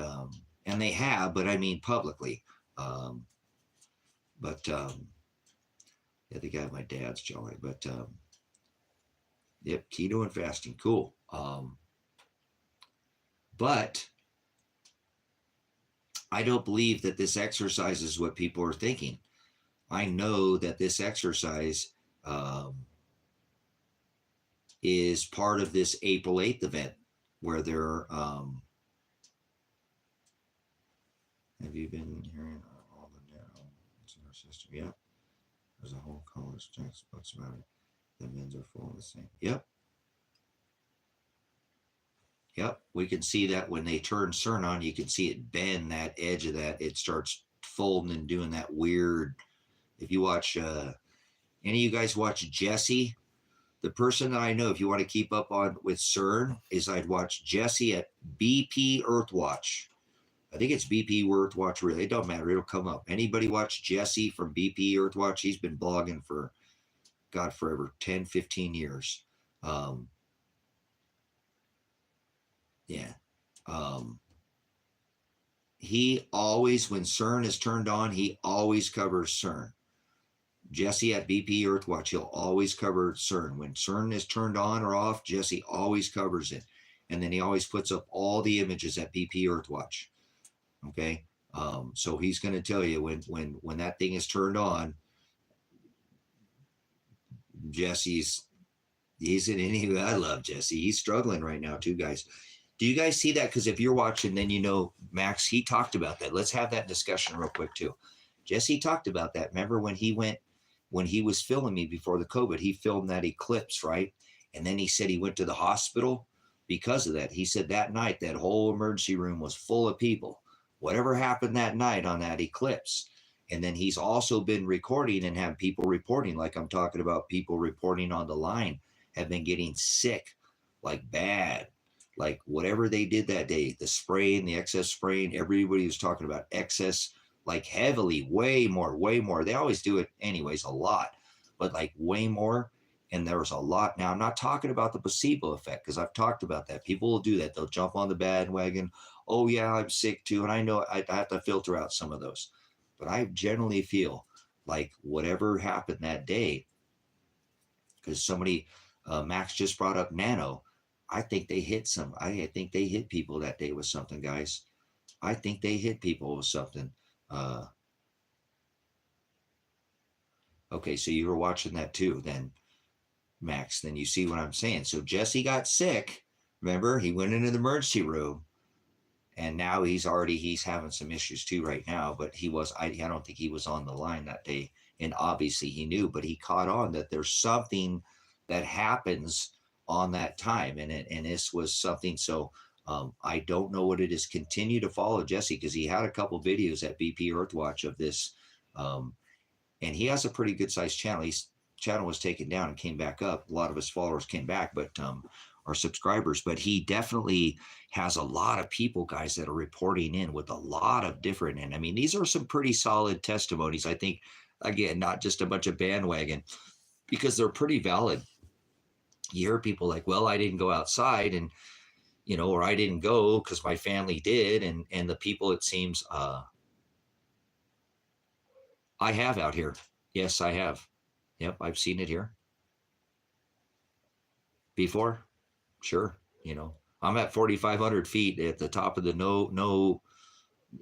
they have, but I mean publicly. Yeah, the guy my dad's jolly, but yep, keto and fasting, cool. But I don't believe that this exercise is what people are thinking. I know that this exercise is part of this April 8th event where they're have you been hearing all the our system? Yeah. There's a whole college textbooks about it. The men's are full of the same. Yep. Yep, we can see that when they turn CERN on, you can see it bend that edge of that. It starts folding and doing that weird. If you watch, any of you guys watch Jesse? The person that I know, if you want to keep up on with CERN, is I'd watch Jesse at BP Earthwatch. I think it's BP Earthwatch. Really, it don't matter. It'll come up. Anybody watch Jesse from BP Earthwatch? He's been blogging for God forever, 10, 15 years. Yeah. He always, when CERN is turned on, he always covers CERN. Jesse at BP Earthwatch, he'll always cover CERN. When CERN is turned on or off, Jesse always covers it. And then he always puts up all the images at BP Earthwatch. Okay. So he's going to tell you when that thing is turned on, Jesse's, he's in any, I love Jesse. He's struggling right now too, guys. Do you guys see that? Because if you're watching, then you know, Max, he talked about that. Let's have that discussion real quick too. Jesse talked about that. Remember when he was filming me before the COVID, he filmed that eclipse, right? And then he said he went to the hospital because of that. He said that night, that whole emergency room was full of people. Whatever happened that night on that eclipse. And then he's also been recording and have people reporting, like I'm talking about people reporting on the line, have been getting sick, like bad, like whatever they did that day, the spraying, the excess spraying, everybody was talking about excess, like heavily, way more. They always do it anyways, a lot, but like way more. And there was a lot. Now, I'm not talking about the placebo effect because I've talked about that. People will do that. They'll jump on the bandwagon. Oh, yeah, I'm sick too. And I know I have to filter out some of those. But I generally feel like whatever happened that day, because somebody, Max just brought up nano. I think they hit I think they hit people that day with something, guys. I think they hit people with something. Okay, so you were watching that too, then, Max. Then you see what I'm saying. So Jesse got sick. Remember, he went into the emergency room, and now he's having some issues too right now. But I don't think he was on the line that day, and obviously he knew, but he caught on that there's something that happens on that time, and this was something. So I don't know what it is. Continue to follow Jesse because he had a couple videos at BP Earthwatch of this, and he has a pretty good sized channel. His channel was taken down and came back up. A lot of his followers came back, but are subscribers. But he definitely has a lot of people, guys, that are reporting in with a lot of different. And I mean, these are some pretty solid testimonies. I think, again, not just a bunch of bandwagon, because they're pretty valid. You hear people like, well, I didn't go outside, and or I didn't go because my family did, and the people, it seems, I have out here. Yes, I have. Yep, I've seen it here before. Sure, I'm at 4,500 feet at the top of the no.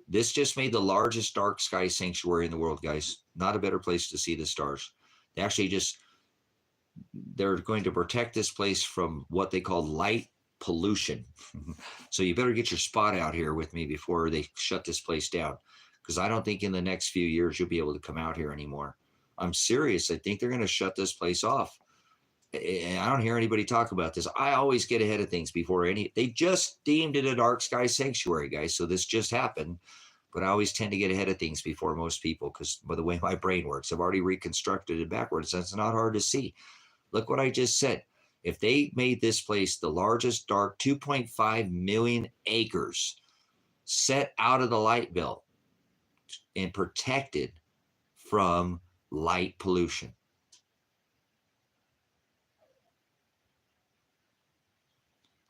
This just made the largest dark sky sanctuary in the world, guys. Not a better place to see the stars. They actually they're going to protect this place from what they call light pollution. So you better get your spot out here with me before they shut this place down, because I don't think in the next few years you'll be able to come out here anymore. I'm serious. I think they're going to shut this place off. And I don't hear anybody talk about this. I always get ahead of things before they just deemed it a dark sky sanctuary, guys. So this just happened, but I always tend to get ahead of things before most people because by the way my brain works, I've already reconstructed it backwards. And it's not hard to see. Look what I just said. If they made this place the largest dark 2.5 million acres set out of the light belt and protected from light pollution.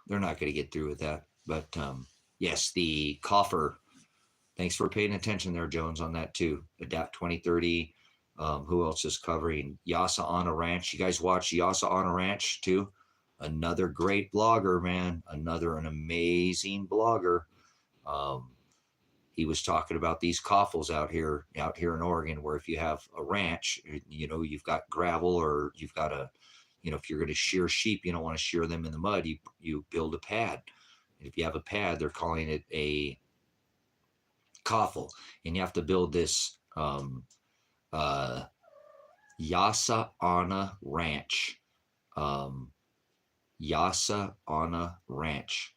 They're not going to get through with that. But yes, the coffer. Thanks for paying attention there, Jones, on that too. Adapt 2030. Who else is covering? Yasa on a Ranch. You guys watch Yasa on a Ranch too? Another great blogger, man. An amazing blogger. He was talking about these coffles out here in Oregon, where if you have a ranch, you've got gravel, or you've got if you're going to shear sheep, you don't want to shear them in the mud. You build a pad. And if you have a pad, they're calling it a coffle, and you have to build this Yasa Ana Ranch. Yasa Ana Ranch.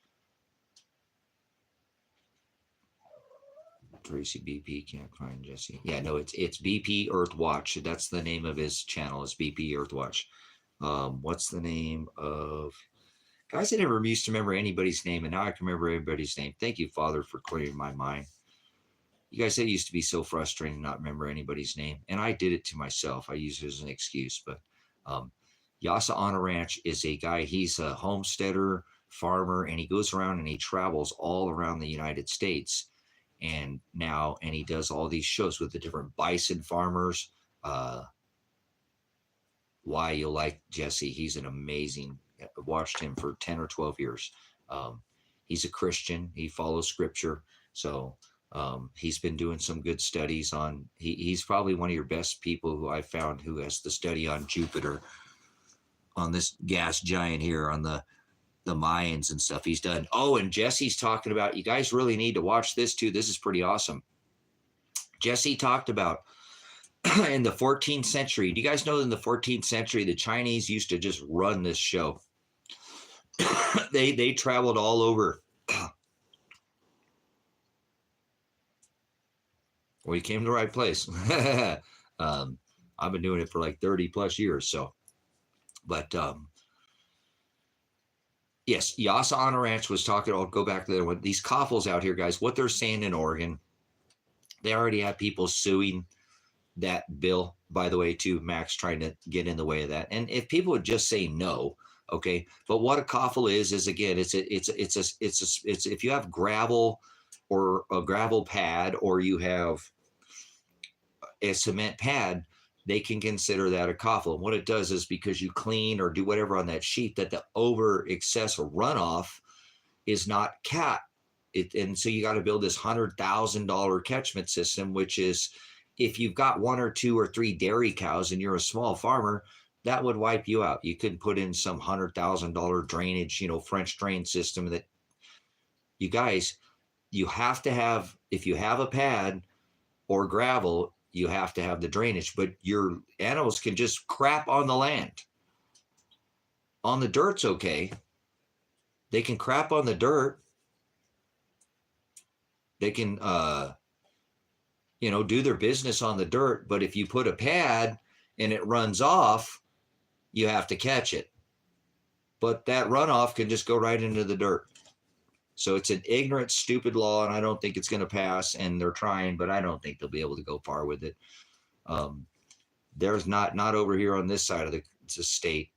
Tracy BP can't find Jesse. Yeah, no, it's BP Earthwatch. That's the name of his channel. Is BP Earthwatch. What's the name of guys? I never used to remember anybody's name, and now I can remember everybody's name. Thank you, Father, for clearing my mind. You guys, it used to be so frustrating not remember anybody's name, and I did it to myself. I use it as an excuse, but Yasa on a Ranch is a guy. He's a homesteader, farmer, and he goes around and he travels all around the United States. And he does all these shows with the different bison farmers. Why you'll like Jesse. He's an amazing, I've watched him for 10 or 12 years. He's a Christian. He follows scripture. So he's been doing some good studies on, he's probably one of your best people who I found who has the study on Jupiter, on this gas giant here, on the Mayans and stuff he's done. Oh, and Jesse's talking about, you guys really need to watch this too. This is pretty awesome. Jesse talked about in the 14th century. Do you guys know in the 14th century, the Chinese used to just run this show? They traveled all over. Well, you came to the right place. I've been doing it for like 30 plus years. So, but yes, Yasa on a Ranch was talking. I'll go back to there. These coffles out here, guys, what they're saying in Oregon, they already have people suing that bill, by the way, too. Max trying to get in the way of that. And if people would just say no, okay. But what a coffle is again, it's if you have gravel or a gravel pad, or you have a cement pad, they can consider that a coffle. And what it does is, because you clean or do whatever on that sheet, that the over excess or runoff is not capped. And so you got to build this $100,000 catchment system, which is, if you've got 1 or 2 or 3 dairy cows and you're a small farmer, that would wipe you out. You could put in some $100,000 drainage, French drain system that you guys, you have to have, if you have a pad or gravel, you have to have the drainage, but your animals can just crap on the land. On the dirt's okay. They can crap on the dirt. They can, do their business on the dirt. But if you put a pad and it runs off, you have to catch it. But that runoff can just go right into the dirt. So it's an ignorant, stupid law, and I don't think it's going to pass. And they're trying, but I don't think they'll be able to go far with it. There's not over here on this side of the state.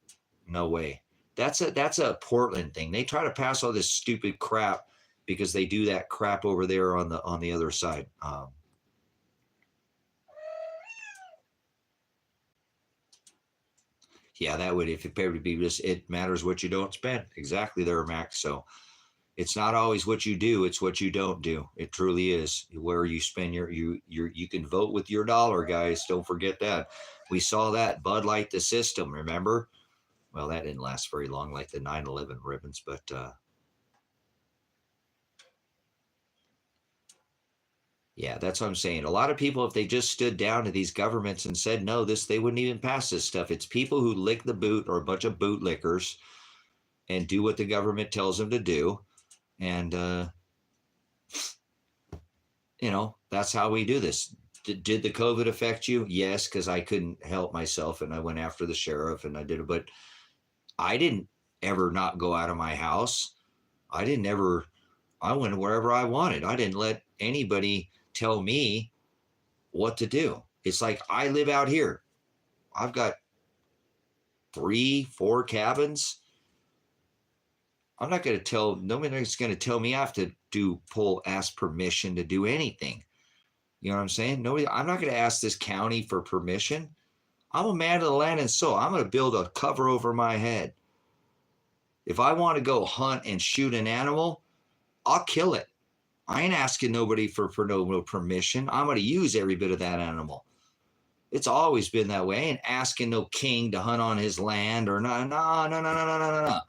No way. That's a Portland thing. They try to pass all this stupid crap because they do that crap over there on the other side. Yeah, that would, if it would be just, it matters what you don't spend. Exactly there, Max. So it's not always what you do, it's what you don't do. It truly is. Where you spend you can vote with your dollar, guys. Don't forget that. We saw that Bud Light the system, remember? Well, that didn't last very long, like the 9/11 ribbons, but yeah, that's what I'm saying. A lot of people, if they just stood down to these governments and said no, they wouldn't even pass this stuff. It's people who lick the boot, or a bunch of bootlickers, and do what the government tells them to do. And, that's how we do this. Did the COVID affect you? Yes, because I couldn't help myself, and I went after the sheriff, and I did it. But I didn't ever not go out of my house. I went wherever I wanted. I didn't let anybody tell me what to do. It's like, I live out here. I've got 3-4 cabins. I'm not going to tell, nobody's going to tell me I have to ask permission to do anything. You know what I'm saying? I'm not going to ask this county for permission. I'm a man of the land and soil. I'm going to build a cover over my head. If I want to go hunt and shoot an animal, I'll kill it. I ain't asking nobody for no permission. I'm going to use every bit of that animal. It's always been that way. I ain't asking no king to hunt on his land or no. I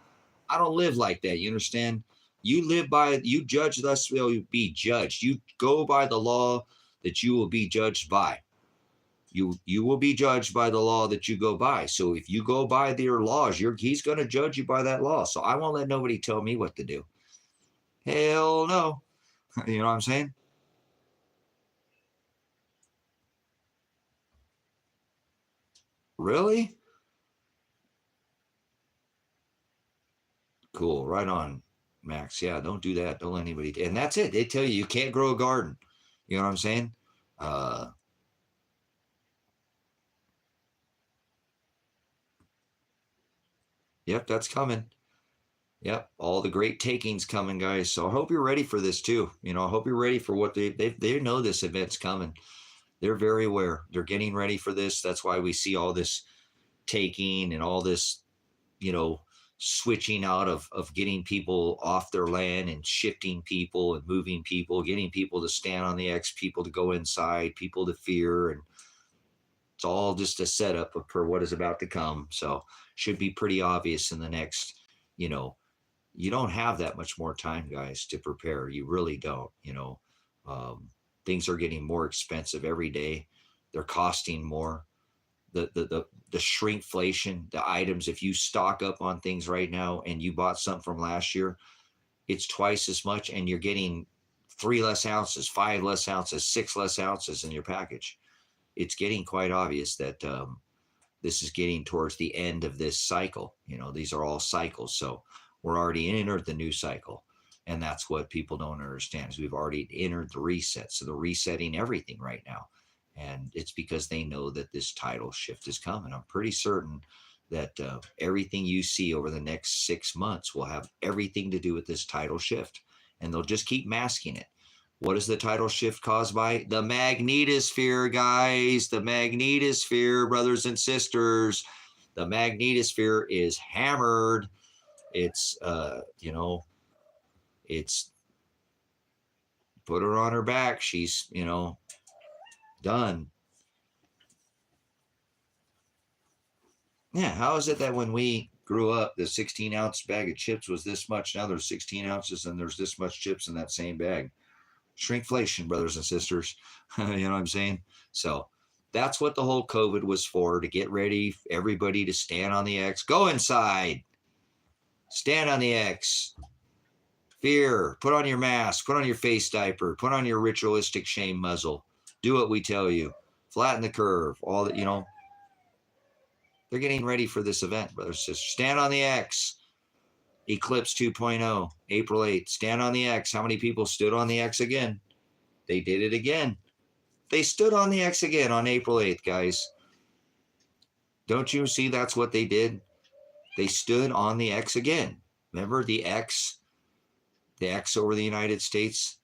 don't live like that. You understand? You judge, thus will you be judged. You go by the law that you will be judged by. You will be judged by the law that you go by. So if you go by their laws, he's going to judge you by that law. So I won't let nobody tell me what to do. Hell no. You know what I'm saying? Really? Cool. Right on, Max. Yeah, don't do that. Don't let anybody. And that's it. They tell you can't grow a garden. You know what I'm saying? Yep, that's coming. Yep, all the great takings coming, guys. So I hope you're ready for this too. You know, I hope you're ready for what they know this event's coming. They're very aware. They're getting ready for this. That's why we see all this taking and all this, you know, switching out of getting people off their land and shifting people and moving people, getting people to stand on the X, people to go inside, people to fear. And it's all just a setup for what is about to come. So should be pretty obvious in the next, you know, you don't have that much more time, guys, to prepare. You really don't. You know, things are getting more expensive every day. They're costing more. The shrinkflation, the items. If you stock up on things right now and you bought something from last year, it's twice as much, and you're getting 3 less ounces, 5 less ounces, 6 less ounces in your package. It's getting quite obvious that this is getting towards the end of this cycle. You know, these are all cycles. So we're already entered the new cycle. And that's what people don't understand is we've already entered the reset. So they're resetting everything right now. And it's because they know that this tidal shift is coming. I'm pretty certain that everything you see over the next 6 months will have everything to do with this tidal shift. And they'll just keep masking it. What is the tidal shift caused by? The magnetosphere, guys. The magnetosphere, brothers and sisters. The magnetosphere is hammered. It's, you know, it's put her on her back. She's, you know, done. Yeah, how is it that when we grew up, the 16-ounce bag of chips was this much? Now there's 16 ounces and there's this much chips in that same bag. Shrinkflation, brothers and sisters. You know what I'm saying? So that's what the whole COVID was for, to get ready, everybody to stand on the X. Go inside. Stand on the X. Fear. Put on your mask. Put on your face diaper. Put on your ritualistic shame muzzle. Do what we tell you. Flatten the curve. All that, you know. They're getting ready for this event, brothers and sisters. Stand on the X. Eclipse 2.0, April 8th. Stand on the X. How many people stood on the X again? They did it again. They stood on the X again on April 8th, guys. Don't you see that's what they did? They stood on the X again. Remember the X over the United States?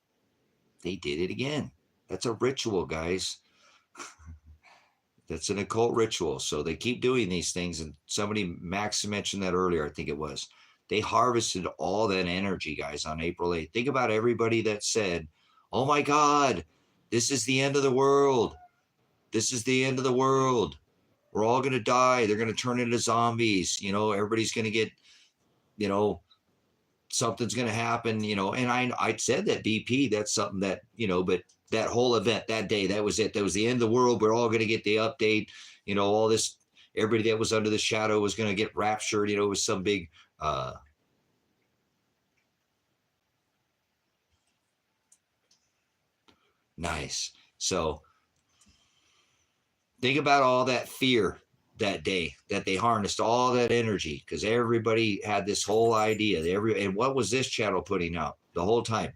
They did it again. That's a ritual, guys. That's an occult ritual. So they keep doing these things. And somebody, Max mentioned that earlier, I think it was. They harvested all that energy, guys, on April 8th. Think about everybody that said, oh my God, this is the end of the world. This is the end of the world. We're all going to die. They're going to turn into zombies. You know, everybody's going to get, you know, something's going to happen, you know. And I said that BP, that's something that, you know, but that whole event that day, that was it. That was the end of the world. We're all going to get the update. You know, all this, everybody that was under the shadow was going to get raptured. You know, it was some big, nice. So think about all that fear that day that they harnessed all that energy because everybody had this whole idea. And what was this channel putting out the whole time?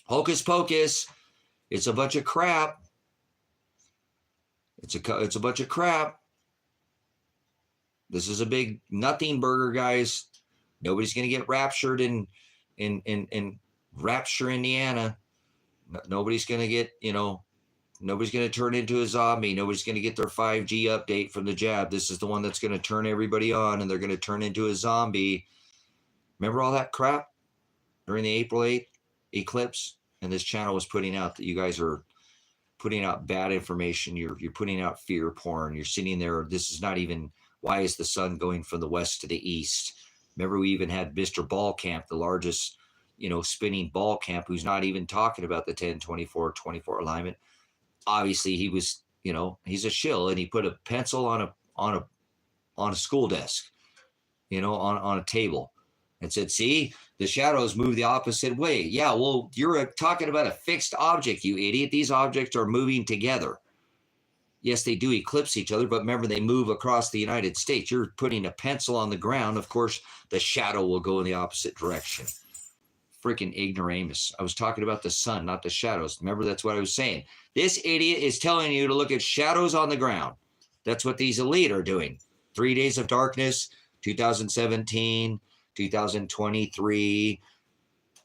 Hocus pocus. It's a bunch of crap. It's a bunch of crap. This is a big nothing burger, guys. Nobody's going to get raptured in Rapture, Indiana. Nobody's going to get, you know, nobody's going to turn into a zombie. Nobody's going to get their 5G update from the jab. This is the one that's going to turn everybody on and they're going to turn into a zombie. Remember all that crap during the April 8th eclipse? And this channel was putting out that you guys are putting out bad information. You're putting out fear porn. You're sitting there. This is not even, why is the sun going from the west to the east? Remember, we even had Mr. Ballcamp, the largest, you know, spinning ball camp, who's not even talking about the 10-24-24 alignment. Obviously, he was, you know, he's a shill, and he put a pencil on a school desk, you know, on a table, and said, "See, the shadows move the opposite way." Yeah, well, you're talking about a fixed object, you idiot. These objects are moving together. Yes, they do eclipse each other, but remember, they move across the United States. You're putting a pencil on the ground. Of course, the shadow will go in the opposite direction. Freaking ignoramus. I was talking about the sun, not the shadows. Remember, that's what I was saying. This idiot is telling you to look at shadows on the ground. That's what these elite are doing. 3 Days of Darkness, 2017, 2023,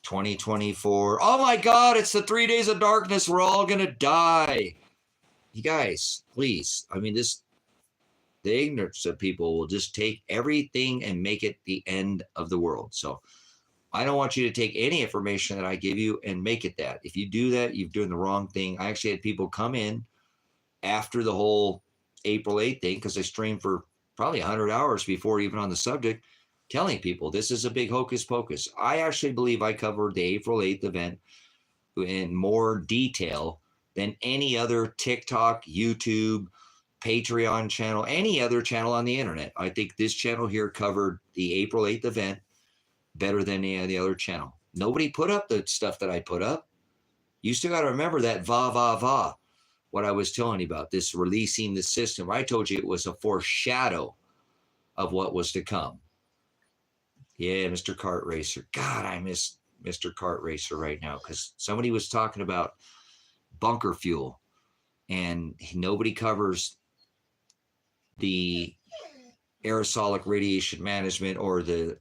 2024. Oh my God, it's the 3 Days of Darkness. We're all going to die. You guys, please. I mean, the ignorance of people will just take everything and make it the end of the world. So I don't want you to take any information that I give you and make it that. If you do that, you're doing the wrong thing. I actually had people come in after the whole April 8th thing, because I streamed for probably 100 hours before even on the subject, telling people this is a big hocus pocus. I actually believe I covered the April 8th event in more detail than any other TikTok, YouTube, Patreon channel, any other channel on the internet. I think this channel here covered the April 8th event better than any of the other channel. Nobody put up the stuff that I put up. You still got to remember that what I was telling you about, this releasing the system. I told you it was a foreshadow of what was to come. Yeah, Mr. Kart Racer. God, I miss Mr. Kart Racer right now, because somebody was talking about bunker fuel, and nobody covers the aerosolic radiation management or the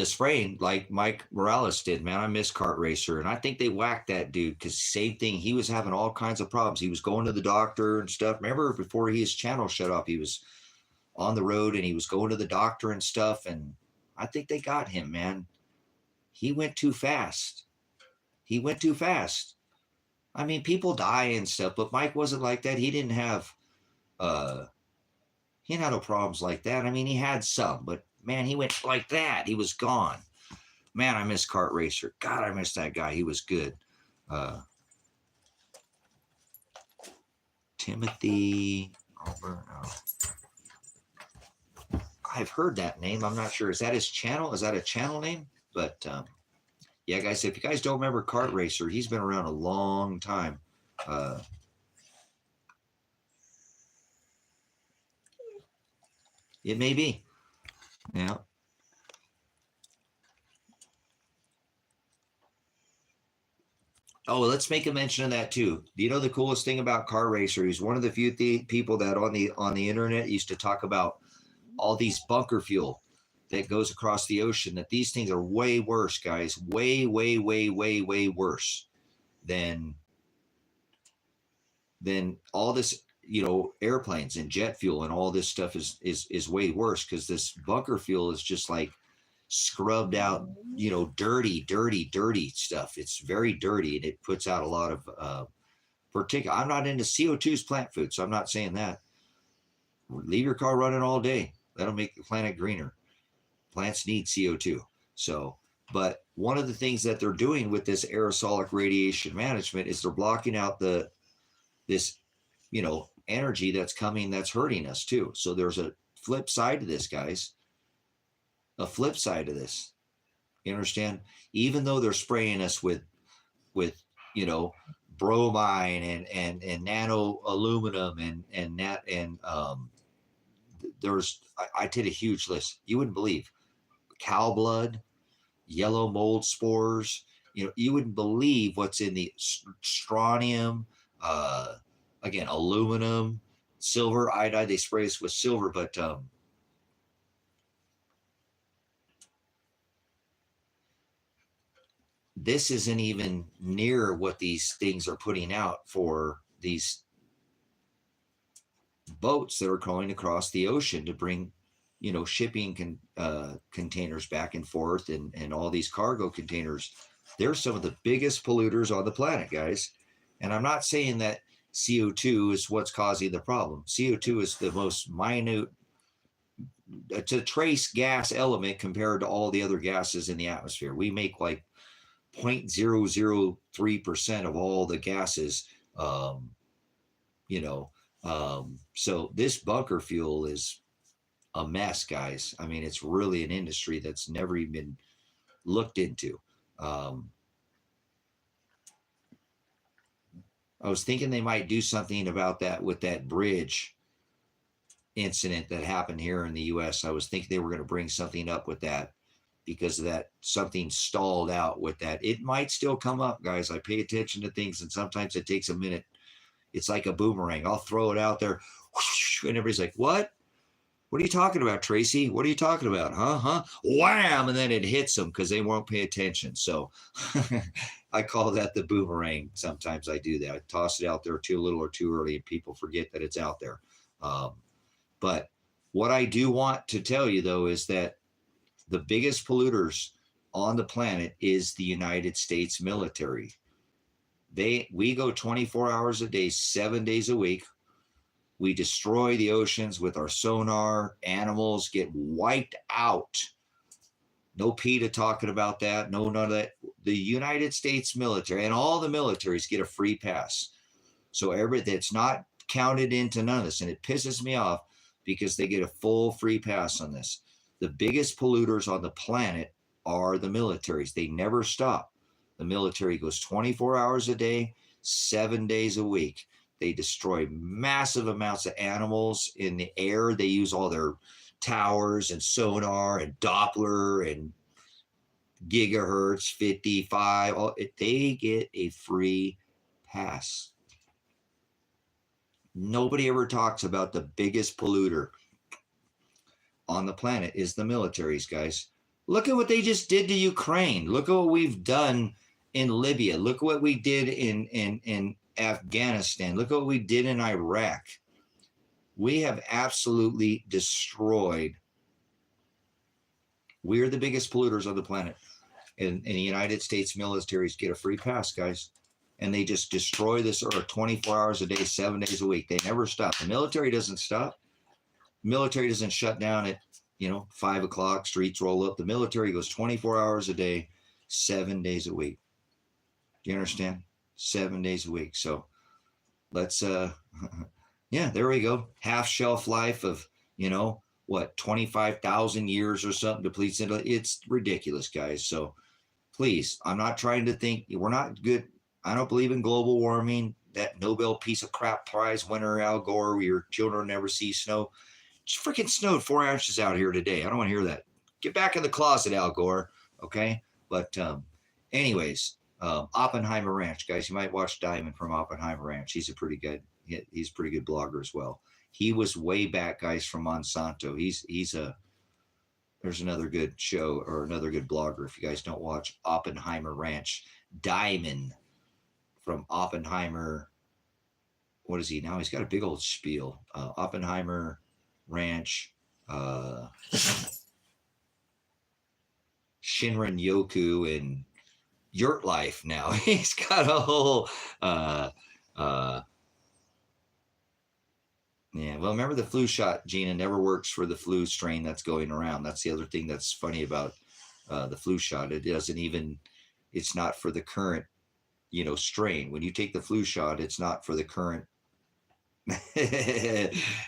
spraying like Mike Morales did. Man, I miss Kart Racer, and I think they whacked that dude, because same thing. He was having all kinds of problems. He was going to the doctor and stuff. Remember, before his channel shut off, he was on the road and he was going to the doctor and stuff. And I think they got him, man. He went too fast. He went too fast. I mean, people die and stuff, but Mike wasn't like that. He didn't have no problems like that. I mean, he had some, but man, he went like that. He was gone. Man, I miss Kart Racer. God, I miss that guy. He was good. Timothy. I've heard that name. I'm not sure. Is that his channel? Is that a channel name? But yeah, guys, if you guys don't remember Kart Racer, he's been around a long time. It may be. Yeah. Oh, let's make a mention of that too. Do you know the coolest thing about Kart Racer? He's one of the few people that on the internet used to talk about all these bunker fuel that goes across the ocean, that these things are way worse, guys. Way, way, way, way, way worse than all this, airplanes and jet fuel and all this stuff is way worse, because this bunker fuel is just like scrubbed out, dirty stuff. It's very dirty, and it puts out a lot of particular. I'm not into CO2's plant food, so I'm not saying that. Leave your car running all day. That'll make the planet greener. Plants need CO2. So, but one of the things that they're doing with this aerosolic radiation management is they're blocking out this energy that's coming, that's hurting us too. So there's a flip side to this, guys. A flip side to this. You understand? Even though they're spraying us with bromine and nano aluminum and I did a huge list. You wouldn't believe. Cow blood, yellow mold spores. You wouldn't believe what's in the strontium. Again, aluminum, silver, iodide. They spray us with silver, but this isn't even near what these things are putting out for these boats that are going across the ocean to bring, shipping containers back and forth, and all these cargo containers. They're some of the biggest polluters on the planet, guys. And I'm not saying that CO2 is what's causing the problem. CO2 is the most minute, to trace gas element compared to all the other gases in the atmosphere. We make like 0.003% of all the gases, so this bunker fuel is a mess, guys. I mean, it's really an industry that's never even been looked into. I was thinking they might do something about that with that bridge incident that happened here in the U.S. I was thinking they were going to bring something up with that because of that. Something stalled out with that. It might still come up, guys. I pay attention to things, and sometimes it takes a minute. It's like a boomerang. I'll throw it out there, and everybody's like, what? What are you talking about, Tracy? What are you talking about? Huh? Wham! And then it hits them because they won't pay attention. So I call that the boomerang. Sometimes I do that. I toss it out there too little or too early, and people forget that it's out there. But what I do want to tell you, though, is that the biggest polluters on the planet is the United States military. We go 24 hours a day, 7 days a week. We destroy the oceans with our sonar. Animals get wiped out. No PETA talking about that. No, none of that. The United States military and all the militaries get a free pass. So that's not counted into none of this. And it pisses me off because they get a full free pass on this. The biggest polluters on the planet are the militaries. They never stop. The military goes 24 hours a day, 7 days a week. They destroy massive amounts of animals in the air. They use all their towers and sonar and Doppler and gigahertz, 55. They get a free pass. Nobody ever talks about the biggest polluter on the planet is the militaries, guys. Look at what they just did to Ukraine. Look at what we've done in Libya. Look what we did in Afghanistan. Look what we did in Iraq. We have absolutely destroyed. We're the biggest polluters on the planet. And the United States militaries get a free pass, guys. And they just destroy this earth 24 hours a day, 7 days a week. They never stop. The military doesn't stop. The military doesn't shut down at 5 o'clock, streets roll up. The military goes 24 hours a day, 7 days a week. Do you understand? 7 days a week. So let's, yeah, there we go. Half shelf life of, 25,000 years or something depletes it. It's ridiculous, guys. So please, I'm not trying to think, we're not good. I don't believe in global warming. That Nobel piece of crap prize winner, Al Gore, where your children never see snow. It freaking snowed 4 inches out here today. I don't want to hear that. Get back in the closet, Al Gore. Okay. But anyways, Oppenheimer Ranch, guys, you might watch Diamond from Oppenheimer Ranch. He's a pretty good blogger as well. He was way back, guys, from Monsanto. There's another good show or another good blogger. If you guys don't watch Oppenheimer Ranch, Diamond from Oppenheimer. What is he now? He's got a big old spiel. Oppenheimer Ranch, Shinrin Yoku, and Yurt Life now. He's got a whole yeah, well, remember the flu shot, Gina, never works for the flu strain that's going around. That's the other thing that's funny about the flu shot. It's not for the current, strain. When you take the flu shot, it's not for the current.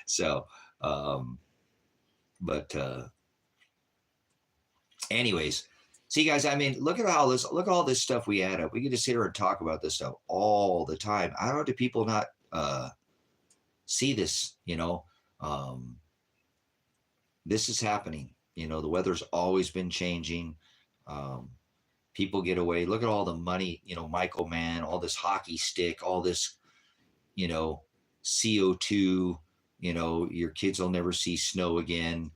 So, anyways, see, guys, I mean, look at all this stuff we add up. We can just sit here and talk about this stuff all the time. I don't know, do people not see this? This is happening. The weather's always been changing. People get away. Look at all the money, Michael Mann, all this hockey stick, all this, CO2, your kids will never see snow again.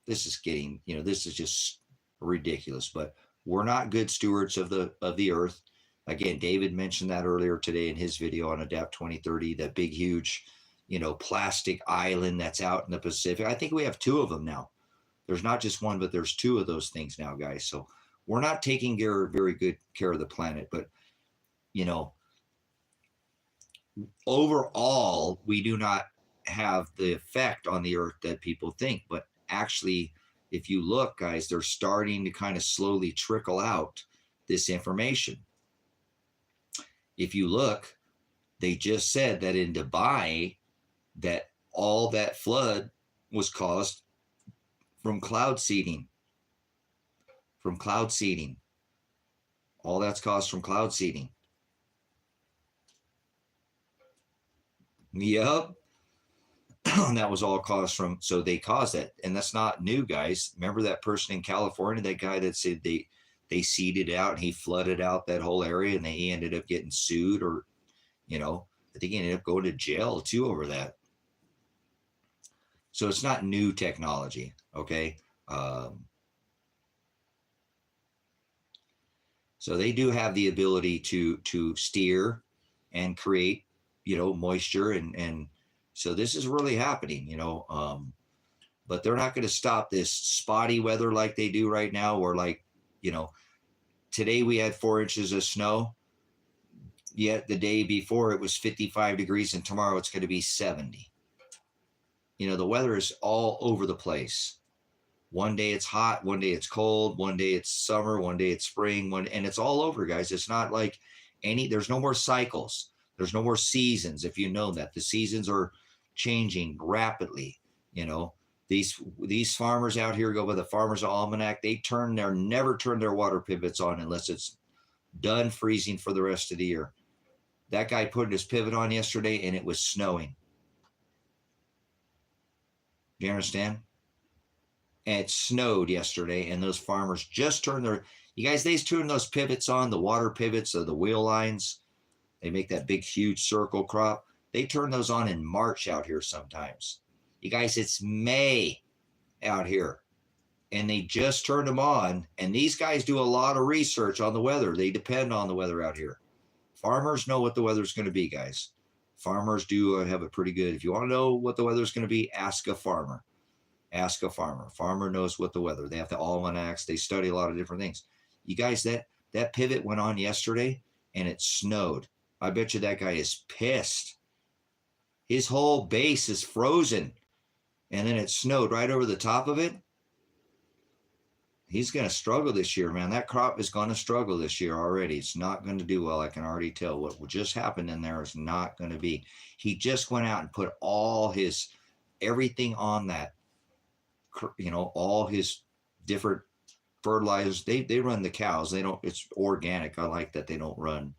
This is getting, this is just ridiculous, but we're not good stewards of the earth. Again, David mentioned that earlier today in his video on Adapt 2030, that big, huge, plastic island that's out in the Pacific. I think we have 2 of them now. There's not just one, but there's 2 of those things now, guys. So we're not taking very good care of the planet, but, overall, we do not have the effect on the earth that people think. But actually, if you look, guys, they're starting to kind of slowly trickle out this information. If you look, they just said that in Dubai, that all that flood was caused from cloud seeding. All that's caused from cloud seeding. Yep. And that was all caused from, so they caused that. And that's not new, guys. Remember that person in California, that guy that said they seeded out and he flooded out that whole area, and he ended up getting sued, or, you know, I think he ended up going to jail too over that. So it's not new technology, okay? So they do have the ability to steer and create, you know, moisture, and so this is really happening, you know. But they're not going to stop this spotty weather like they do right now, where, like, you know, today we had 4 inches of snow, yet the day before it was 55 degrees, and tomorrow it's going to be 70. You know, the weather is all over the place. One day it's hot, one day it's cold, one day it's summer, one day it's spring, and it's all over, guys. It's not like there's no more cycles. There's no more seasons. If you know that, the seasons are changing rapidly. You know, these farmers out here go by the Farmer's Almanac. They never turn their water pivots on unless it's done freezing for the rest of the year. That guy put his pivot on yesterday and it was snowing. Do you understand? And it snowed yesterday, and those farmers just turned they turn those pivots on, the water pivots of the wheel lines. They make that big, huge circle crop. They turn those on in March out here sometimes. You guys, it's May out here, and they just turned them on. And these guys do a lot of research on the weather. They depend on the weather out here. Farmers know what the weather's going to be, guys. Farmers do have it pretty good. If you want to know what the weather's going to be, ask a farmer. Ask a farmer. Farmer knows what the weather. They have the almanacs. They study a lot of different things. You guys, that pivot went on yesterday, and it snowed. I bet you that guy is pissed. His whole base is frozen, and then it snowed right over the top of it. He's going to struggle this year, man. That crop is going to struggle this year already. It's not going to do well. I can already tell. What just happened in there is not going to be. He just went out and put everything on that, you know, all his different fertilizers. They run the cows. It's organic. I like that they don't run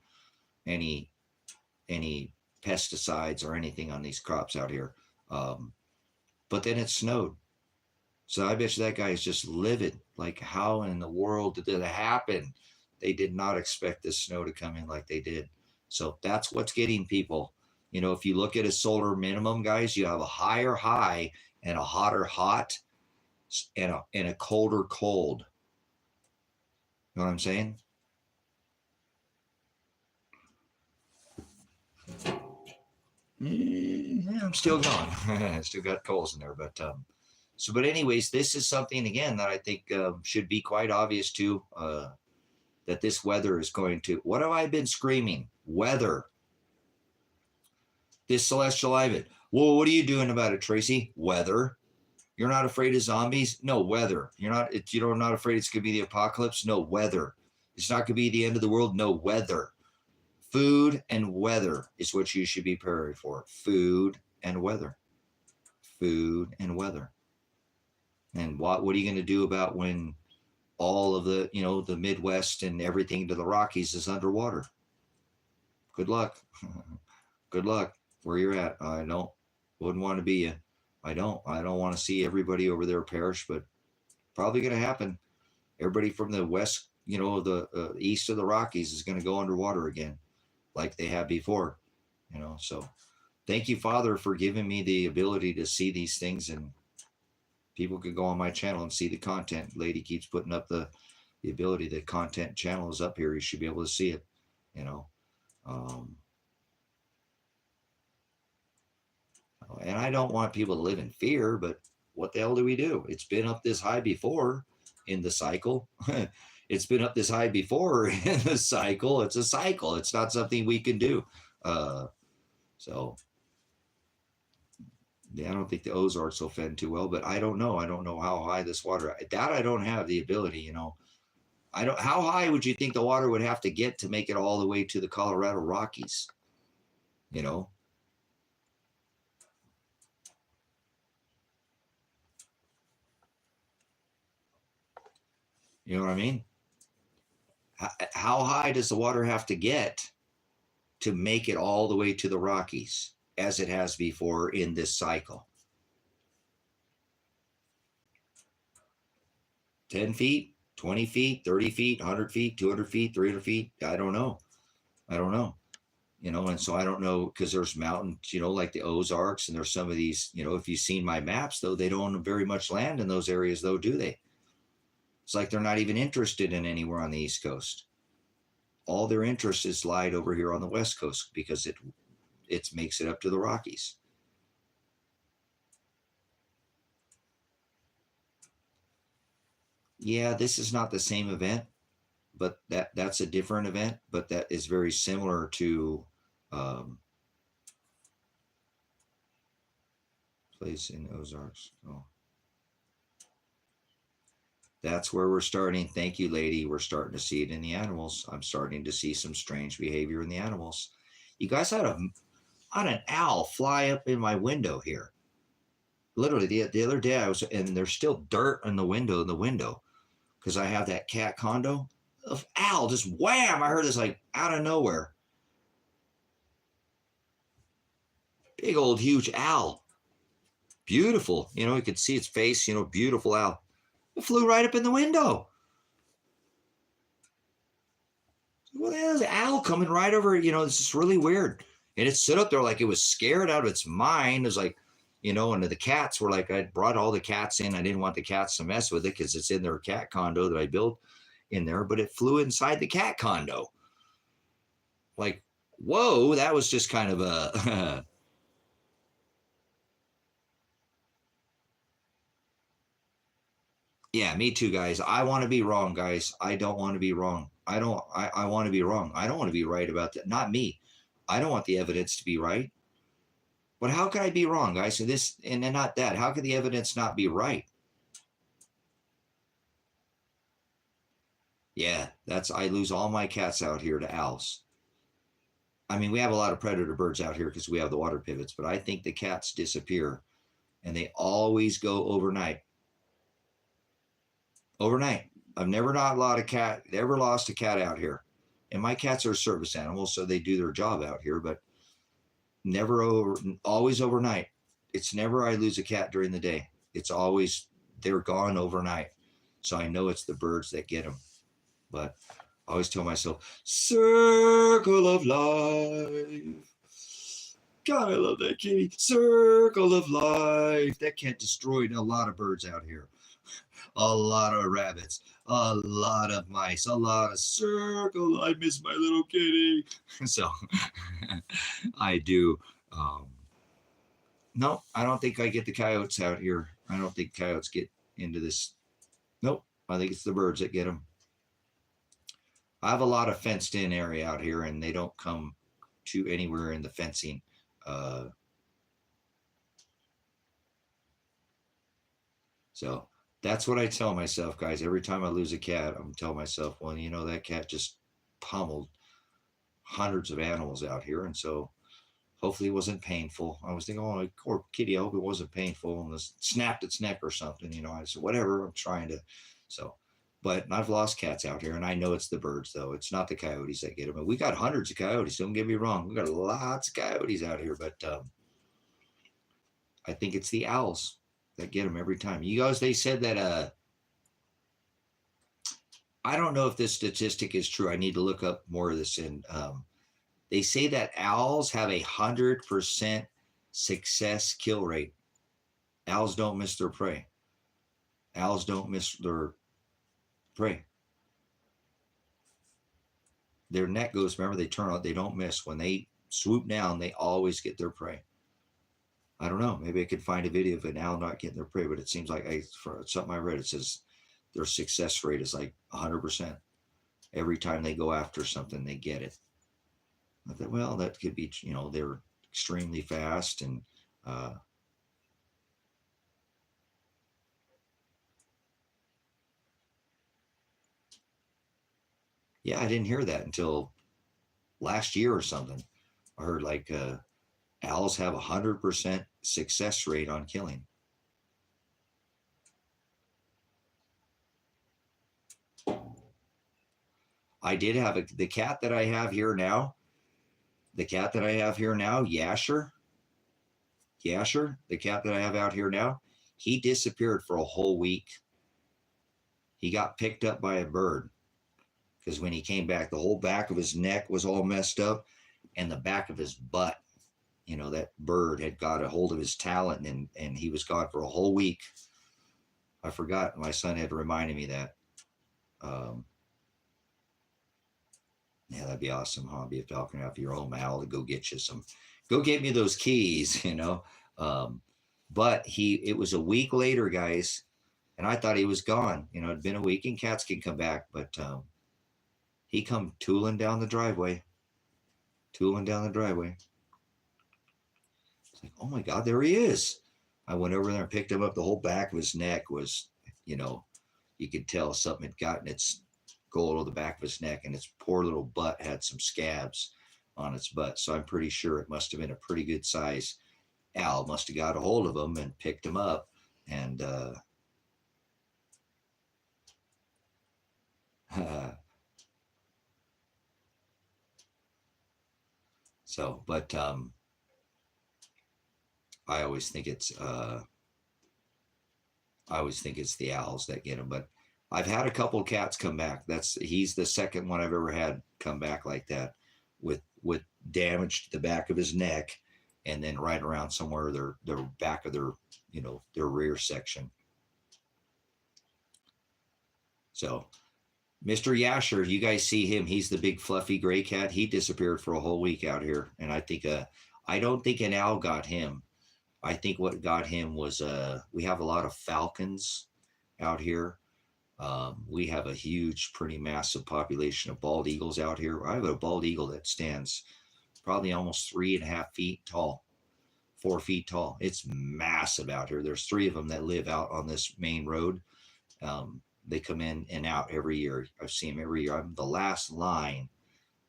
any pesticides or anything on these crops out here. But then it snowed. So I bet you that guy is just livid. Like, how in the world did that happen? They did not expect this snow to come in like they did. So that's what's getting people. You know, if you look at a solar minimum, guys, you have a higher high and a hotter hot and a colder cold. You know what I'm saying? Yeah, I'm still going. I still got coals in there, but but anyways, this is something again that I think should be quite obvious too. That this weather is going to. What have I been screaming? Weather. This celestial Ivan. Well, what are you doing about it, Tracy? Weather. You're not afraid of zombies? No, weather. You're not afraid it's going to be the apocalypse? No, weather. It's not going to be the end of the world? No, weather. Food and weather is what you should be prepared for. Food and weather. Food and weather. And what are you going to do about when all of the, you know, the Midwest and everything to the Rockies is underwater? Good luck. Good luck where you're at. Wouldn't want to be you. I don't want to see everybody over there perish, but probably going to happen. Everybody from the west, you know, the east of the Rockies is going to go underwater again, like they have before, you know. So thank you, Father, for giving me the ability to see these things, and people could go on my channel and see the content. Lady keeps putting up the ability. The content channel is up here. You should be able to see it, you know. And I don't want people to live in fear, but what the hell do we do? It's been up this high before in the cycle. It's been up this high before in the cycle. It's a cycle. It's not something we can do. So yeah, I don't think the Ozarks will fend too well, but I don't know. I don't know how high this water, that I don't have the ability, you know. How high would you think the water would have to get to make it all the way to the Colorado Rockies? You know? You know what I mean? How high does the water have to get to make it all the way to the Rockies? as it has before in this cycle. 10 feet, 20 feet, 30 feet, 100 feet, 200 feet, 300 feet. I don't know. And so I don't know, because there's mountains, like the Ozarks, and there's some of these, if you've seen my maps, though, they don't own very much land in those areas, though, do they? It's like they're not even interested in anywhere on the East Coast. All their interest is lied over here on the West Coast, because it makes it up to the Rockies. Yeah, this is not the same event, but that's a different event, but that is very similar to place in Ozarks. Oh. That's where we're starting. Thank you, lady. We're starting to see it in the animals. I'm starting to see some strange behavior in the animals. You guys had an owl fly up in my window here. Literally, the other day and there's still dirt in the window, because I have that cat condo. Owl just wham! I heard this like out of nowhere. Big old huge owl. Beautiful. You could see its face, beautiful owl. It flew right up in the window. Well, there's an owl coming right over, it's just really weird. And it stood up there like it was scared out of its mind. It was like, and the cats were like, I brought all the cats in. I didn't want the cats to mess with it because it's in their cat condo that I built in there, but it flew inside the cat condo. Like, whoa, that was just kind of a... Yeah, me too, guys. I want to be wrong, guys. I don't want to be wrong. I want to be wrong. I don't want to be right about that. Not me. I don't want the evidence to be right. But how can I be wrong, guys? So this, and then not that. How can the evidence not be right? Yeah, I lose all my cats out here to owls. I mean, we have a lot of predator birds out here because we have the water pivots, but I think the cats disappear, and they always go overnight. Overnight. I've never lost a cat out here. And my cats are service animals, so they do their job out here, but always overnight. It's never I lose a cat during the day. It's always they're gone overnight. So I know it's the birds that get them. But I always tell myself, circle of life. God, I love that kitty. Circle of life. That cat destroyed a lot of birds out here. A lot of rabbits, a lot of mice, a lot of circle. I miss my little kitty. So I do. No, I don't think I get the coyotes out here. I don't think coyotes get into this. Nope. I think it's the birds that get them. I have a lot of fenced in area out here, and they don't come to anywhere in the fencing. So that's what I tell myself, guys. Every time I lose a cat, I'm telling myself, well, that cat just pummeled hundreds of animals out here. And so hopefully it wasn't painful. I was thinking, oh, poor kitty, I hope it wasn't painful and snapped its neck or something. I said, whatever, I'm trying to. So, but I've lost cats out here, and I know it's the birds, though. It's not the coyotes that get them. And we got hundreds of coyotes. Don't get me wrong. We got lots of coyotes out here, but I think it's the owls that get them every time. You guys, they said that, I don't know if this statistic is true. I need to look up more of this. And they say that owls have 100% success kill rate. Owls don't miss their prey. Owls don't miss their prey. Their neck goes, remember, they turn out, they don't miss. When they swoop down, they always get their prey. I don't know. Maybe I could find a video of an owl not getting their prey, but it seems like for something I read, it says their success rate is like 100%. Every time they go after something, they get it. I thought, well, that could be, they're extremely fast and yeah, I didn't hear that until last year or something. I heard like owls have 100% success rate on killing. I did have the cat that I have here now. The cat that I have here now, Yasher, Yasher, the cat that I have out here now, he disappeared for a whole week. He got picked up by a bird because when he came back, the whole back of his neck was all messed up and the back of his butt. You know, that bird had got a hold of his talent and he was gone for a whole week. I forgot. My son had reminded me that. Yeah, that'd be awesome, huh? Be a falcon out of your own owl to go get you some. Go get me those keys, you know. But it was a week later, guys, and I thought he was gone. You know, it'd been a week, and cats can come back, but he come tooling down the driveway. It's like, oh my God, there he is. I went over there and picked him up. The whole back of his neck was, you know, you could tell something had gotten its gold on the back of his neck, and its poor little butt had some scabs on its butt. So I'm pretty sure it must have been a pretty good size owl. Must have got a hold of him and picked him up. And so, but I always think it's the owls that get them. But I've had a couple cats come back. He's the second one I've ever had come back like that, with damage to the back of his neck, and then right around somewhere their back of their rear section. So, Mr. Yasher, you guys see him? He's the big fluffy gray cat. He disappeared for a whole week out here, and I don't think an owl got him. I think what got him was we have a lot of falcons out here. We have a huge, pretty massive population of bald eagles out here. I have a bald eagle that stands probably almost 3.5 feet tall, 4 feet tall. It's massive out here. There's 3 of them that live out on this main road. They come in and out every year. I see them every year. I'm the last line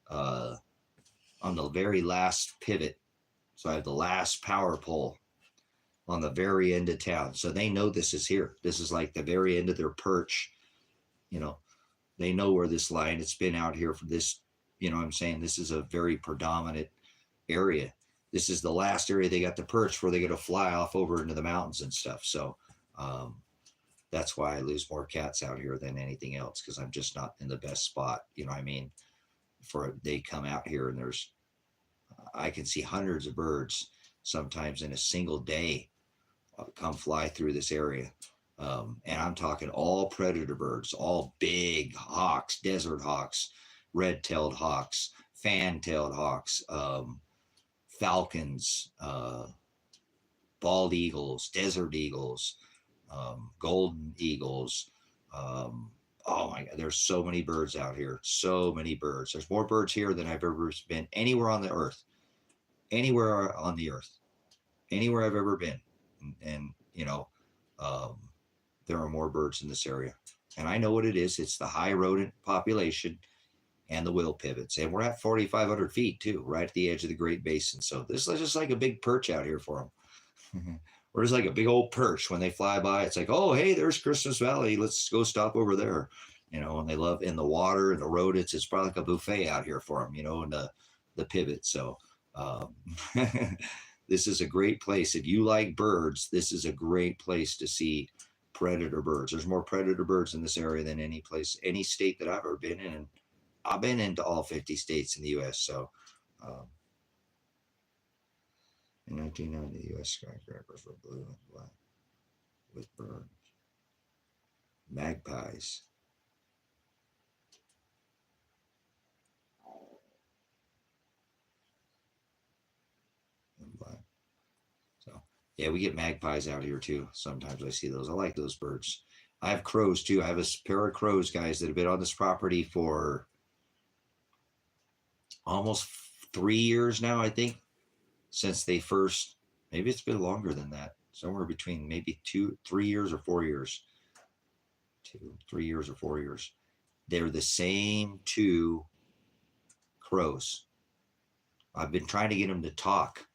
on the very last pivot. So I have the last power pole on the very end of town. So they know this is here. This is like the very end of their perch. You know, they know where this line, it's been out here for this, you know what I'm saying? This is a very predominant area. This is the last area they got to perch before they got to fly off over into the mountains and stuff. So that's why I lose more cats out here than anything else, because I'm just not in the best spot. You know what I mean? They come out here and I can see hundreds of birds sometimes in a single day come fly through this area. And I'm talking all predator birds, all big hawks, desert hawks, red-tailed hawks, fan-tailed hawks, falcons, bald eagles, desert eagles, golden eagles. Oh my God, there's so many birds out here. So many birds. There's more birds here than I've ever been anywhere on the earth. Anywhere on the earth. Anywhere I've ever been. And you know, there are more birds in this area. And I know what it is. It's the high rodent population and the wheel pivots. And we're at 4,500 feet too, right at the edge of the Great Basin. So this is just like a big perch out here for them. We're just like a big old perch. When they fly by, it's like, oh, hey, there's Christmas Valley. Let's go stop over there. You know, and they love in the water and the rodents. It's probably like a buffet out here for them, you know, and the pivot. So this is a great place. If you like birds, this is a great place to see predator birds. There's more predator birds in this area than any place, any state that I've ever been in. And I've been into all 50 states in the U.S. So in 1990, the U.S. skyscrapers were blue and black with birds. Magpies. And black. So, yeah, we get magpies out here too. Sometimes I see those. I like those birds. I have crows too. I have a pair of crows, guys, that have been on this property for almost 3 years now, I think, since they first, maybe it's been longer than that, somewhere between maybe 3 years or 4 years. 3 years or 4 years. They're the same 2 crows. I've been trying to get them to talk,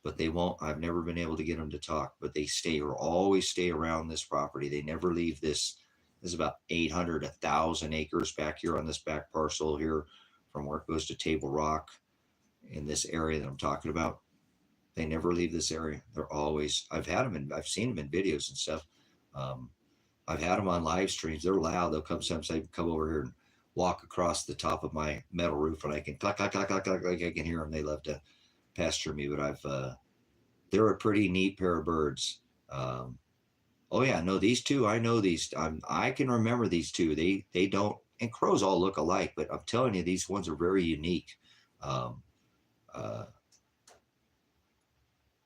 but they won't. I've never been able to get them to talk, but they always stay around this property. They never leave this. There's about 800, 1,000 acres back here on this back parcel here from where it goes to Table Rock in this area that I'm talking about. They never leave this area. They're always, I've seen them in videos and stuff. Um, I've had them on live streams. They're loud. They'll come sometimes. They come over here and walk across the top of my metal roof, and I can clack, clack, clack, clack, clack, like I can hear them. They love to pasture me, but they're a pretty neat pair of birds. Um, oh yeah, no, these two, I know these. I can remember these two. They don't, and crows all look alike, but I'm telling you, these ones are very unique. Um, uh,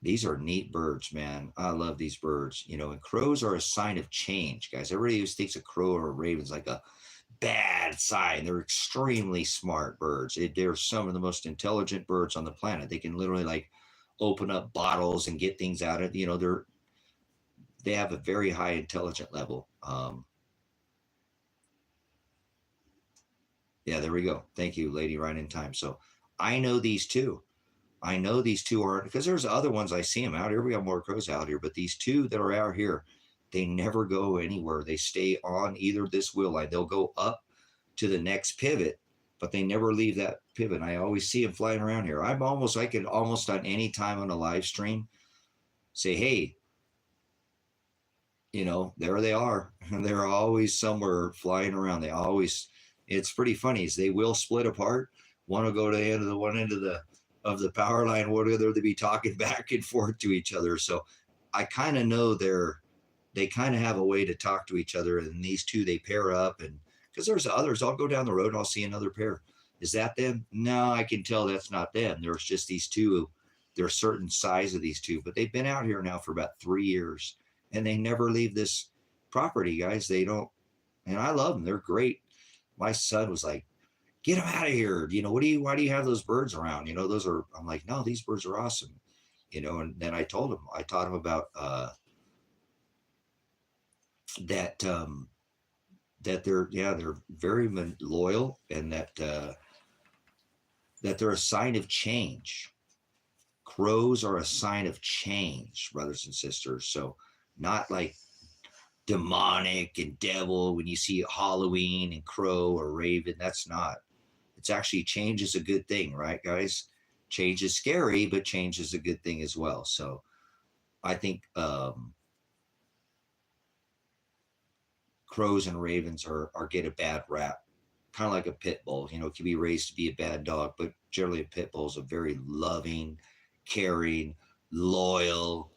these are neat birds, man. I love these birds. And crows are a sign of change, guys. Everybody always thinks a crow or a raven's like a bad sign. They're extremely smart birds. They're some of the most intelligent birds on the planet. They can literally like open up bottles and get things out of. They have a very high intelligent level. Yeah, there we go. Thank you, lady, right in time. So I know these two. I know these two aren't, because there's other ones I see them out here. We got more crows out here, but these two that are out here, they never go anywhere. They stay on either this wheel line. They'll go up to the next pivot, but they never leave that pivot. I always see them flying around here. I could almost on any time on a live stream say, hey, there they are. They're always somewhere flying around. It's pretty funny. They will split apart. One will go to the end of the power line, whether they'll be talking back and forth to each other. So I kind of know they kind of have a way to talk to each other. And these two, they pair up, and because there's others, I'll go down the road and I'll see another pair. Is that them? No, I can tell that's not them. There's just these two. They're a certain size of these two, but they've been out here now for about 3 years, and they never leave this property, guys. They don't, and I love them. They're great. My son was like, get them out of here. Why do you have those birds around? I'm like, no, these birds are awesome. And then I taught him about that they're very loyal, and that they're a sign of change. Crows are a sign of change, brothers and sisters. So not like demonic and devil when you see Halloween and crow or raven. That's not. It's actually, change is a good thing, right, guys? Change is scary, but change is a good thing as well. So I think crows and ravens get a bad rap, kind of like a pit bull. It can be raised to be a bad dog, but generally a pit bull is a very loving, caring, loyal.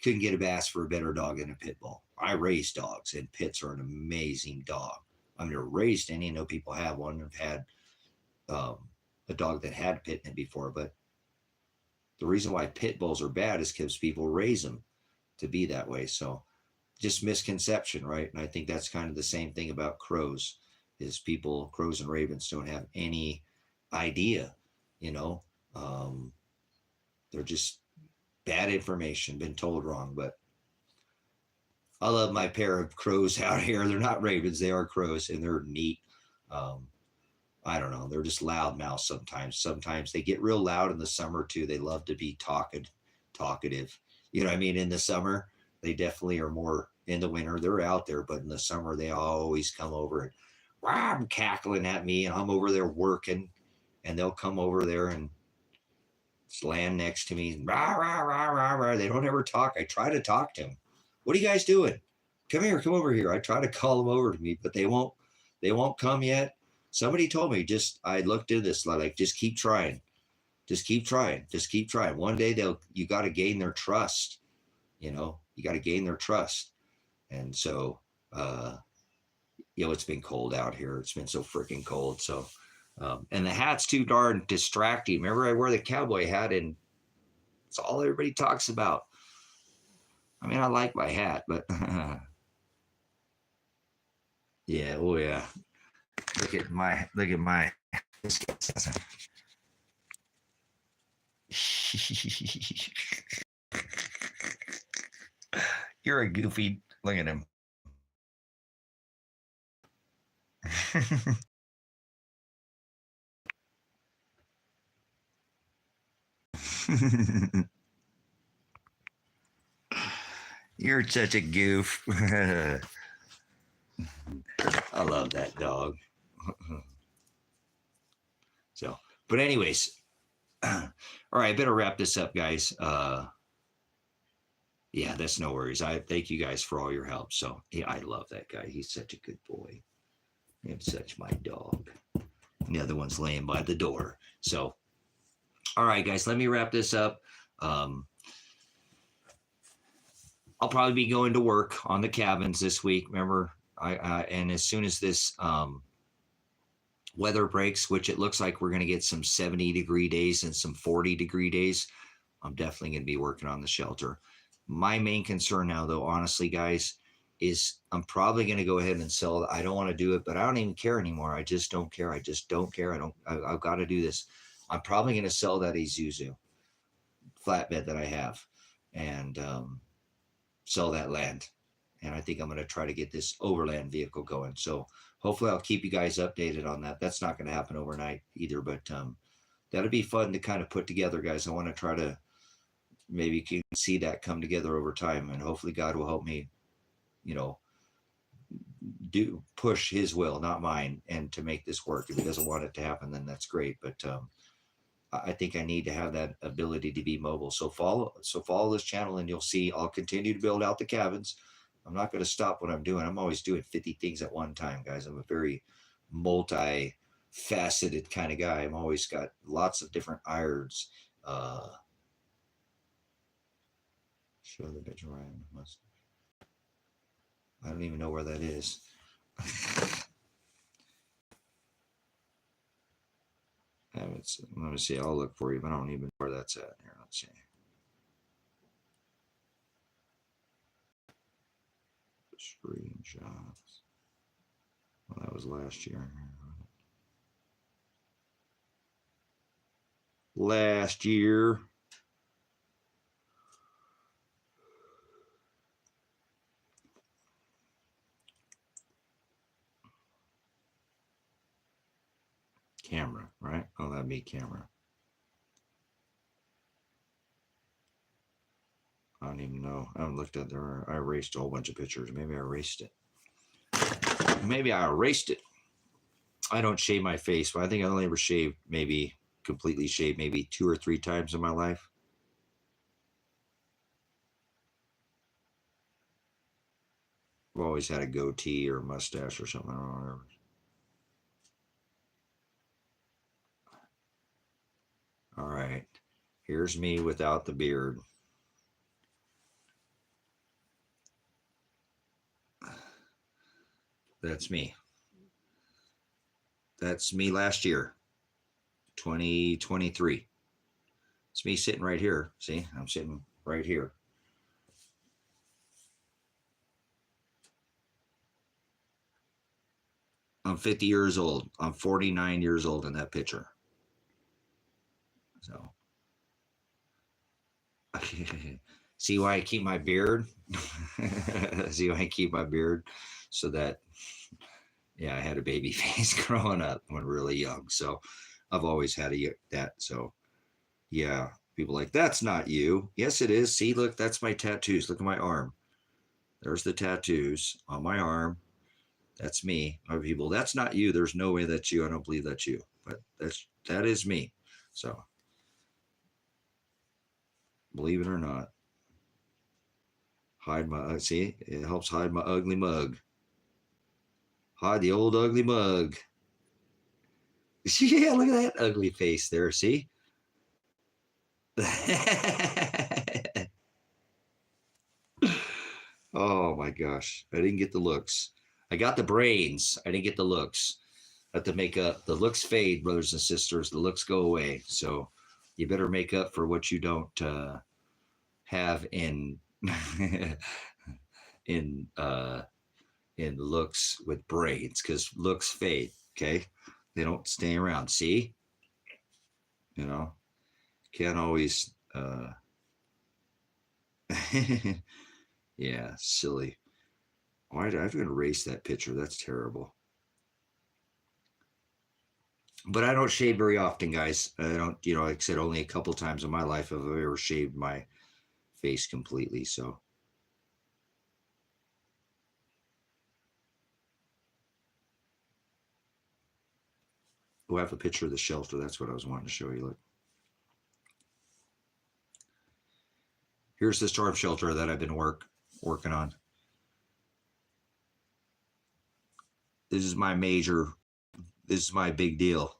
Couldn't get a ask for a better dog than a pit bull. I raise dogs, and pits are an amazing dog. I've never raised any. I know people have one. I've had a dog that had pit in it before, but the reason why pit bulls are bad is because people raise them to be that way. So just misconception, right? And I think that's kind of the same thing about crows, is crows and ravens don't have any idea, they're just bad information, been told wrong. But I love my pair of crows out here. They're not ravens, they are crows, and they're neat. I don't know. They're just loud mouths sometimes. Sometimes they get real loud in the summer too. They love to be talkative. You know what I mean? In the summer, they definitely are more. In the winter, they're out there, but in the summer, they always come over and I'm cackling at me, and I'm over there working, and they'll come over there and land next to me. Rah, rah, rah, rah, rah. They don't ever talk. I try to talk to them. What are you guys doing? Come over here. I try to call them over to me, but they won't come yet. Somebody told me, I looked into this, like, just keep trying. Just keep trying. One day you got to gain their trust. You got to gain their trust. And so, it's been cold out here. It's been so freaking cold. So, and the hat's too darn distracting. Remember, I wear the cowboy hat, and it's all everybody talks about. I mean, I like my hat, but yeah, oh yeah. Look at my. You're a goofy. Look at him. You're such a goof. I love that dog. So, but anyways, All right, I better wrap this up, guys. Yeah, that's no worries. I thank you guys for all your help. So yeah, I love that guy. He's such a good boy. And such my dog. And the other one's laying by the door. So, all right, guys, let me wrap this up. I'll probably be going to work on the cabins this week. Remember, and as soon as this weather breaks, which it looks like we're going to get some 70-degree days and some 40-degree days, I'm definitely going to be working on the shelter. My main concern now, though, honestly, guys, is I'm probably going to go ahead and sell. I don't want to do it, but I don't even care anymore. I just don't care. I just don't care. I've got to do this. I'm probably going to sell that Isuzu flatbed that I have and sell that land. And I think I'm going to try to get this overland vehicle going. So hopefully I'll keep you guys updated on that. That's not going to happen overnight either, but that'll be fun to kind of put together, guys. I want to try to maybe you can see that come together over time, and hopefully God will help me, do push his will, not mine, and to make this work. If he doesn't want it to happen, then that's great. But I think I need to have that ability to be mobile. So follow this channel and you'll see I'll continue to build out the cabins. I'm not going to stop what I'm doing. I'm always doing 50 things at one time, guys. I'm a very multi-faceted kind of guy. I'm always got lots of different irons. Show the bitch Ryan. I don't even know where that is. Let me see. I'll look for you, but I don't even know where that's at. Here, let's see. Screenshots. Well, that was last year. Last year. Camera, right? Oh, that'd be camera. I don't even know. I haven't looked at there. I erased a whole bunch of pictures. Maybe I erased it. I don't shave my face, but I think I only ever shaved, maybe completely shaved, maybe 2 or 3 times in my life. I've always had a goatee or a mustache or something. I don't know. All right. Here's me without the beard. That's me. That's me last year, 2023. It's me sitting right here. See, I'm sitting right here. I'm 50 years old. I'm 49 years old in that picture. So, see why I keep my beard? See why I keep my beard? So that, yeah, I had a baby face growing up when really young. So I've always had that. So, yeah, people like, that's not you. Yes, it is. See, look, that's my tattoos. Look at my arm. There's the tattoos on my arm. That's me. Other people, that's not you. There's no way that's you. I don't believe that's you. But that is me. So believe it or not, hide my, see, it helps hide my ugly mug. Hide the old ugly mug. Yeah, look at that ugly face there. See? Oh my gosh. I didn't get the looks. I got the brains. I didn't get the looks. I have to make up. The looks fade, brothers and sisters. The looks go away. So you better make up for what you don't have in in looks with brains, because looks fade. Okay, they don't stay around. See, can't always. Yeah, silly. Why did I have to erase that picture? That's terrible. But I don't shave very often, guys. I don't, like I said, only a couple times in my life have I ever shaved my face completely. So we'll have a picture of the shelter. That's what I was wanting to show you. Look. Here's the storm shelter that I've been working on. This is my big deal.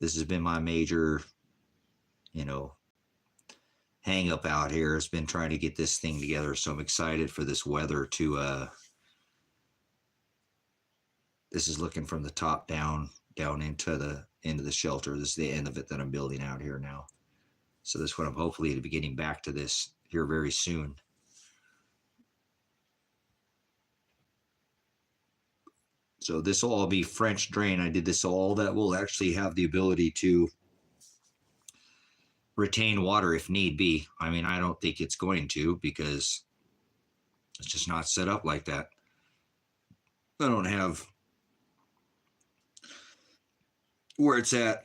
This has been my major, hang up out here. It's been trying to get this thing together. So I'm excited for this weather to, this is looking from the top down into the end of the shelter. This is the end of it that I'm building out here now. So this one, I'm hopefully to be getting back to this here very soon. So this will all be French drain. I did this all that will actually have the ability to retain water if need be. I mean, I don't think it's going to, because it's just not set up like that. I don't have where it's at.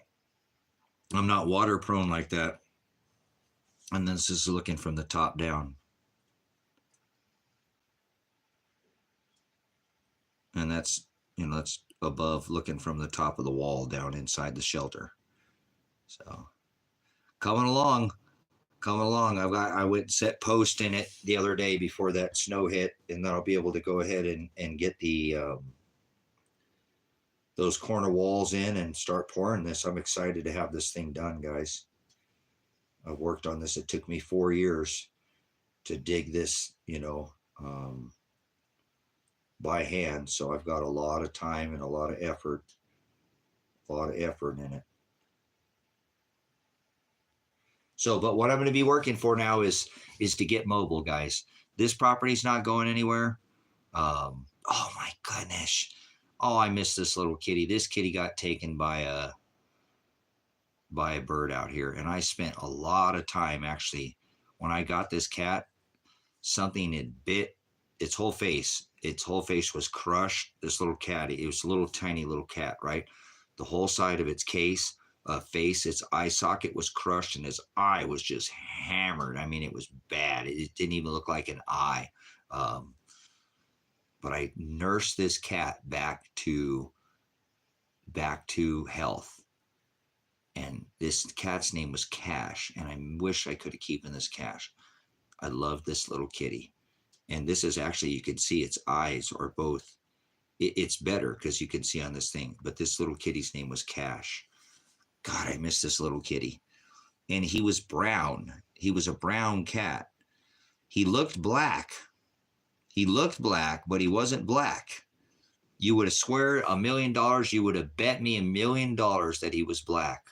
I'm not water prone like that. And this is looking from the top down. And that's, that's above, looking from the top of the wall down inside the shelter. So coming along. I went and set post in it the other day before that snow hit, and then I'll be able to go ahead and get the those corner walls in and start pouring this. I'm excited to have this thing done, guys. I've worked on this. It took me 4 years to dig this, by hand. So I've got a lot of time and a lot of effort in it. So, but what I'm going to be working for now is to get mobile, guys. This property's not going anywhere. Oh my goodness. Oh, I miss this little kitty. This kitty got taken by a bird out here. And I spent a lot of time, actually, when I got this cat, something had bit its whole face. Its whole face was crushed. This little cat, it was a little tiny little cat, right? The whole side of its face, its eye socket was crushed, and his eye was just hammered. I mean, it was bad. It didn't even look like an eye. But I nursed this cat back to health. And this cat's name was Cash, and I wish I could have kept this Cash. I love this little kitty. And this is actually, you can see its eyes are both, it's better because you can see on this thing. But this little kitty's name was Cash. God, I miss this little kitty. And he was brown. He was a brown cat. He looked black. But he wasn't black. You would have swear $1 million, you would have bet me $1 million that he was black.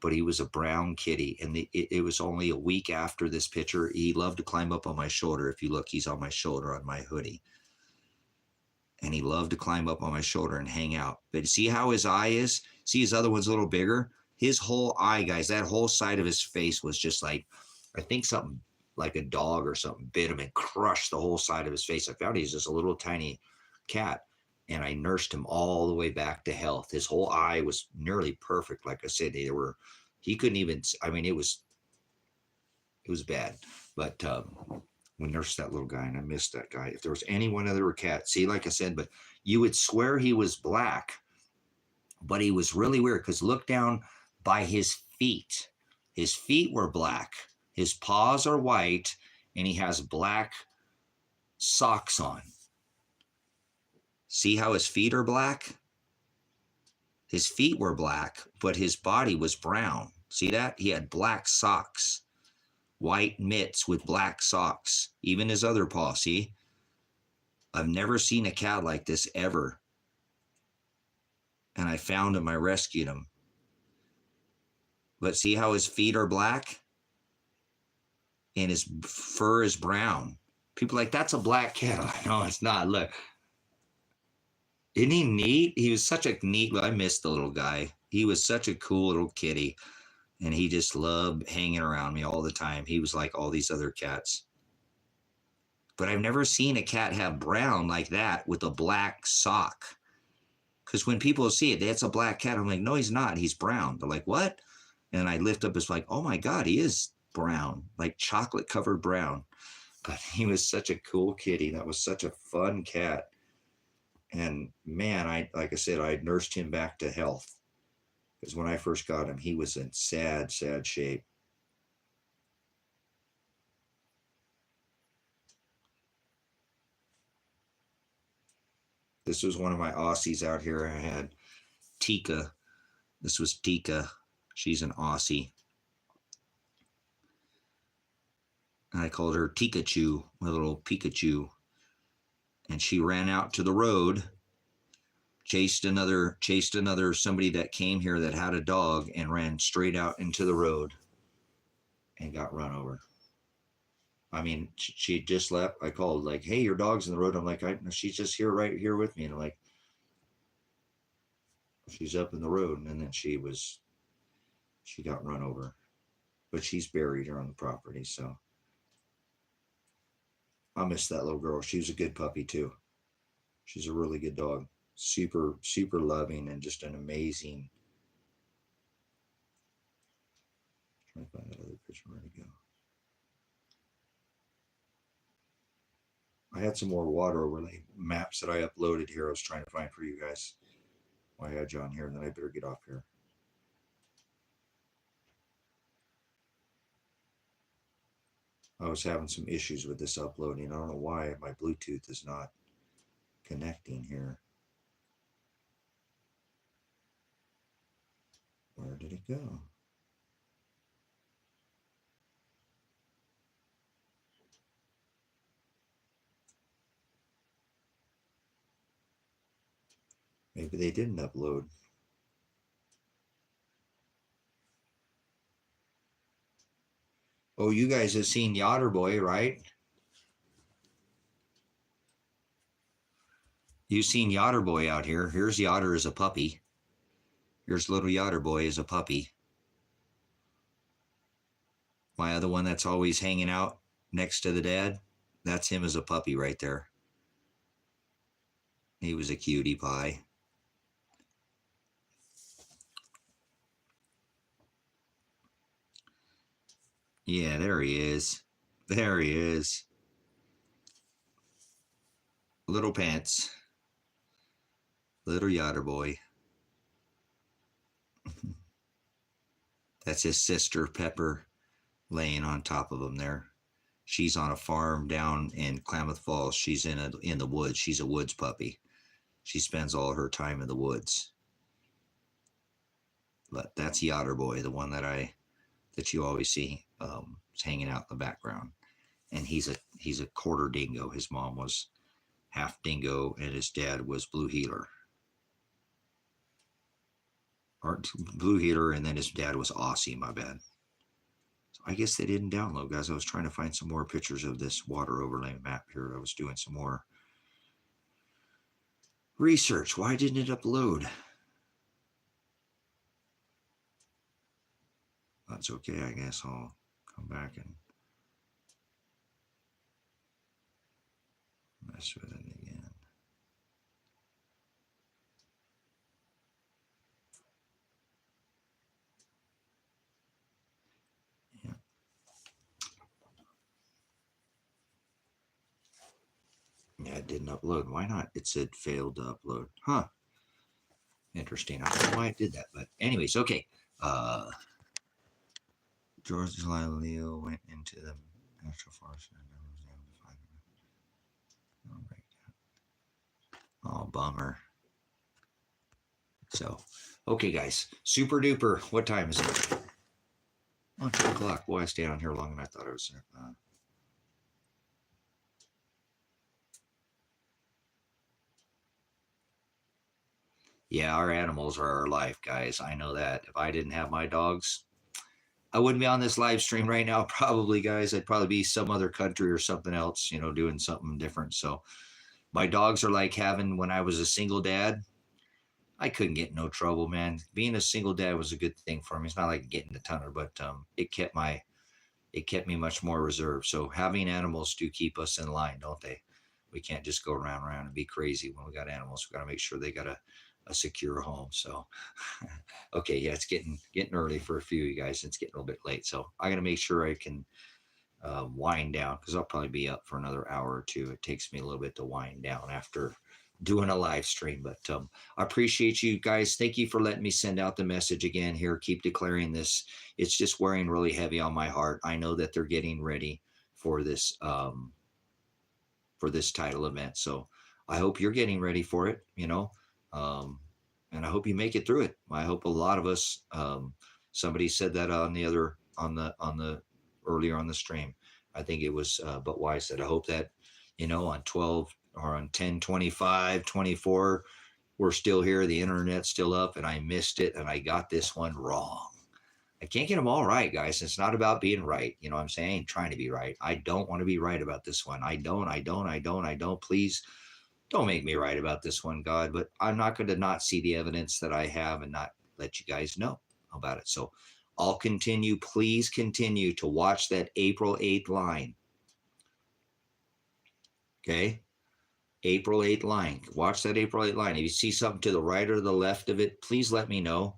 But he was a brown kitty. And it was only a week after this picture. He loved to climb up on my shoulder. If you look, he's on my shoulder on my hoodie. And he loved to climb up on my shoulder and hang out. But see how his eye is? See, his other one's a little bigger? His whole eye, guys, that whole side of his face was just like, I think something like a dog or something bit him and crushed the whole side of his face. I found he's just a little tiny cat. And I nursed him all the way back to health. His whole eye was nearly perfect. Like I said, he couldn't even, I mean, it was bad. But we nursed that little guy, and I missed that guy. If there was any one other cat, see, like I said, but you would swear he was black, but he was really weird, because look down by his feet. His feet were black. His paws are white, and he has black socks on. See how his feet are black? His feet were black, but his body was brown. See that? He had black socks, white mitts with black socks, even his other paw, see? I've never seen a cat like this ever. And I found him, I rescued him. But see how his feet are black? And his fur is brown. People are like, that's a black cat. No, it's not. Look. Isn't he neat? He was such a neat, I missed the little guy. He was such a cool little kitty. And he just loved hanging around me all the time. He was like all these other cats. But I've never seen a cat have brown like that with a black sock. Because when people see it, that's a black cat. I'm like, no, he's not. He's brown. They're like, what? And I lift up, it's like, oh my God, he is brown, like chocolate covered brown. But he was such a cool kitty. That was such a fun cat. And man, like I said, I nursed him back to health, because when I first got him, he was in sad, sad shape. This was one of my Aussies out here. I had Tika. This was Tika. She's an Aussie. And I called her Pikachu, my little Pikachu. And she ran out to the road, chased another somebody that came here that had a dog, and ran straight out into the road and got run over. I mean, she just left. I called like, "Hey, your dog's in the road." I'm like, she's just here, right here with me. And I'm like, she's up in the road. And then she got run over, but she's buried here on the property. So I miss that little girl. She was a good puppy too. She's a really good dog. Super, super loving, and just an amazing. Trying to find that other picture. Where to go? I had some more water overlay maps that I uploaded here. I was trying to find for you guys. I had you on here, and then I better get off here. I was having some issues with this uploading. I don't know why my Bluetooth is not connecting here. Where did it go? Maybe they didn't upload. Oh, you guys have seen Yachter Boy, right? You've seen Yachter Boy out here. Here's Yachter as a puppy. Here's little Yachter Boy as a puppy. My other one that's always hanging out next to the dad, that's him as a puppy right there. He was a cutie pie. Yeah, there he is. There he is. Little Pants. Little Yachter Boy. That's his sister, Pepper, laying on top of him there. She's on a farm down in Klamath Falls. She's in the woods. She's a woods puppy. She spends all her time in the woods. But that's Yachter Boy, the one that you always see is hanging out in the background. And he's a quarter dingo. His mom was half dingo, and his dad was blue heeler. Or blue heeler, and then his dad was Aussie, my bad. So I guess they didn't download, guys. I was trying to find some more pictures of this water overlay map here. I was doing some more research. Why didn't it upload? That's okay. I guess I'll come back and mess with it again. Yeah. Yeah, it didn't upload. Why not? It said failed to upload. Huh. Interesting. I don't know why it did that, but anyways, okay. George, July, Leo went into the natural forest and never was able to find him. Oh, bummer. So, okay, guys. Super duper. What time is it? Oh, 2 o'clock. Boy, I stayed on here longer than I thought I was. Yeah, our animals are our life, guys. I know that. If I didn't have my dogs, I wouldn't be on this live stream right now, probably, guys. I'd probably be some other country or something else, doing something different. So my dogs are like having when I was a single dad. I couldn't get in no trouble, man. Being a single dad was a good thing for me. It's not like getting a tonner, but it kept me much more reserved. So having animals do keep us in line, don't they? We can't just go around and be crazy when we got animals. We got to make sure they got a secure home. So, okay, yeah, it's getting early for a few of you guys. It's getting a little bit late, so I got to make sure I can wind down, because I'll probably be up for another hour or two. It takes me a little bit to wind down after doing a live stream. But I appreciate you guys. Thank you for letting me send out the message again here. Keep declaring this. It's just wearing really heavy on my heart. I know that they're getting ready for this Tidal event. So I hope you're getting ready for it, and I hope you make it through it. I hope a lot of us, somebody said that on the earlier on the stream. I think it was, but why said, I hope that, on 12 or on 10, 25, 24, we're still here. The internet's still up and I missed it and I got this one wrong. I can't get them all right, guys. It's not about being right. You know what I'm saying? I ain't trying to be right. I don't want to be right about this one. I don't. Please don't make me right about this one, God. But I'm not going to not see the evidence that I have and not let you guys know about it. So I'll continue. Please continue to watch that April 8th line. Okay? April 8th line. Watch that April 8th line. If you see something to the right or the left of it, please let me know.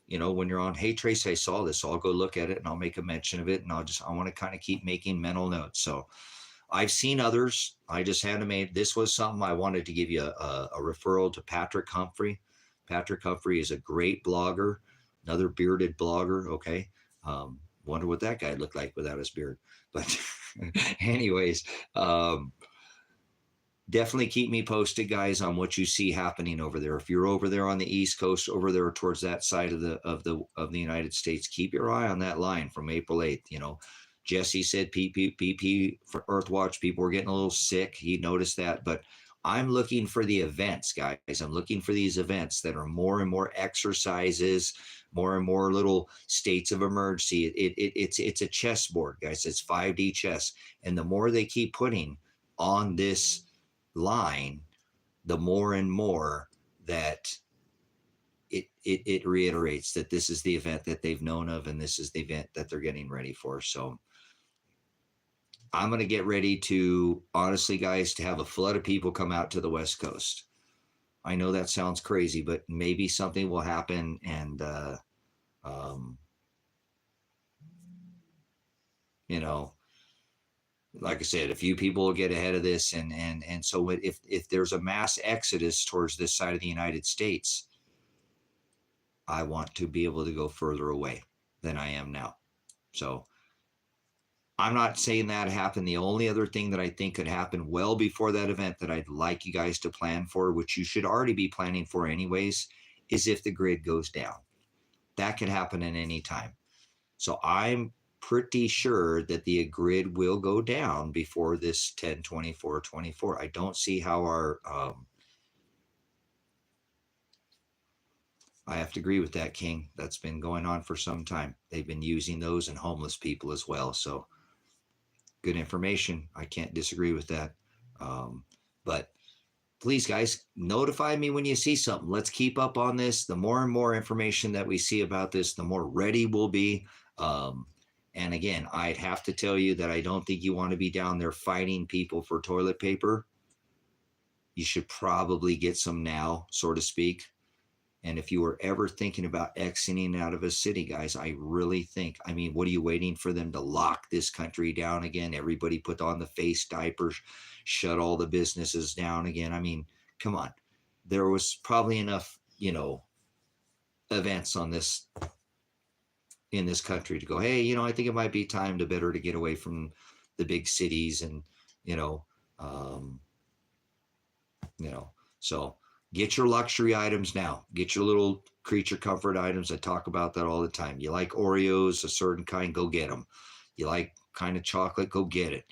When you're on, hey, Trace, I saw this. So I'll go look at it and I'll make a mention of it. And I want to kind of keep making mental notes. So I've seen others. I just had to make, this was something I wanted to give you a referral to Patrick Humphrey. Patrick Humphrey is a great blogger, another bearded blogger. Okay. Wonder what that guy looked like without his beard. But anyways, definitely keep me posted, guys, on what you see happening over there. If you're over there on the East Coast, over there towards that side of the United States, keep your eye on that line from April 8th. Jesse said PP for Earthwatch. People were getting a little sick. He noticed that, but I'm looking for the events, guys. I'm looking for these events that are more and more exercises, more and more little states of emergency. It's a chessboard, guys. It's 5D chess, and the more they keep putting on this line, the more and more that it reiterates that this is the event that they've known of and this is the event that they're getting ready for. So I'm going to get ready to, honestly, guys, to have a flood of people come out to the West Coast. I know that sounds crazy, but maybe something will happen. And, like I said, a few people will get ahead of this. And so if there's a mass exodus towards this side of the United States, I want to be able to go further away than I am now. So I'm not saying that happened. The only other thing that I think could happen well before that event that I'd like you guys to plan for, which you should already be planning for anyways, is if the grid goes down. That could happen at any time. So I'm pretty sure that the grid will go down before this 10/24/24. I don't see how our I have to agree with that, King. That's been going on for some time. They've been using those and homeless people as well. So good information. I can't disagree with that. But please, guys, notify me when you see something. Let's keep up on this. The more and more information that we see about this, the more ready we'll be. And again, I'd have to tell you that I don't think you want to be down there fighting people for toilet paper. You should probably get some now, so to speak. And if you were ever thinking about exiting out of a city, guys, I really think, what are you waiting for them to lock this country down again? Everybody put on the face diapers, shut all the businesses down again. Come on. There was probably enough, events on this in this country to go, hey, I think it might be time to get away from the big cities and, so get your luxury items now. Get your little creature comfort items. I talk about that all the time. You like Oreos, a certain kind, go get them. You like kind of chocolate, go get it.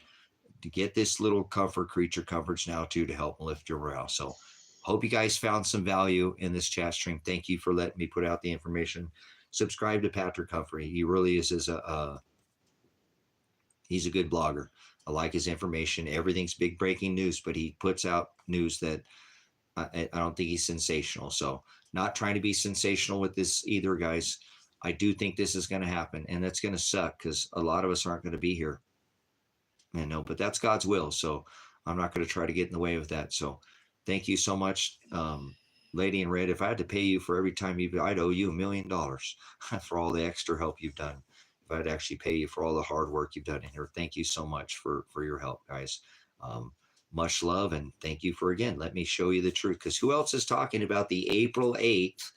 To get this little creature comforts now too, to help lift your morale. So hope you guys found some value in this chat stream. Thank you for letting me put out the information. Subscribe to Patrick Humphrey. He really is he's a good blogger. I like his information. Everything's big breaking news, but he puts out news that I don't think he's sensational. So not trying to be sensational with this either, guys. I do think this is going to happen, and that's going to suck because a lot of us aren't going to be here. But that's God's will. So I'm not going to try to get in the way of that. So thank you so much, Lady in Red. If I had to pay you for every time I'd owe you $1 million for all the extra help you've done. If I'd actually pay you for all the hard work you've done in here. Thank you so much for your help, guys. much love, and thank you for, again, let me show you the truth. Because who else is talking about the April 8th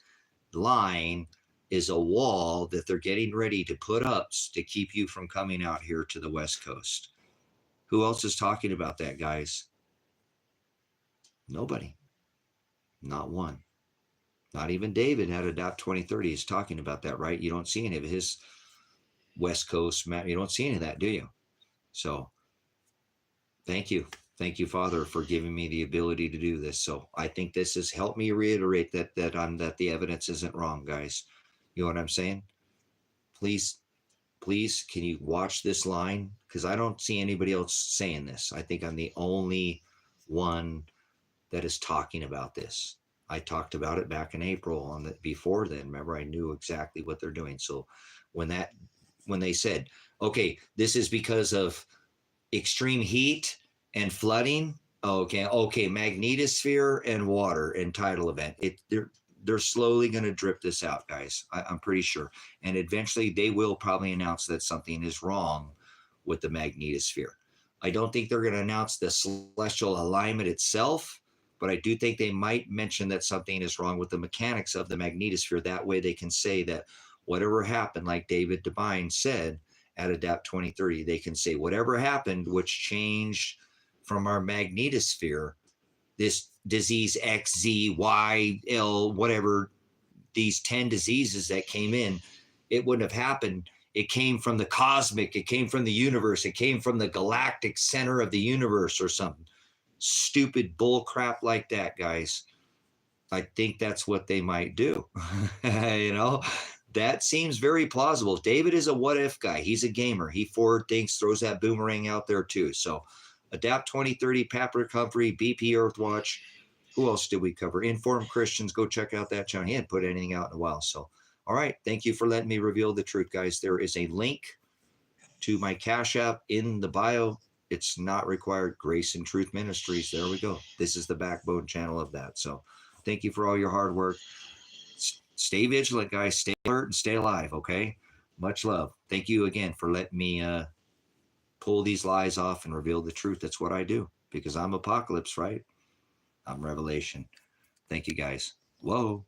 line is a wall that they're getting ready to put up to keep you from coming out here to the West Coast? Who else is talking about that, guys? Nobody. Not one. Not even David at Adopt 2030 is talking about that, right? You don't see any of his West Coast map. You don't see any of that, do you? So thank you. Thank you, Father, for giving me the ability to do this. So I think this has helped me reiterate that the evidence isn't wrong, guys. You know what I'm saying? Please, can you watch this line? Because I don't see anybody else saying this. I think I'm the only one that is talking about this. I talked about it back in April before then. Remember, I knew exactly what they're doing. So when they said, okay, this is because of extreme heat and flooding. Okay, magnetosphere and water and tidal event. They're slowly going to drip this out, guys. I'm pretty sure. And eventually they will probably announce that something is wrong with the magnetosphere. I don't think they're going to announce the celestial alignment itself, but I do think they might mention that something is wrong with the mechanics of the magnetosphere. That way they can say that whatever happened, like David Devine said at Adapt 2030, they can say whatever happened, which changed from our magnetosphere, this disease X, Z, Y, L, whatever, these 10 diseases that came in, it wouldn't have happened. It came from the cosmic, it came from the universe, it came from the galactic center of the universe or something. Stupid bull crap like that, guys. I think that's what they might do. You know, that seems very plausible. David is a what if guy. He's a gamer. He forward thinks, throws that boomerang out there too. So Adapt 2030, Patrick Humphrey, BP Earthwatch. Who else did we cover? Informed Christians. Go check out that channel. He hadn't put anything out in a while. So, all right. Thank you for letting me reveal the truth, guys. There is a link to my Cash App in the bio. It's not required. Grace and Truth Ministries. There we go. This is the backbone channel of that. So thank you for all your hard work. Stay vigilant, guys. Stay alert and stay alive, okay? Much love. Thank you again for letting me pull these lies off and reveal the truth. That's what I do because I'm Apocalypse, right? I'm Revelation. Thank you, guys. Whoa.